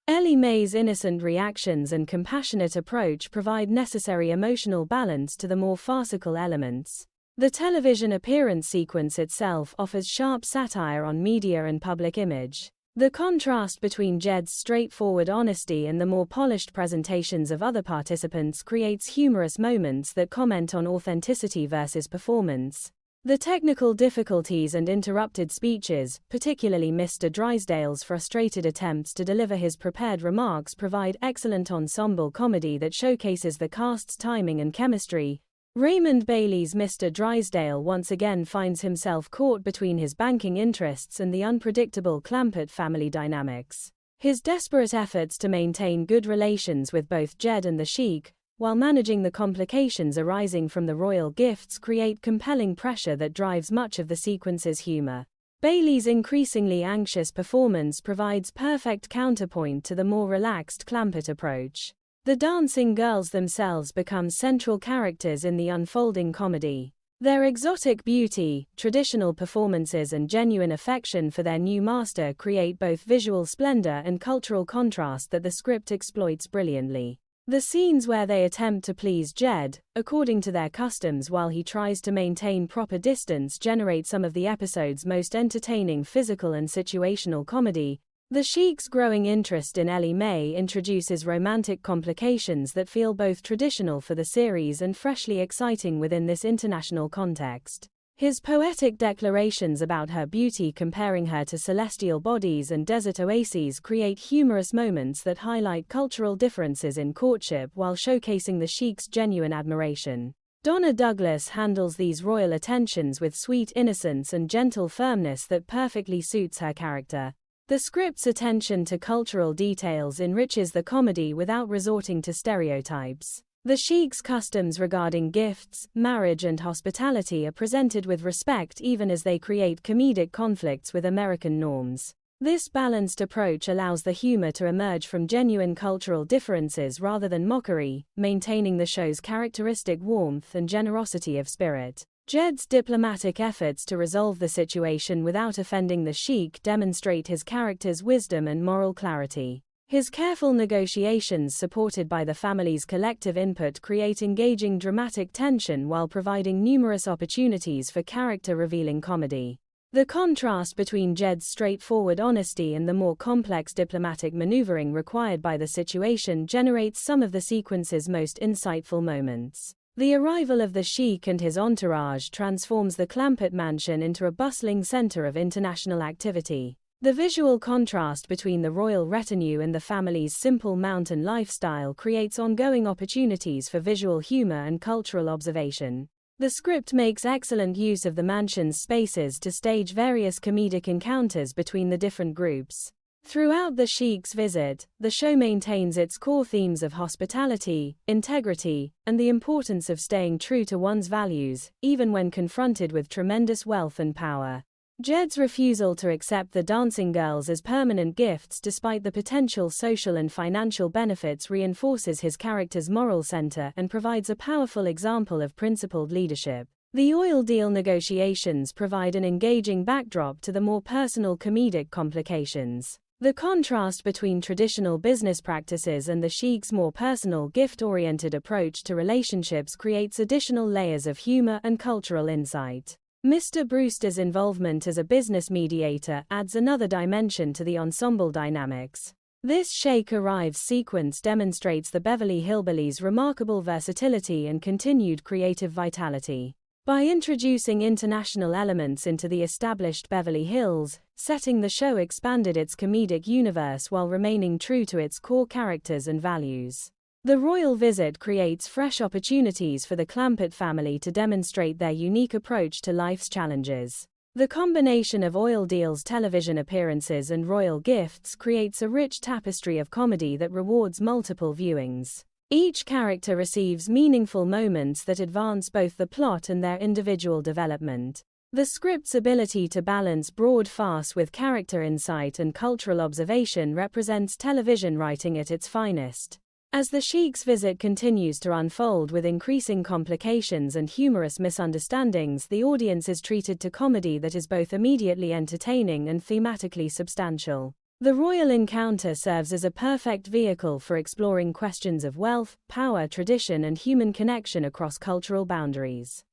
Ellie Mae's innocent reactions and compassionate approach provide necessary emotional balance to the more farcical elements. The television appearance sequence itself offers sharp satire on media and public image. The contrast between Jed's straightforward honesty and the more polished presentations of other participants creates humorous moments that comment on authenticity versus performance. The technical difficulties and interrupted speeches, particularly Mr. Drysdale's frustrated attempts to deliver his prepared remarks, provide excellent ensemble comedy that showcases the cast's timing and chemistry. Raymond Bailey's Mr. Drysdale once again finds himself caught between his banking interests and the unpredictable Clampett family dynamics. His desperate efforts to maintain good relations with both Jed and the Sheik, while managing the complications arising from the royal gifts, create compelling pressure that drives much of the sequence's humor. Bailey's increasingly anxious performance provides perfect counterpoint to the more relaxed Clampett approach. The dancing girls themselves become central characters in the unfolding comedy. Their exotic beauty, traditional performances and genuine affection for their new master create both visual splendor and cultural contrast that the script exploits brilliantly. The scenes where they attempt to please Jed, according to their customs, while he tries to maintain proper distance, generate some of the episode's most entertaining physical and situational comedy. The Sheik's growing interest in Ellie Mae introduces romantic complications that feel both traditional for the series and freshly exciting within this international context. His poetic declarations about her beauty, comparing her to celestial bodies and desert oases, create humorous moments that highlight cultural differences in courtship while showcasing the Sheik's genuine admiration. Donna Douglas handles these royal attentions with sweet innocence and gentle firmness that perfectly suits her character. The script's attention to cultural details enriches the comedy without resorting to stereotypes. The Sheik's customs regarding gifts, marriage and hospitality are presented with respect even as they create comedic conflicts with American norms. This balanced approach allows the humor to emerge from genuine cultural differences rather than mockery, maintaining the show's characteristic warmth and generosity of spirit. Jed's diplomatic efforts to resolve the situation without offending the Sheik demonstrate his character's wisdom and moral clarity. His careful negotiations supported by the family's collective input create engaging dramatic tension while providing numerous opportunities for character-revealing comedy. The contrast between Jed's straightforward honesty and the more complex diplomatic maneuvering required by the situation generates some of the sequence's most insightful moments. The arrival of the Sheik and his entourage transforms the Clampett mansion into a bustling center of international activity. The visual contrast between the royal retinue and the family's simple mountain lifestyle creates ongoing opportunities for visual humor and cultural observation. The script makes excellent use of the mansion's spaces to stage various comedic encounters between the different groups. Throughout the Sheik's visit, the show maintains its core themes of hospitality, integrity, and the importance of staying true to one's values, even when confronted with tremendous wealth and power. Jed's refusal to accept the dancing girls as permanent gifts despite the potential social and financial benefits reinforces his character's moral center and provides a powerful example of principled leadership. The oil deal negotiations provide an engaging backdrop to the more personal comedic complications. The contrast between traditional business practices and the Sheik's more personal, gift-oriented approach to relationships creates additional layers of humor and cultural insight. Mr. Brewster's involvement as a business mediator adds another dimension to the ensemble dynamics. This Sheik arrives sequence demonstrates the Beverly Hillbillies' remarkable versatility and continued creative vitality. By introducing international elements into the established Beverly Hills, setting the show expanded its comedic universe while remaining true to its core characters and values. The royal visit creates fresh opportunities for the Clampett family to demonstrate their unique approach to life's challenges. The combination of oil deals, television appearances, and royal gifts creates a rich tapestry of comedy that rewards multiple viewings. Each character receives meaningful moments that advance both the plot and their individual development. The script's ability to balance broad farce with character insight and cultural observation represents television writing at its finest. As the Sheik's visit continues to unfold with increasing complications and humorous misunderstandings, the audience is treated to comedy that is both immediately entertaining and thematically substantial. The royal encounter serves as a perfect vehicle for exploring questions of wealth, power, tradition, and human connection across cultural boundaries.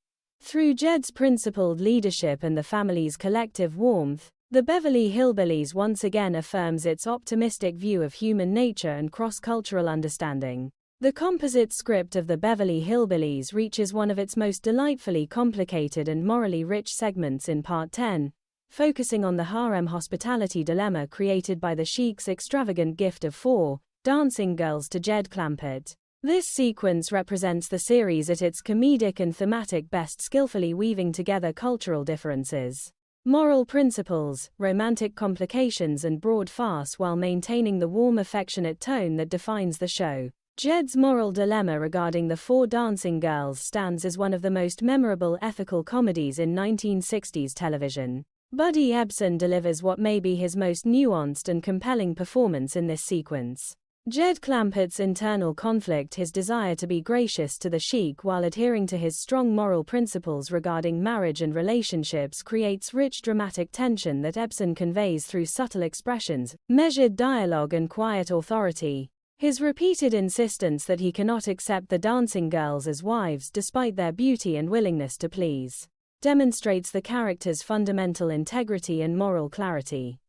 Through Jed's principled leadership and the family's collective warmth, the Beverly Hillbillies once again affirms its optimistic view of human nature and cross-cultural understanding. The composite script of the Beverly Hillbillies reaches one of its most delightfully complicated and morally rich segments in Part 10, focusing on the harem hospitality dilemma created by the Sheik's extravagant gift of 4 dancing girls to Jed Clampett. This sequence represents the series at its comedic and thematic best, skillfully weaving together cultural differences, moral principles, romantic complications, and broad farce while maintaining the warm, affectionate tone that defines the show. Jed's moral dilemma regarding the 4 dancing girls stands as one of the most memorable ethical comedies in 1960s television. Buddy Ebsen delivers what may be his most nuanced and compelling performance in this sequence. Jed Clampett's internal conflict, his desire to be gracious to the Sheik while adhering to his strong moral principles regarding marriage and relationships, creates rich dramatic tension that Ebsen conveys through subtle expressions, measured dialogue, and quiet authority. His repeated insistence that he cannot accept the dancing girls as wives despite their beauty and willingness to please demonstrates the character's fundamental integrity and moral clarity.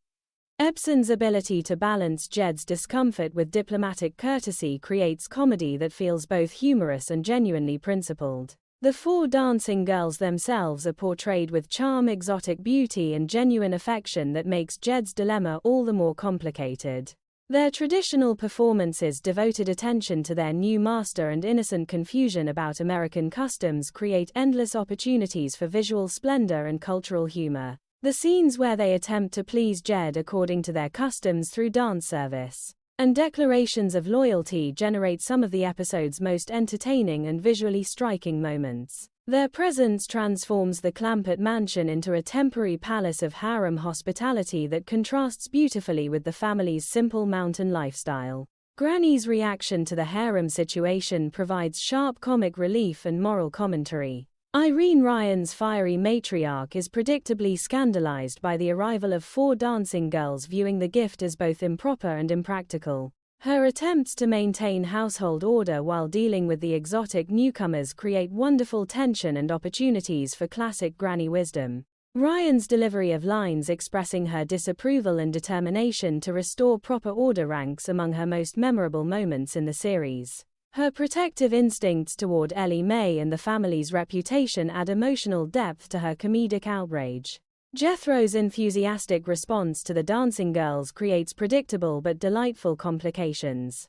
Ebsen's ability to balance Jed's discomfort with diplomatic courtesy creates comedy that feels both humorous and genuinely principled. The 4 dancing girls themselves are portrayed with charm, exotic beauty, and genuine affection that makes Jed's dilemma all the more complicated. Their traditional performances, devoted attention to their new master, and innocent confusion about American customs create endless opportunities for visual splendor and cultural humor. The scenes where they attempt to please Jed according to their customs through dance service and declarations of loyalty generate some of the episode's most entertaining and visually striking moments. Their presence transforms the Clampett mansion into a temporary palace of harem hospitality that contrasts beautifully with the family's simple mountain lifestyle. Granny's reaction to the harem situation provides sharp comic relief and moral commentary. Irene Ryan's fiery matriarch is predictably scandalized by the arrival of 4 dancing girls, viewing the gift as both improper and impractical. Her attempts to maintain household order while dealing with the exotic newcomers create wonderful tension and opportunities for classic granny wisdom. Ryan's delivery of lines expressing her disapproval and determination to restore proper order ranks among her most memorable moments in the series. Her protective instincts toward Ellie Mae and the family's reputation add emotional depth to her comedic outrage. Jethro's enthusiastic response to the dancing girls creates predictable but delightful complications.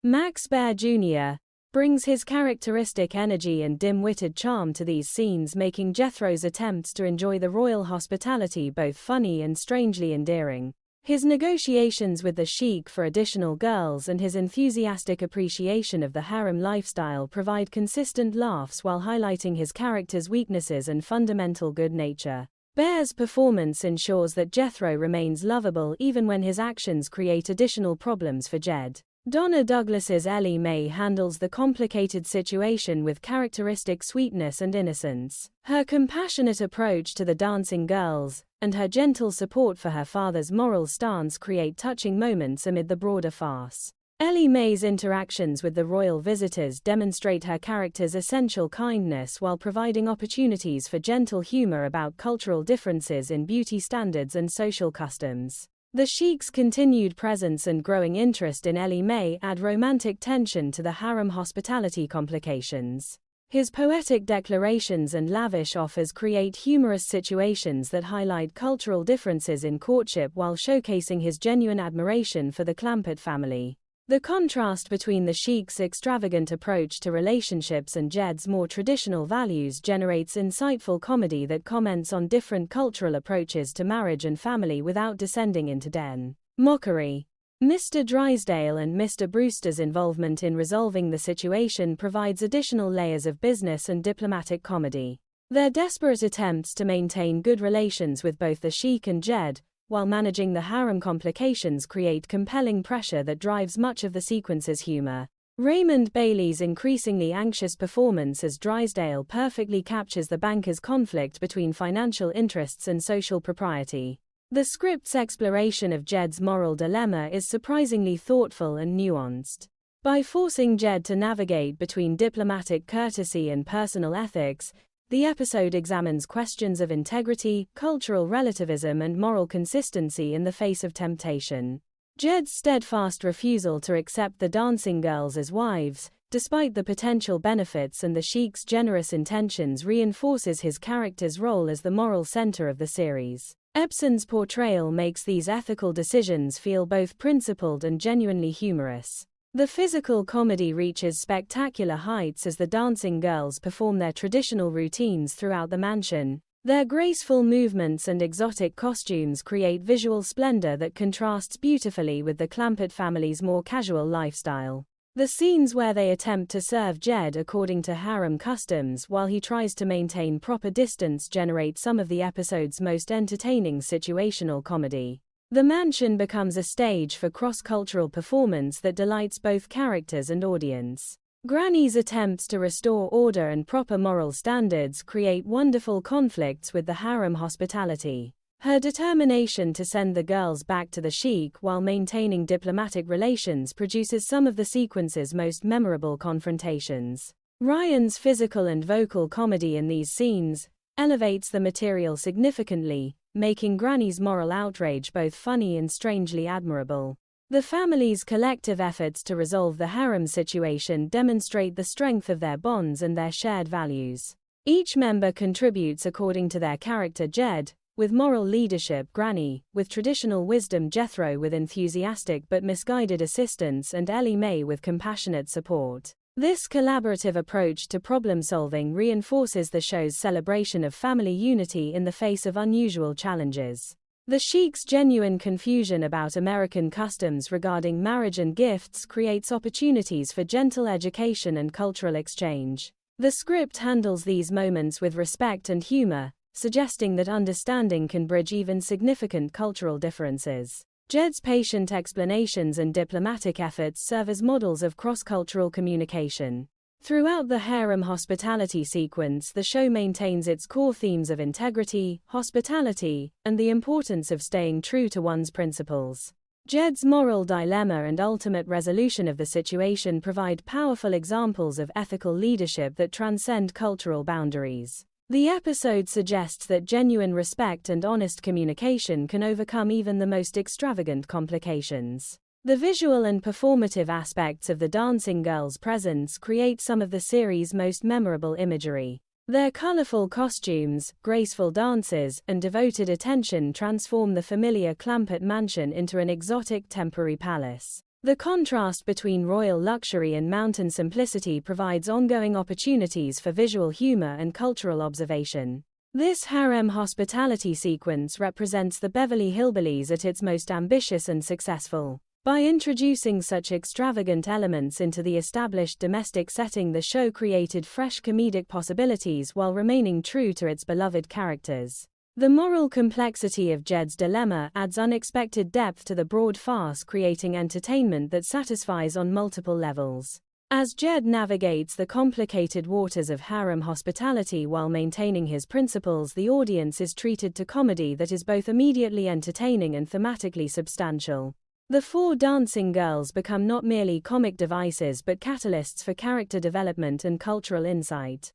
Max Baer Jr. brings his characteristic energy and dim-witted charm to these scenes, making Jethro's attempts to enjoy the royal hospitality both funny and strangely endearing. His negotiations with the Sheik for additional girls and his enthusiastic appreciation of the harem lifestyle provide consistent laughs while highlighting his character's weaknesses and fundamental good nature. Bear's performance ensures that Jethro remains lovable even when his actions create additional problems for Jed. Donna Douglas's Ellie Mae handles the complicated situation with characteristic sweetness and innocence. Her compassionate approach to the dancing girls, and her gentle support for her father's moral stance create touching moments amid the broader farce. Ellie Mae's interactions with the royal visitors demonstrate her character's essential kindness while providing opportunities for gentle humor about cultural differences in beauty standards and social customs. The Sheik's continued presence and growing interest in Ellie Mae add romantic tension to the harem hospitality complications. His poetic declarations and lavish offers create humorous situations that highlight cultural differences in courtship while showcasing his genuine admiration for the Clampett family. The contrast between the Sheik's extravagant approach to relationships and Jed's more traditional values generates insightful comedy that comments on different cultural approaches to marriage and family without descending into den mockery. Mr. Drysdale and Mr. Brewster's involvement in resolving the situation provides additional layers of business and diplomatic comedy. Their desperate attempts to maintain good relations with both the Sheik and Jed, while managing the harem complications, create compelling pressure that drives much of the sequence's humor. Raymond Bailey's increasingly anxious performance as Drysdale perfectly captures the banker's conflict between financial interests and social propriety. The script's exploration of Jed's moral dilemma is surprisingly thoughtful and nuanced. By forcing Jed to navigate between diplomatic courtesy and personal ethics, the episode examines questions of integrity, cultural relativism, and moral consistency in the face of temptation. Jed's steadfast refusal to accept the dancing girls as wives, despite the potential benefits, and the Sheik's generous intentions reinforces his character's role as the moral center of the series. Ebsen's portrayal makes these ethical decisions feel both principled and genuinely humorous. The physical comedy reaches spectacular heights as the dancing girls perform their traditional routines throughout the mansion. Their graceful movements and exotic costumes create visual splendor that contrasts beautifully with the Clampett family's more casual lifestyle. The scenes where they attempt to serve Jed according to harem customs while he tries to maintain proper distance generate some of the episode's most entertaining situational comedy. The mansion becomes a stage for cross-cultural performance that delights both characters and audience. Granny's attempts to restore order and proper moral standards create wonderful conflicts with the harem hospitality. Her determination to send the girls back to the Sheik while maintaining diplomatic relations produces some of the sequence's most memorable confrontations. Ryan's physical and vocal comedy in these scenes elevates the material significantly, making Granny's moral outrage both funny and strangely admirable. The family's collective efforts to resolve the harem situation demonstrate the strength of their bonds and their shared values. Each member contributes according to their character. Jed, with moral leadership Granny, with traditional wisdom Jethro, with enthusiastic but misguided assistance, and Ellie Mae with compassionate support. This collaborative approach to problem-solving reinforces the show's celebration of family unity in the face of unusual challenges. The Sheik's genuine confusion about American customs regarding marriage and gifts creates opportunities for gentle education and cultural exchange. The script handles these moments with respect and humor, suggesting that understanding can bridge even significant cultural differences. Jed's patient explanations and diplomatic efforts serve as models of cross-cultural communication. Throughout the harem hospitality sequence, the show maintains its core themes of integrity, hospitality, and the importance of staying true to one's principles. Jed's moral dilemma and ultimate resolution of the situation provide powerful examples of ethical leadership that transcend cultural boundaries. The episode suggests that genuine respect and honest communication can overcome even the most extravagant complications. The visual and performative aspects of the dancing girls' presence create some of the series' most memorable imagery. Their colorful costumes, graceful dances, and devoted attention transform the familiar Clampett mansion into an exotic temporary palace. The contrast between royal luxury and mountain simplicity provides ongoing opportunities for visual humor and cultural observation. This harem hospitality sequence represents the Beverly Hillbillies at its most ambitious and successful. By introducing such extravagant elements into the established domestic setting, the show created fresh comedic possibilities while remaining true to its beloved characters. The moral complexity of Jed's dilemma adds unexpected depth to the broad farce, creating entertainment that satisfies on multiple levels. As Jed navigates the complicated waters of harem hospitality while maintaining his principles, the audience is treated to comedy that is both immediately entertaining and thematically substantial. The four dancing girls become not merely comic devices but catalysts for character development and cultural insight.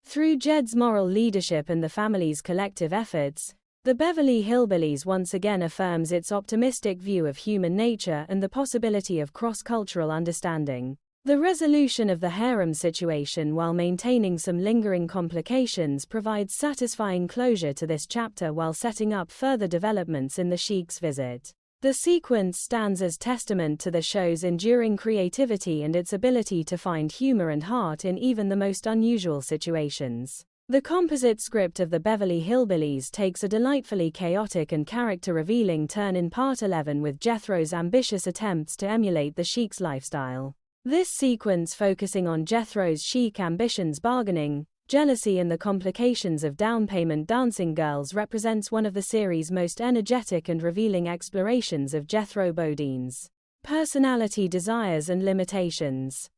Through Jed's moral leadership and the family's collective efforts, the Beverly Hillbillies once again affirms its optimistic view of human nature and the possibility of cross-cultural understanding. The resolution of the harem situation while maintaining some lingering complications provides satisfying closure to this chapter while setting up further developments in the Sheik's visit. The sequence stands as testament to the show's enduring creativity and its ability to find humor and heart in even the most unusual situations. The composite script of the Beverly Hillbillies takes a delightfully chaotic and character-revealing turn in Part 11 with Jethro's ambitious attempts to emulate the Sheik's lifestyle. This sequence, focusing on Jethro's Sheik ambitions, bargaining, jealousy, and the complications of down payment dancing girls, represents one of the series' most energetic and revealing explorations of Jethro Bodine's personality, desires, and limitations.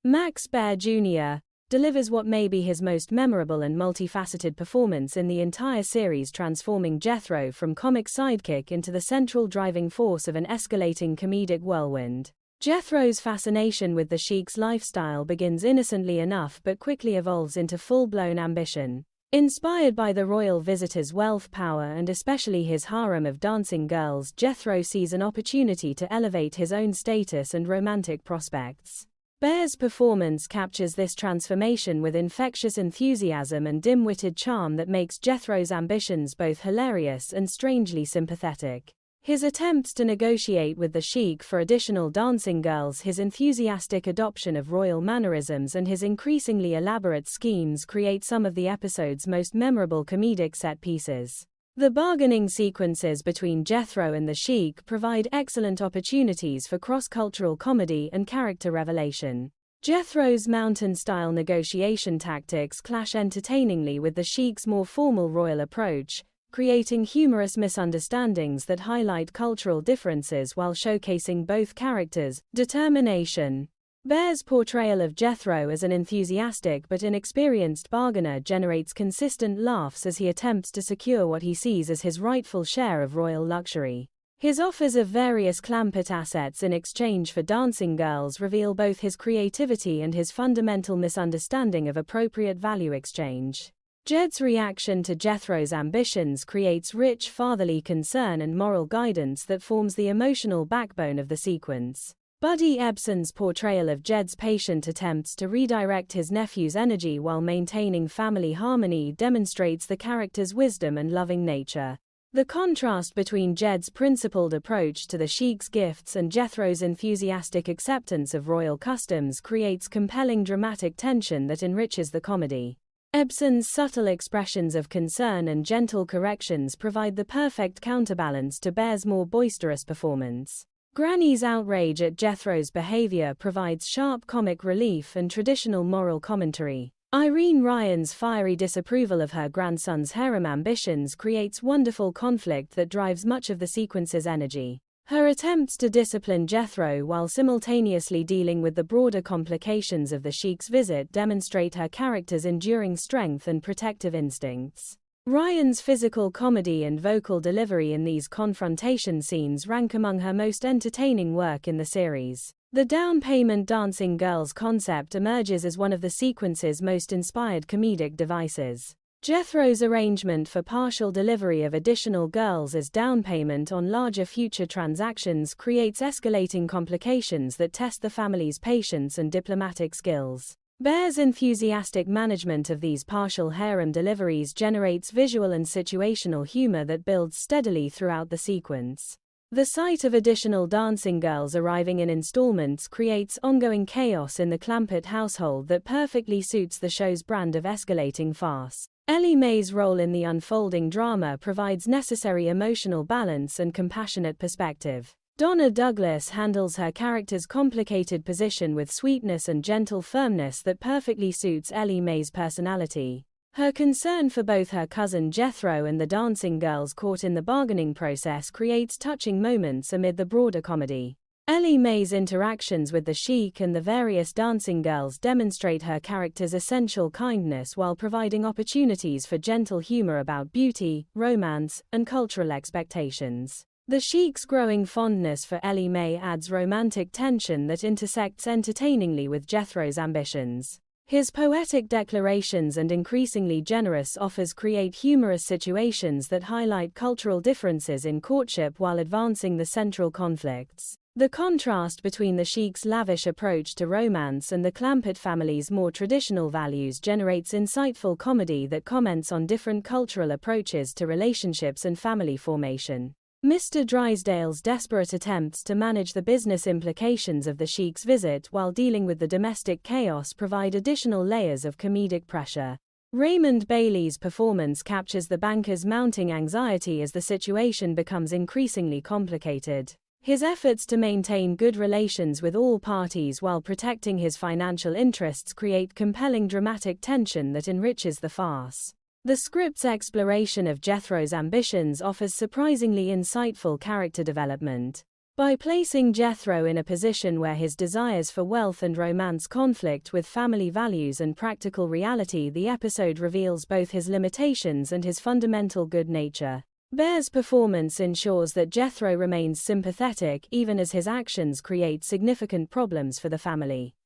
Max Baer Jr. delivers what may be his most memorable and multifaceted performance in the entire series, transforming Jethro from comic sidekick into the central driving force of an escalating comedic whirlwind. Jethro's fascination with the Sheik's lifestyle begins innocently enough but quickly evolves into full-blown ambition. Inspired by the royal visitor's wealth, power, and especially his harem of dancing girls, Jethro sees an opportunity to elevate his own status and romantic prospects. Baer's performance captures this transformation with infectious enthusiasm and dim-witted charm that makes Jethro's ambitions both hilarious and strangely sympathetic. His attempts to negotiate with the Sheik for additional dancing girls, his enthusiastic adoption of royal mannerisms, and his increasingly elaborate schemes create some of the episode's most memorable comedic set pieces. The bargaining sequences between Jethro and the Sheik provide excellent opportunities for cross-cultural comedy and character revelation. Jethro's mountain-style negotiation tactics clash entertainingly with the Sheik's more formal royal approach, creating humorous misunderstandings that highlight cultural differences while showcasing both characters' determination. Baer's portrayal of Jethro as an enthusiastic but inexperienced bargainer generates consistent laughs as he attempts to secure what he sees as his rightful share of royal luxury. His offers of various Clampett assets in exchange for dancing girls reveal both his creativity and his fundamental misunderstanding of appropriate value exchange. Jed's reaction to Jethro's ambitions creates rich fatherly concern and moral guidance that forms the emotional backbone of the sequence. Buddy Ebsen's portrayal of Jed's patient attempts to redirect his nephew's energy while maintaining family harmony demonstrates the character's wisdom and loving nature. The contrast between Jed's principled approach to the Sheik's gifts and Jethro's enthusiastic acceptance of royal customs creates compelling dramatic tension that enriches the comedy. Ebsen's subtle expressions of concern and gentle corrections provide the perfect counterbalance to Bear's more boisterous performance. Granny's outrage at Jethro's behavior provides sharp comic relief and traditional moral commentary. Irene Ryan's fiery disapproval of her grandson's harem ambitions creates wonderful conflict that drives much of the sequence's energy. Her attempts to discipline Jethro while simultaneously dealing with the broader complications of the Sheik's visit demonstrate her character's enduring strength and protective instincts. Ryan's physical comedy and vocal delivery in these confrontation scenes rank among her most entertaining work in the series. The down payment dancing girls concept emerges as one of the sequence's most inspired comedic devices. Jethro's arrangement for partial delivery of additional girls as down payment on larger future transactions creates escalating complications that test the family's patience and diplomatic skills. Bear's enthusiastic management of these partial harem deliveries generates visual and situational humor that builds steadily throughout the sequence. The sight of additional dancing girls arriving in installments creates ongoing chaos in the Clampett household that perfectly suits the show's brand of escalating farce. Ellie Mae's role in the unfolding drama provides necessary emotional balance and compassionate perspective. Donna Douglas handles her character's complicated position with sweetness and gentle firmness that perfectly suits Ellie Mae's personality. Her concern for both her cousin Jethro and the dancing girls caught in the bargaining process creates touching moments amid the broader comedy. Ellie Mae's interactions with the Sheik and the various dancing girls demonstrate her character's essential kindness while providing opportunities for gentle humor about beauty, romance, and cultural expectations. The Sheik's growing fondness for Ellie Mae adds romantic tension that intersects entertainingly with Jethro's ambitions. His poetic declarations and increasingly generous offers create humorous situations that highlight cultural differences in courtship while advancing the central conflicts. The contrast between the Sheik's lavish approach to romance and the Clampett family's more traditional values generates insightful comedy that comments on different cultural approaches to relationships and family formation. Mr. Drysdale's desperate attempts to manage the business implications of the Sheik's visit while dealing with the domestic chaos provide additional layers of comedic pressure. Raymond Bailey's performance captures the banker's mounting anxiety as the situation becomes increasingly complicated. His efforts to maintain good relations with all parties while protecting his financial interests create compelling dramatic tension that enriches the farce. The script's exploration of Jethro's ambitions offers surprisingly insightful character development. By placing Jethro in a position where his desires for wealth and romance conflict with family values and practical reality, the episode reveals both his limitations and his fundamental good nature. Bear's performance ensures that Jethro remains sympathetic even as his actions create significant problems for the family.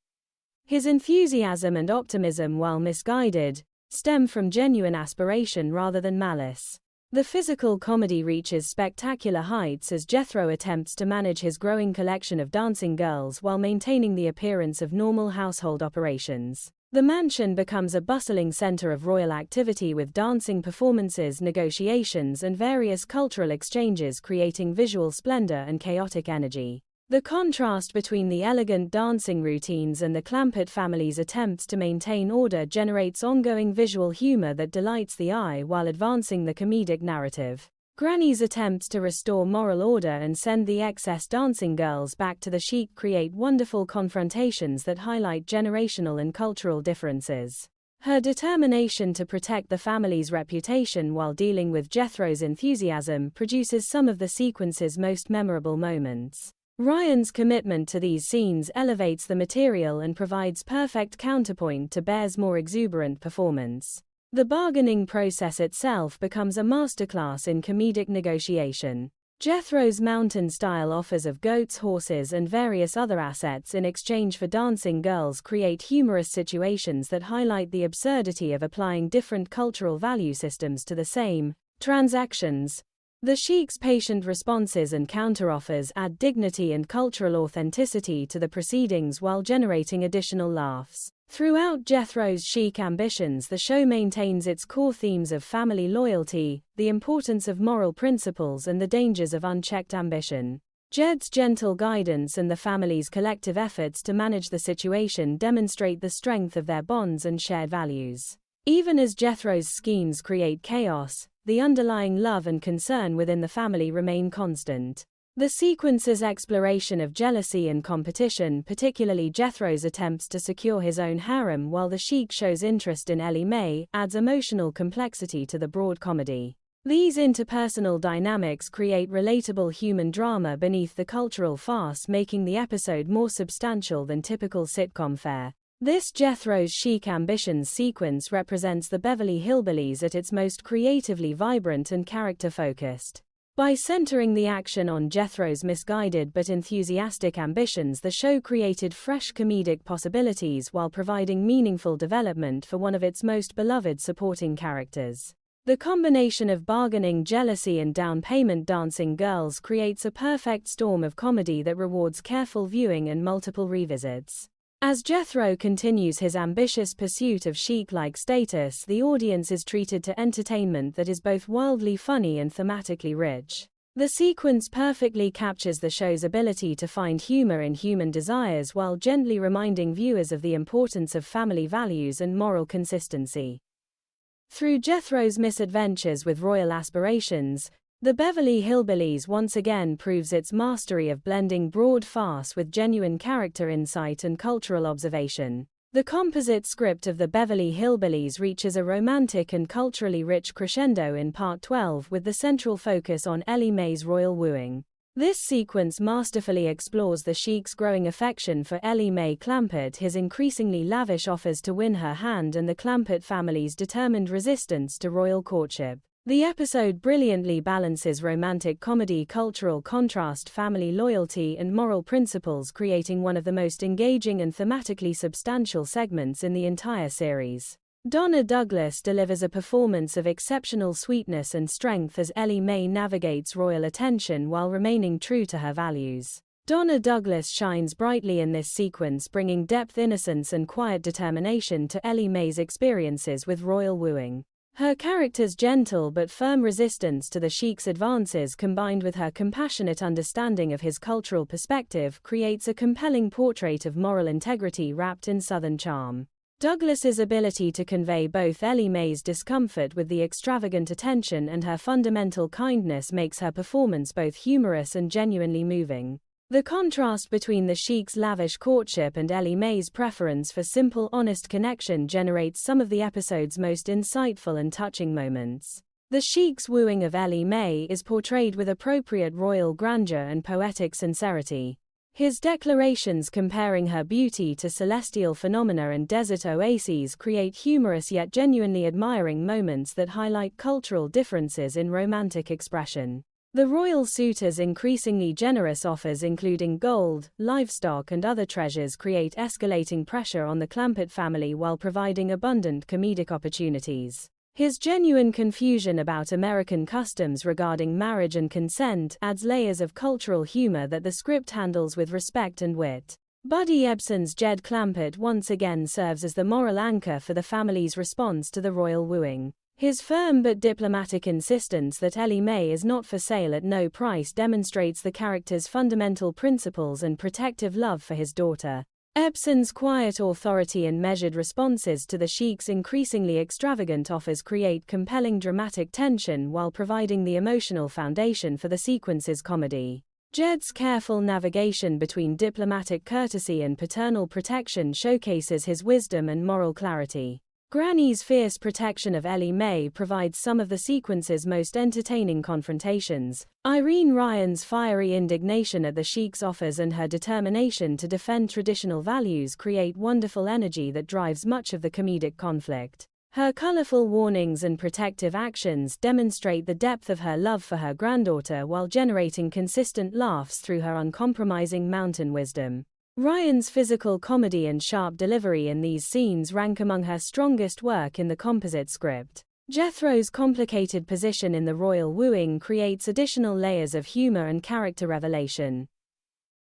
His enthusiasm and optimism, while misguided, stem from genuine aspiration rather than malice. The physical comedy reaches spectacular heights as Jethro attempts to manage his growing collection of dancing girls while maintaining the appearance of normal household operations. The mansion becomes a bustling center of royal activity with dancing performances, negotiations, and various cultural exchanges creating visual splendor and chaotic energy. The contrast between the elegant dancing routines and the Clampett family's attempts to maintain order generates ongoing visual humor that delights the eye while advancing the comedic narrative. Granny's attempts to restore moral order and send the excess dancing girls back to the Sheik create wonderful confrontations that highlight generational and cultural differences. Her determination to protect the family's reputation while dealing with Jethro's enthusiasm produces some of the sequence's most memorable moments. Ryan's commitment to these scenes elevates the material and provides perfect counterpoint to Bear's more exuberant performance. The bargaining process itself becomes a masterclass in comedic negotiation. Jethro's mountain-style offers of goats, horses, and various other assets in exchange for dancing girls create humorous situations that highlight the absurdity of applying different cultural value systems to the same transactions. The Sheik's patient responses and counteroffers add dignity and cultural authenticity to the proceedings while generating additional laughs. Throughout Jethro's Sheik ambitions, the show maintains its core themes of family loyalty, the importance of moral principles, and the dangers of unchecked ambition. Jed's gentle guidance and the family's collective efforts to manage the situation demonstrate the strength of their bonds and shared values. Even as Jethro's schemes create chaos, the underlying love and concern within the family remain constant. The sequence's exploration of jealousy and competition, particularly Jethro's attempts to secure his own harem while the Sheik shows interest in Ellie Mae, adds emotional complexity to the broad comedy. These interpersonal dynamics create relatable human drama beneath the cultural farce, making the episode more substantial than typical sitcom fare. This Jethro's Sheik ambitions sequence represents the Beverly Hillbillies at its most creatively vibrant and character-focused. By centering the action on Jethro's misguided but enthusiastic ambitions, the show created fresh comedic possibilities while providing meaningful development for one of its most beloved supporting characters. The combination of bargaining jealousy and down payment dancing girls creates a perfect storm of comedy that rewards careful viewing and multiple revisits. As Jethro continues his ambitious pursuit of Sheik-like status, the audience is treated to entertainment that is both wildly funny and thematically rich. The sequence perfectly captures the show's ability to find humor in human desires while gently reminding viewers of the importance of family values and moral consistency. Through Jethro's misadventures with royal aspirations, the Beverly Hillbillies once again proves its mastery of blending broad farce with genuine character insight and cultural observation. The composite script of the Beverly Hillbillies reaches a romantic and culturally rich crescendo in Part 12 with the central focus on Ellie Mae's royal wooing. This sequence masterfully explores the Sheik's growing affection for Ellie Mae Clampett, his increasingly lavish offers to win her hand, and the Clampett family's determined resistance to royal courtship. The episode brilliantly balances romantic comedy, cultural contrast, family loyalty, and moral principles, creating one of the most engaging and thematically substantial segments in the entire series. Donna Douglas delivers a performance of exceptional sweetness and strength as Ellie Mae navigates royal attention while remaining true to her values. Donna Douglas shines brightly in this sequence, bringing depth, innocence, and quiet determination to Ellie Mae's experiences with royal wooing. Her character's gentle but firm resistance to the Sheik's advances, combined with her compassionate understanding of his cultural perspective, creates a compelling portrait of moral integrity wrapped in Southern charm. Douglas's ability to convey both Ellie Mae's discomfort with the extravagant attention and her fundamental kindness makes her performance both humorous and genuinely moving. The contrast between the Sheik's lavish courtship and Ellie Mae's preference for simple, honest connection generates some of the episode's most insightful and touching moments. The Sheik's wooing of Ellie Mae is portrayed with appropriate royal grandeur and poetic sincerity. His declarations comparing her beauty to celestial phenomena and desert oases create humorous yet genuinely admiring moments that highlight cultural differences in romantic expression. The royal suitor's increasingly generous offers, including gold, livestock, and other treasures, create escalating pressure on the Clampett family while providing abundant comedic opportunities. His genuine confusion about American customs regarding marriage and consent adds layers of cultural humor that the script handles with respect and wit. Buddy Ebsen's Jed Clampett once again serves as the moral anchor for the family's response to the royal wooing. His firm but diplomatic insistence that Ellie Mae is not for sale at no price demonstrates the character's fundamental principles and protective love for his daughter. Ebsen's quiet authority and measured responses to the Sheik's increasingly extravagant offers create compelling dramatic tension while providing the emotional foundation for the sequence's comedy. Jed's careful navigation between diplomatic courtesy and paternal protection showcases his wisdom and moral clarity. Granny's fierce protection of Ellie Mae provides some of the sequence's most entertaining confrontations. Irene Ryan's fiery indignation at the Sheik's offers and her determination to defend traditional values create wonderful energy that drives much of the comedic conflict. Her colorful warnings and protective actions demonstrate the depth of her love for her granddaughter while generating consistent laughs through her uncompromising mountain wisdom. Ryan's physical comedy and sharp delivery in these scenes rank among her strongest work in the composite script. Jethro's complicated position in the royal wooing creates additional layers of humor and character revelation.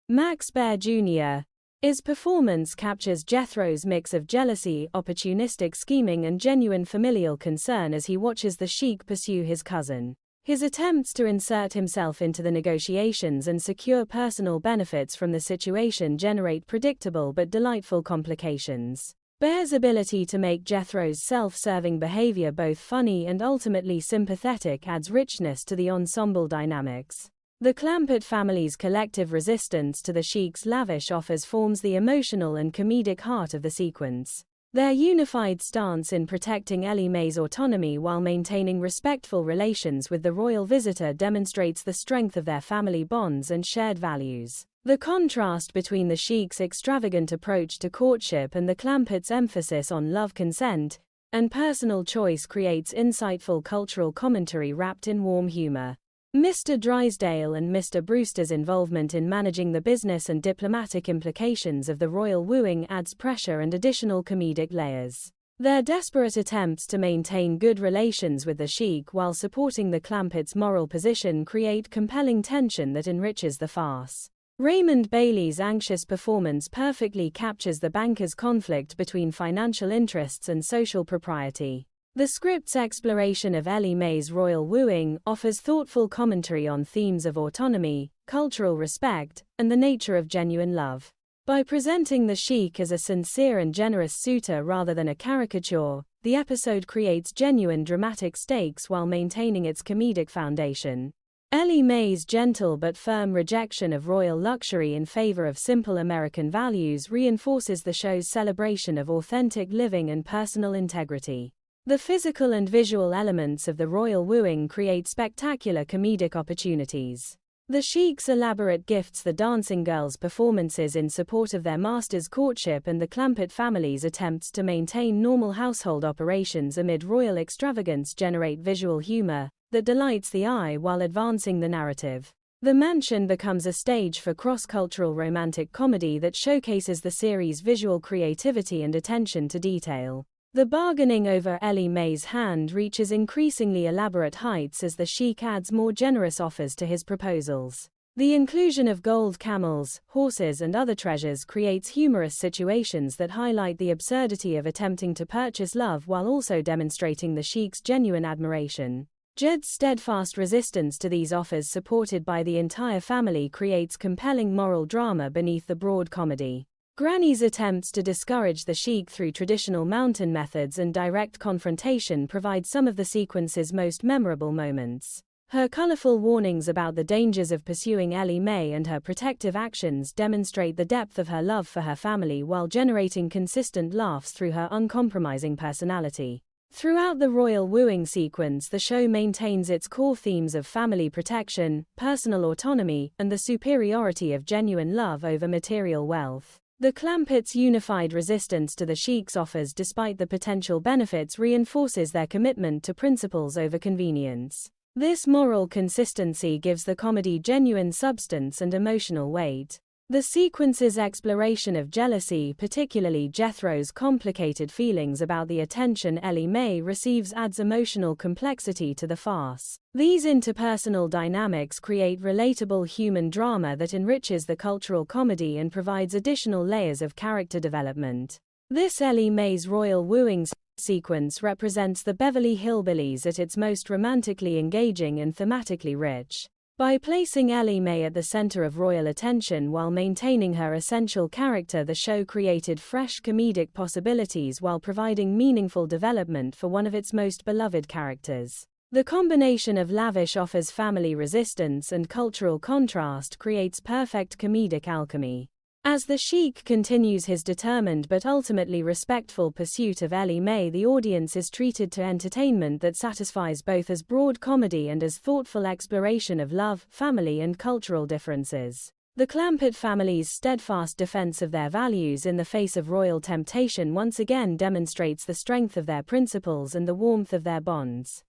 Max Baer Jr. His performance captures Jethro's mix of jealousy, opportunistic scheming and genuine familial concern as he watches the Sheik pursue his cousin. His attempts to insert himself into the negotiations and secure personal benefits from the situation generate predictable but delightful complications. Baer's ability to make Jethro's self-serving behavior both funny and ultimately sympathetic adds richness to the ensemble dynamics. The Clampett family's collective resistance to the Sheik's lavish offers forms the emotional and comedic heart of the sequence. Their unified stance in protecting Ellie Mae's autonomy while maintaining respectful relations with the royal visitor demonstrates the strength of their family bonds and shared values. The contrast between the Sheik's extravagant approach to courtship and the Clampett's emphasis on love, consent, and personal choice creates insightful cultural commentary wrapped in warm humor. Mr. Drysdale and Mr. Brewster's involvement in managing the business and diplomatic implications of the royal wooing adds pressure and additional comedic layers. Their desperate attempts to maintain good relations with the Sheik while supporting the Clampett's moral position create compelling tension that enriches the farce. Raymond Bailey's anxious performance perfectly captures the banker's conflict between financial interests and social propriety. The script's exploration of Ellie Mae's royal wooing offers thoughtful commentary on themes of autonomy, cultural respect, and the nature of genuine love. By presenting the Sheik as a sincere and generous suitor rather than a caricature, the episode creates genuine dramatic stakes while maintaining its comedic foundation. Ellie Mae's gentle but firm rejection of royal luxury in favor of simple American values reinforces the show's celebration of authentic living and personal integrity. The physical and visual elements of the royal wooing create spectacular comedic opportunities. The Sheik's elaborate gifts, the dancing girls' performances in support of their master's courtship, and the Clampett family's attempts to maintain normal household operations amid royal extravagance generate visual humor that delights the eye while advancing the narrative. The mansion becomes a stage for cross-cultural romantic comedy that showcases the series' visual creativity and attention to detail. The bargaining over Ellie Mae's hand reaches increasingly elaborate heights as the Sheik adds more generous offers to his proposals. The inclusion of gold camels, horses and other treasures creates humorous situations that highlight the absurdity of attempting to purchase love while also demonstrating the Sheik's genuine admiration. Jed's steadfast resistance to these offers, supported by the entire family, creates compelling moral drama beneath the broad comedy. Granny's attempts to discourage the Sheik through traditional mountain methods and direct confrontation provide some of the sequence's most memorable moments. Her colorful warnings about the dangers of pursuing Ellie Mae and her protective actions demonstrate the depth of her love for her family while generating consistent laughs through her uncompromising personality. Throughout the royal wooing sequence, the show maintains its core themes of family protection, personal autonomy, and the superiority of genuine love over material wealth. The Clampett's unified resistance to the Sheik's offers despite the potential benefits reinforces their commitment to principles over convenience. This moral consistency gives the comedy genuine substance and emotional weight. The sequence's exploration of jealousy, particularly Jethro's complicated feelings about the attention Ellie Mae receives, adds emotional complexity to the farce. These interpersonal dynamics create relatable human drama that enriches the cultural comedy and provides additional layers of character development. This Ellie Mae's royal wooing sequence represents the Beverly Hillbillies at its most romantically engaging and thematically rich. By placing Ellie Mae at the center of royal attention while maintaining her essential character, the show created fresh comedic possibilities while providing meaningful development for one of its most beloved characters. The combination of lavish offers, family resistance, and cultural contrast creates perfect comedic alchemy. As the Sheik continues his determined but ultimately respectful pursuit of Ellie Mae, the audience is treated to entertainment that satisfies both as broad comedy and as thoughtful exploration of love, family, and cultural differences. The Clampett family's steadfast defense of their values in the face of royal temptation once again demonstrates the strength of their principles and the warmth of their bonds.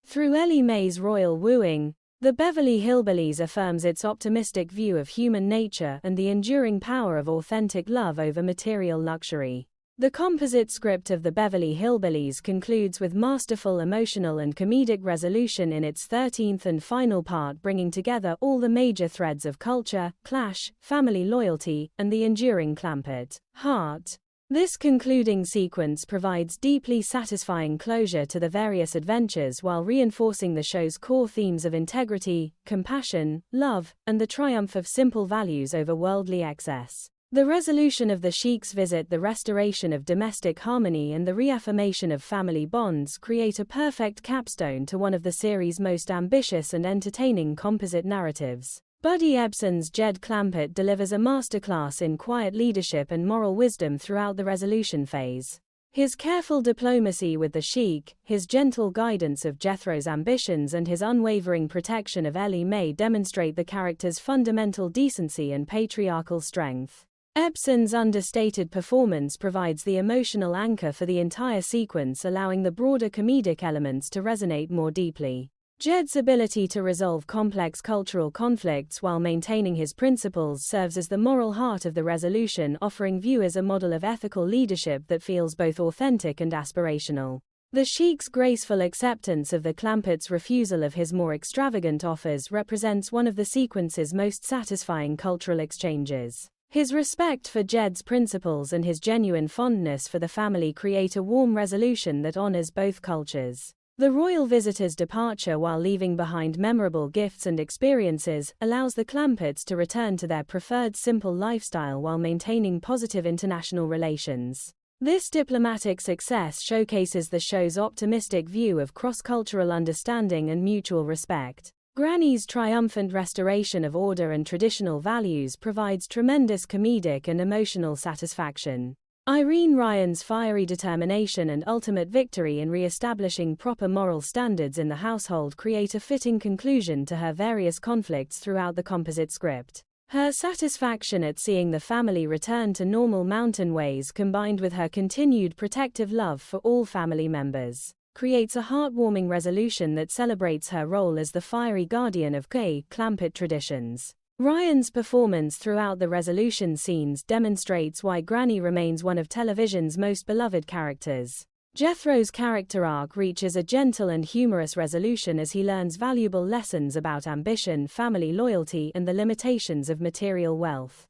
Through Ellie Mae's royal wooing, the Beverly Hillbillies affirms its optimistic view of human nature and the enduring power of authentic love over material luxury. The composite script of the Beverly Hillbillies concludes with masterful emotional and comedic resolution in its 13th and final part, bringing together all the major threads of culture, clash, family loyalty, and the enduring Clampett heart. This concluding sequence provides deeply satisfying closure to the various adventures while reinforcing the show's core themes of integrity, compassion, love, and the triumph of simple values over worldly excess. The resolution of the Sheik's visit, the restoration of domestic harmony, and the reaffirmation of family bonds create a perfect capstone to one of the series' most ambitious and entertaining composite narratives. Buddy Ebsen's Jed Clampett delivers a masterclass in quiet leadership and moral wisdom throughout the resolution phase. His careful diplomacy with the Sheik, his gentle guidance of Jethro's ambitions, and his unwavering protection of Ellie Mae demonstrate the character's fundamental decency and patriarchal strength. Ebsen's understated performance provides the emotional anchor for the entire sequence, allowing the broader comedic elements to resonate more deeply. Jed's ability to resolve complex cultural conflicts while maintaining his principles serves as the moral heart of the resolution, offering viewers a model of ethical leadership that feels both authentic and aspirational. The Sheik's graceful acceptance of the Clampett's refusal of his more extravagant offers represents one of the sequence's most satisfying cultural exchanges. His respect for Jed's principles and his genuine fondness for the family create a warm resolution that honors both cultures. The royal visitor's departure, while leaving behind memorable gifts and experiences, allows the Clampetts to return to their preferred simple lifestyle while maintaining positive international relations. This diplomatic success showcases the show's optimistic view of cross-cultural understanding and mutual respect. Granny's triumphant restoration of order and traditional values provides tremendous comedic and emotional satisfaction. Irene Ryan's fiery determination and ultimate victory in re-establishing proper moral standards in the household create a fitting conclusion to her various conflicts throughout the composite script. Her satisfaction at seeing the family return to normal mountain ways, combined with her continued protective love for all family members, creates a heartwarming resolution that celebrates her role as the fiery guardian of gay Clampett traditions. Ryan's performance throughout the resolution scenes demonstrates why Granny remains one of television's most beloved characters. Jethro's character arc reaches a gentle and humorous resolution as he learns valuable lessons about ambition, family loyalty, and the limitations of material wealth.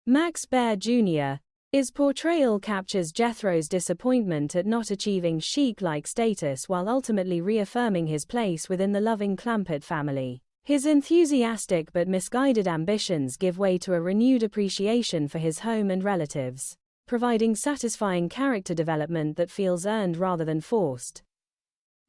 Max Baer Jr. His portrayal captures Jethro's disappointment at not achieving Sheik-like status while ultimately reaffirming his place within the loving Clampett family. His enthusiastic but misguided ambitions give way to a renewed appreciation for his home and relatives, providing satisfying character development that feels earned rather than forced.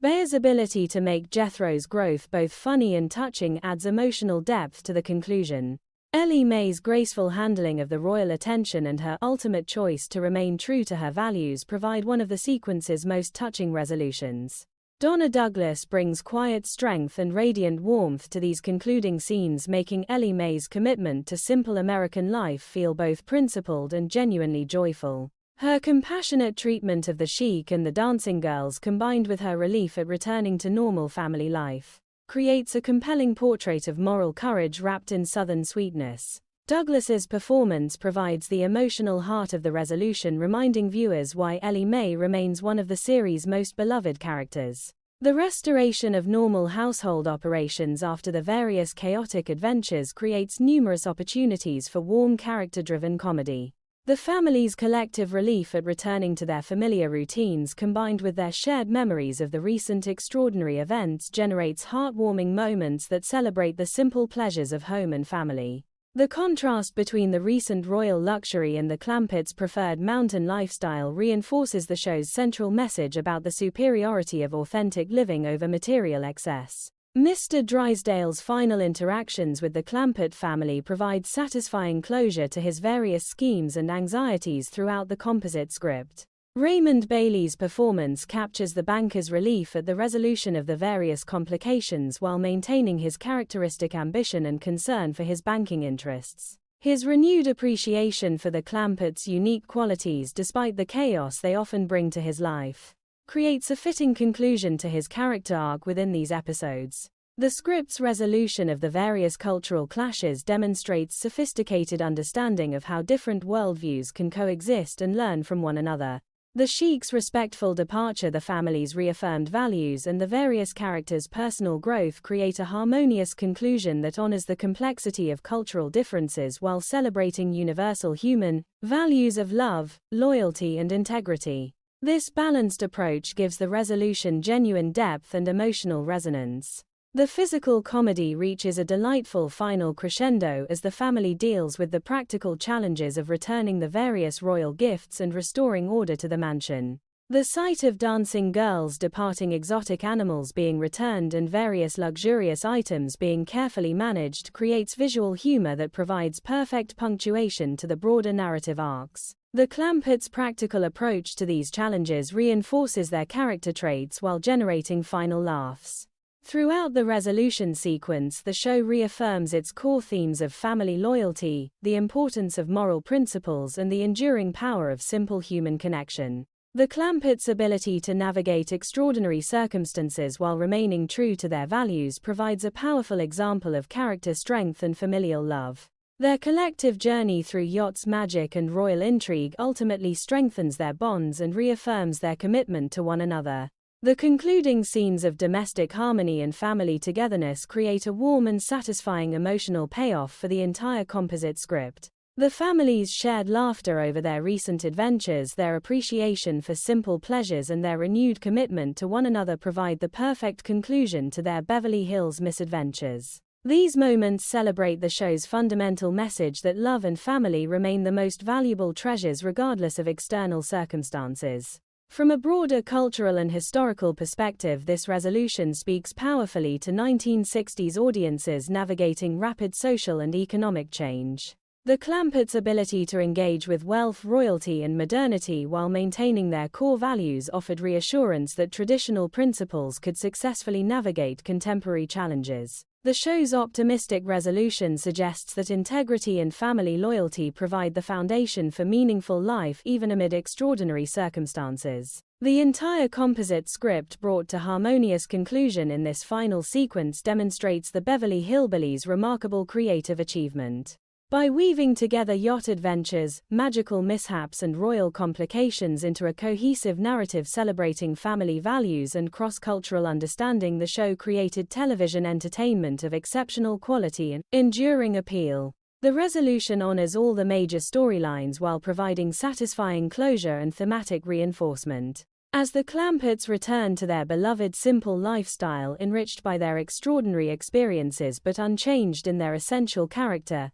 Baer's ability to make Jethro's growth both funny and touching adds emotional depth to the conclusion. Ellie Mae's graceful handling of the royal attention and her ultimate choice to remain true to her values provide one of the sequence's most touching resolutions. Donna Douglas brings quiet strength and radiant warmth to these concluding scenes, making Ellie Mae's commitment to simple American life feel both principled and genuinely joyful. Her compassionate treatment of the Sheik and the dancing girls, combined with her relief at returning to normal family life, creates a compelling portrait of moral courage wrapped in Southern sweetness. Douglas's performance provides the emotional heart of the resolution, reminding viewers why Ellie Mae remains one of the series' most beloved characters. The restoration of normal household operations after the various chaotic adventures creates numerous opportunities for warm character-driven comedy. The family's collective relief at returning to their familiar routines, combined with their shared memories of the recent extraordinary events, generates heartwarming moments that celebrate the simple pleasures of home and family. The contrast between the recent royal luxury and the Clampetts' preferred mountain lifestyle reinforces the show's central message about the superiority of authentic living over material excess. Mr. Drysdale's final interactions with the Clampett family provide satisfying closure to his various schemes and anxieties throughout the composite script. Raymond Bailey's performance captures the banker's relief at the resolution of the various complications while maintaining his characteristic ambition and concern for his banking interests. His renewed appreciation for the Clampetts' unique qualities despite the chaos they often bring to his life creates a fitting conclusion to his character arc within these episodes. The script's resolution of the various cultural clashes demonstrates sophisticated understanding of how different worldviews can coexist and learn from one another. The Sheik's respectful departure, the family's reaffirmed values, and the various characters' personal growth create a harmonious conclusion that honors the complexity of cultural differences while celebrating universal human values of love, loyalty, and integrity. This balanced approach gives the resolution genuine depth and emotional resonance. The physical comedy reaches a delightful final crescendo as the family deals with the practical challenges of returning the various royal gifts and restoring order to the mansion. The sight of dancing girls departing, exotic animals being returned, and various luxurious items being carefully managed creates visual humor that provides perfect punctuation to the broader narrative arcs. The Clampett's practical approach to these challenges reinforces their character traits while generating final laughs. Throughout the resolution sequence, the show reaffirms its core themes of family loyalty, the importance of moral principles, and the enduring power of simple human connection. The Clampett's ability to navigate extraordinary circumstances while remaining true to their values provides a powerful example of character strength and familial love. Their collective journey through yachts, magic, and royal intrigue ultimately strengthens their bonds and reaffirms their commitment to one another. The concluding scenes of domestic harmony and family togetherness create a warm and satisfying emotional payoff for the entire composite script. The family's shared laughter over their recent adventures, their appreciation for simple pleasures, and their renewed commitment to one another provide the perfect conclusion to their Beverly Hills misadventures. These moments celebrate the show's fundamental message that love and family remain the most valuable treasures regardless of external circumstances. From a broader cultural and historical perspective, this resolution speaks powerfully to 1960s audiences navigating rapid social and economic change. The Clampett's ability to engage with wealth, royalty, and modernity while maintaining their core values offered reassurance that traditional principles could successfully navigate contemporary challenges. The show's optimistic resolution suggests that integrity and family loyalty provide the foundation for meaningful life even amid extraordinary circumstances. The entire composite script, brought to harmonious conclusion in this final sequence, demonstrates the Beverly Hillbillies' remarkable creative achievement. By weaving together yacht adventures, magical mishaps, and royal complications into a cohesive narrative celebrating family values and cross-cultural understanding, the show created television entertainment of exceptional quality and enduring appeal. The resolution honors all the major storylines while providing satisfying closure and thematic reinforcement. As the Clampetts return to their beloved simple lifestyle, enriched by their extraordinary experiences but unchanged in their essential character,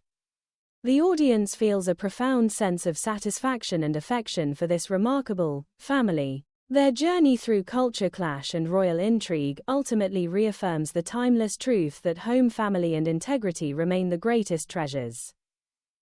the audience feels a profound sense of satisfaction and affection for this remarkable family. Their journey through culture clash and royal intrigue ultimately reaffirms the timeless truth that home, family, and integrity remain the greatest treasures.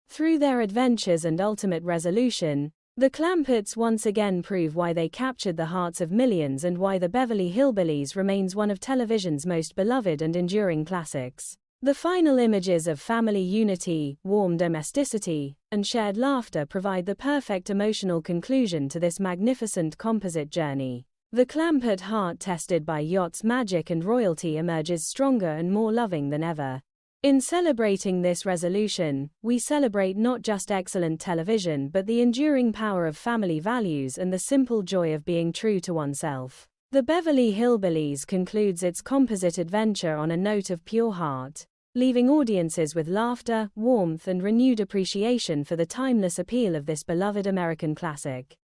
Through their adventures and ultimate resolution, the Clampetts once again prove why they captured the hearts of millions and why the Beverly Hillbillies remains one of television's most beloved and enduring classics. The final images of family unity, warm domesticity, and shared laughter provide the perfect emotional conclusion to this magnificent composite journey. The Clampett heart, tested by yachts, magic, and royalty, emerges stronger and more loving than ever. In celebrating this resolution, we celebrate not just excellent television but the enduring power of family values and the simple joy of being true to oneself. The Beverly Hillbillies concludes its composite adventure on a note of pure heart, leaving audiences with laughter, warmth, and renewed appreciation for the timeless appeal of this beloved American classic.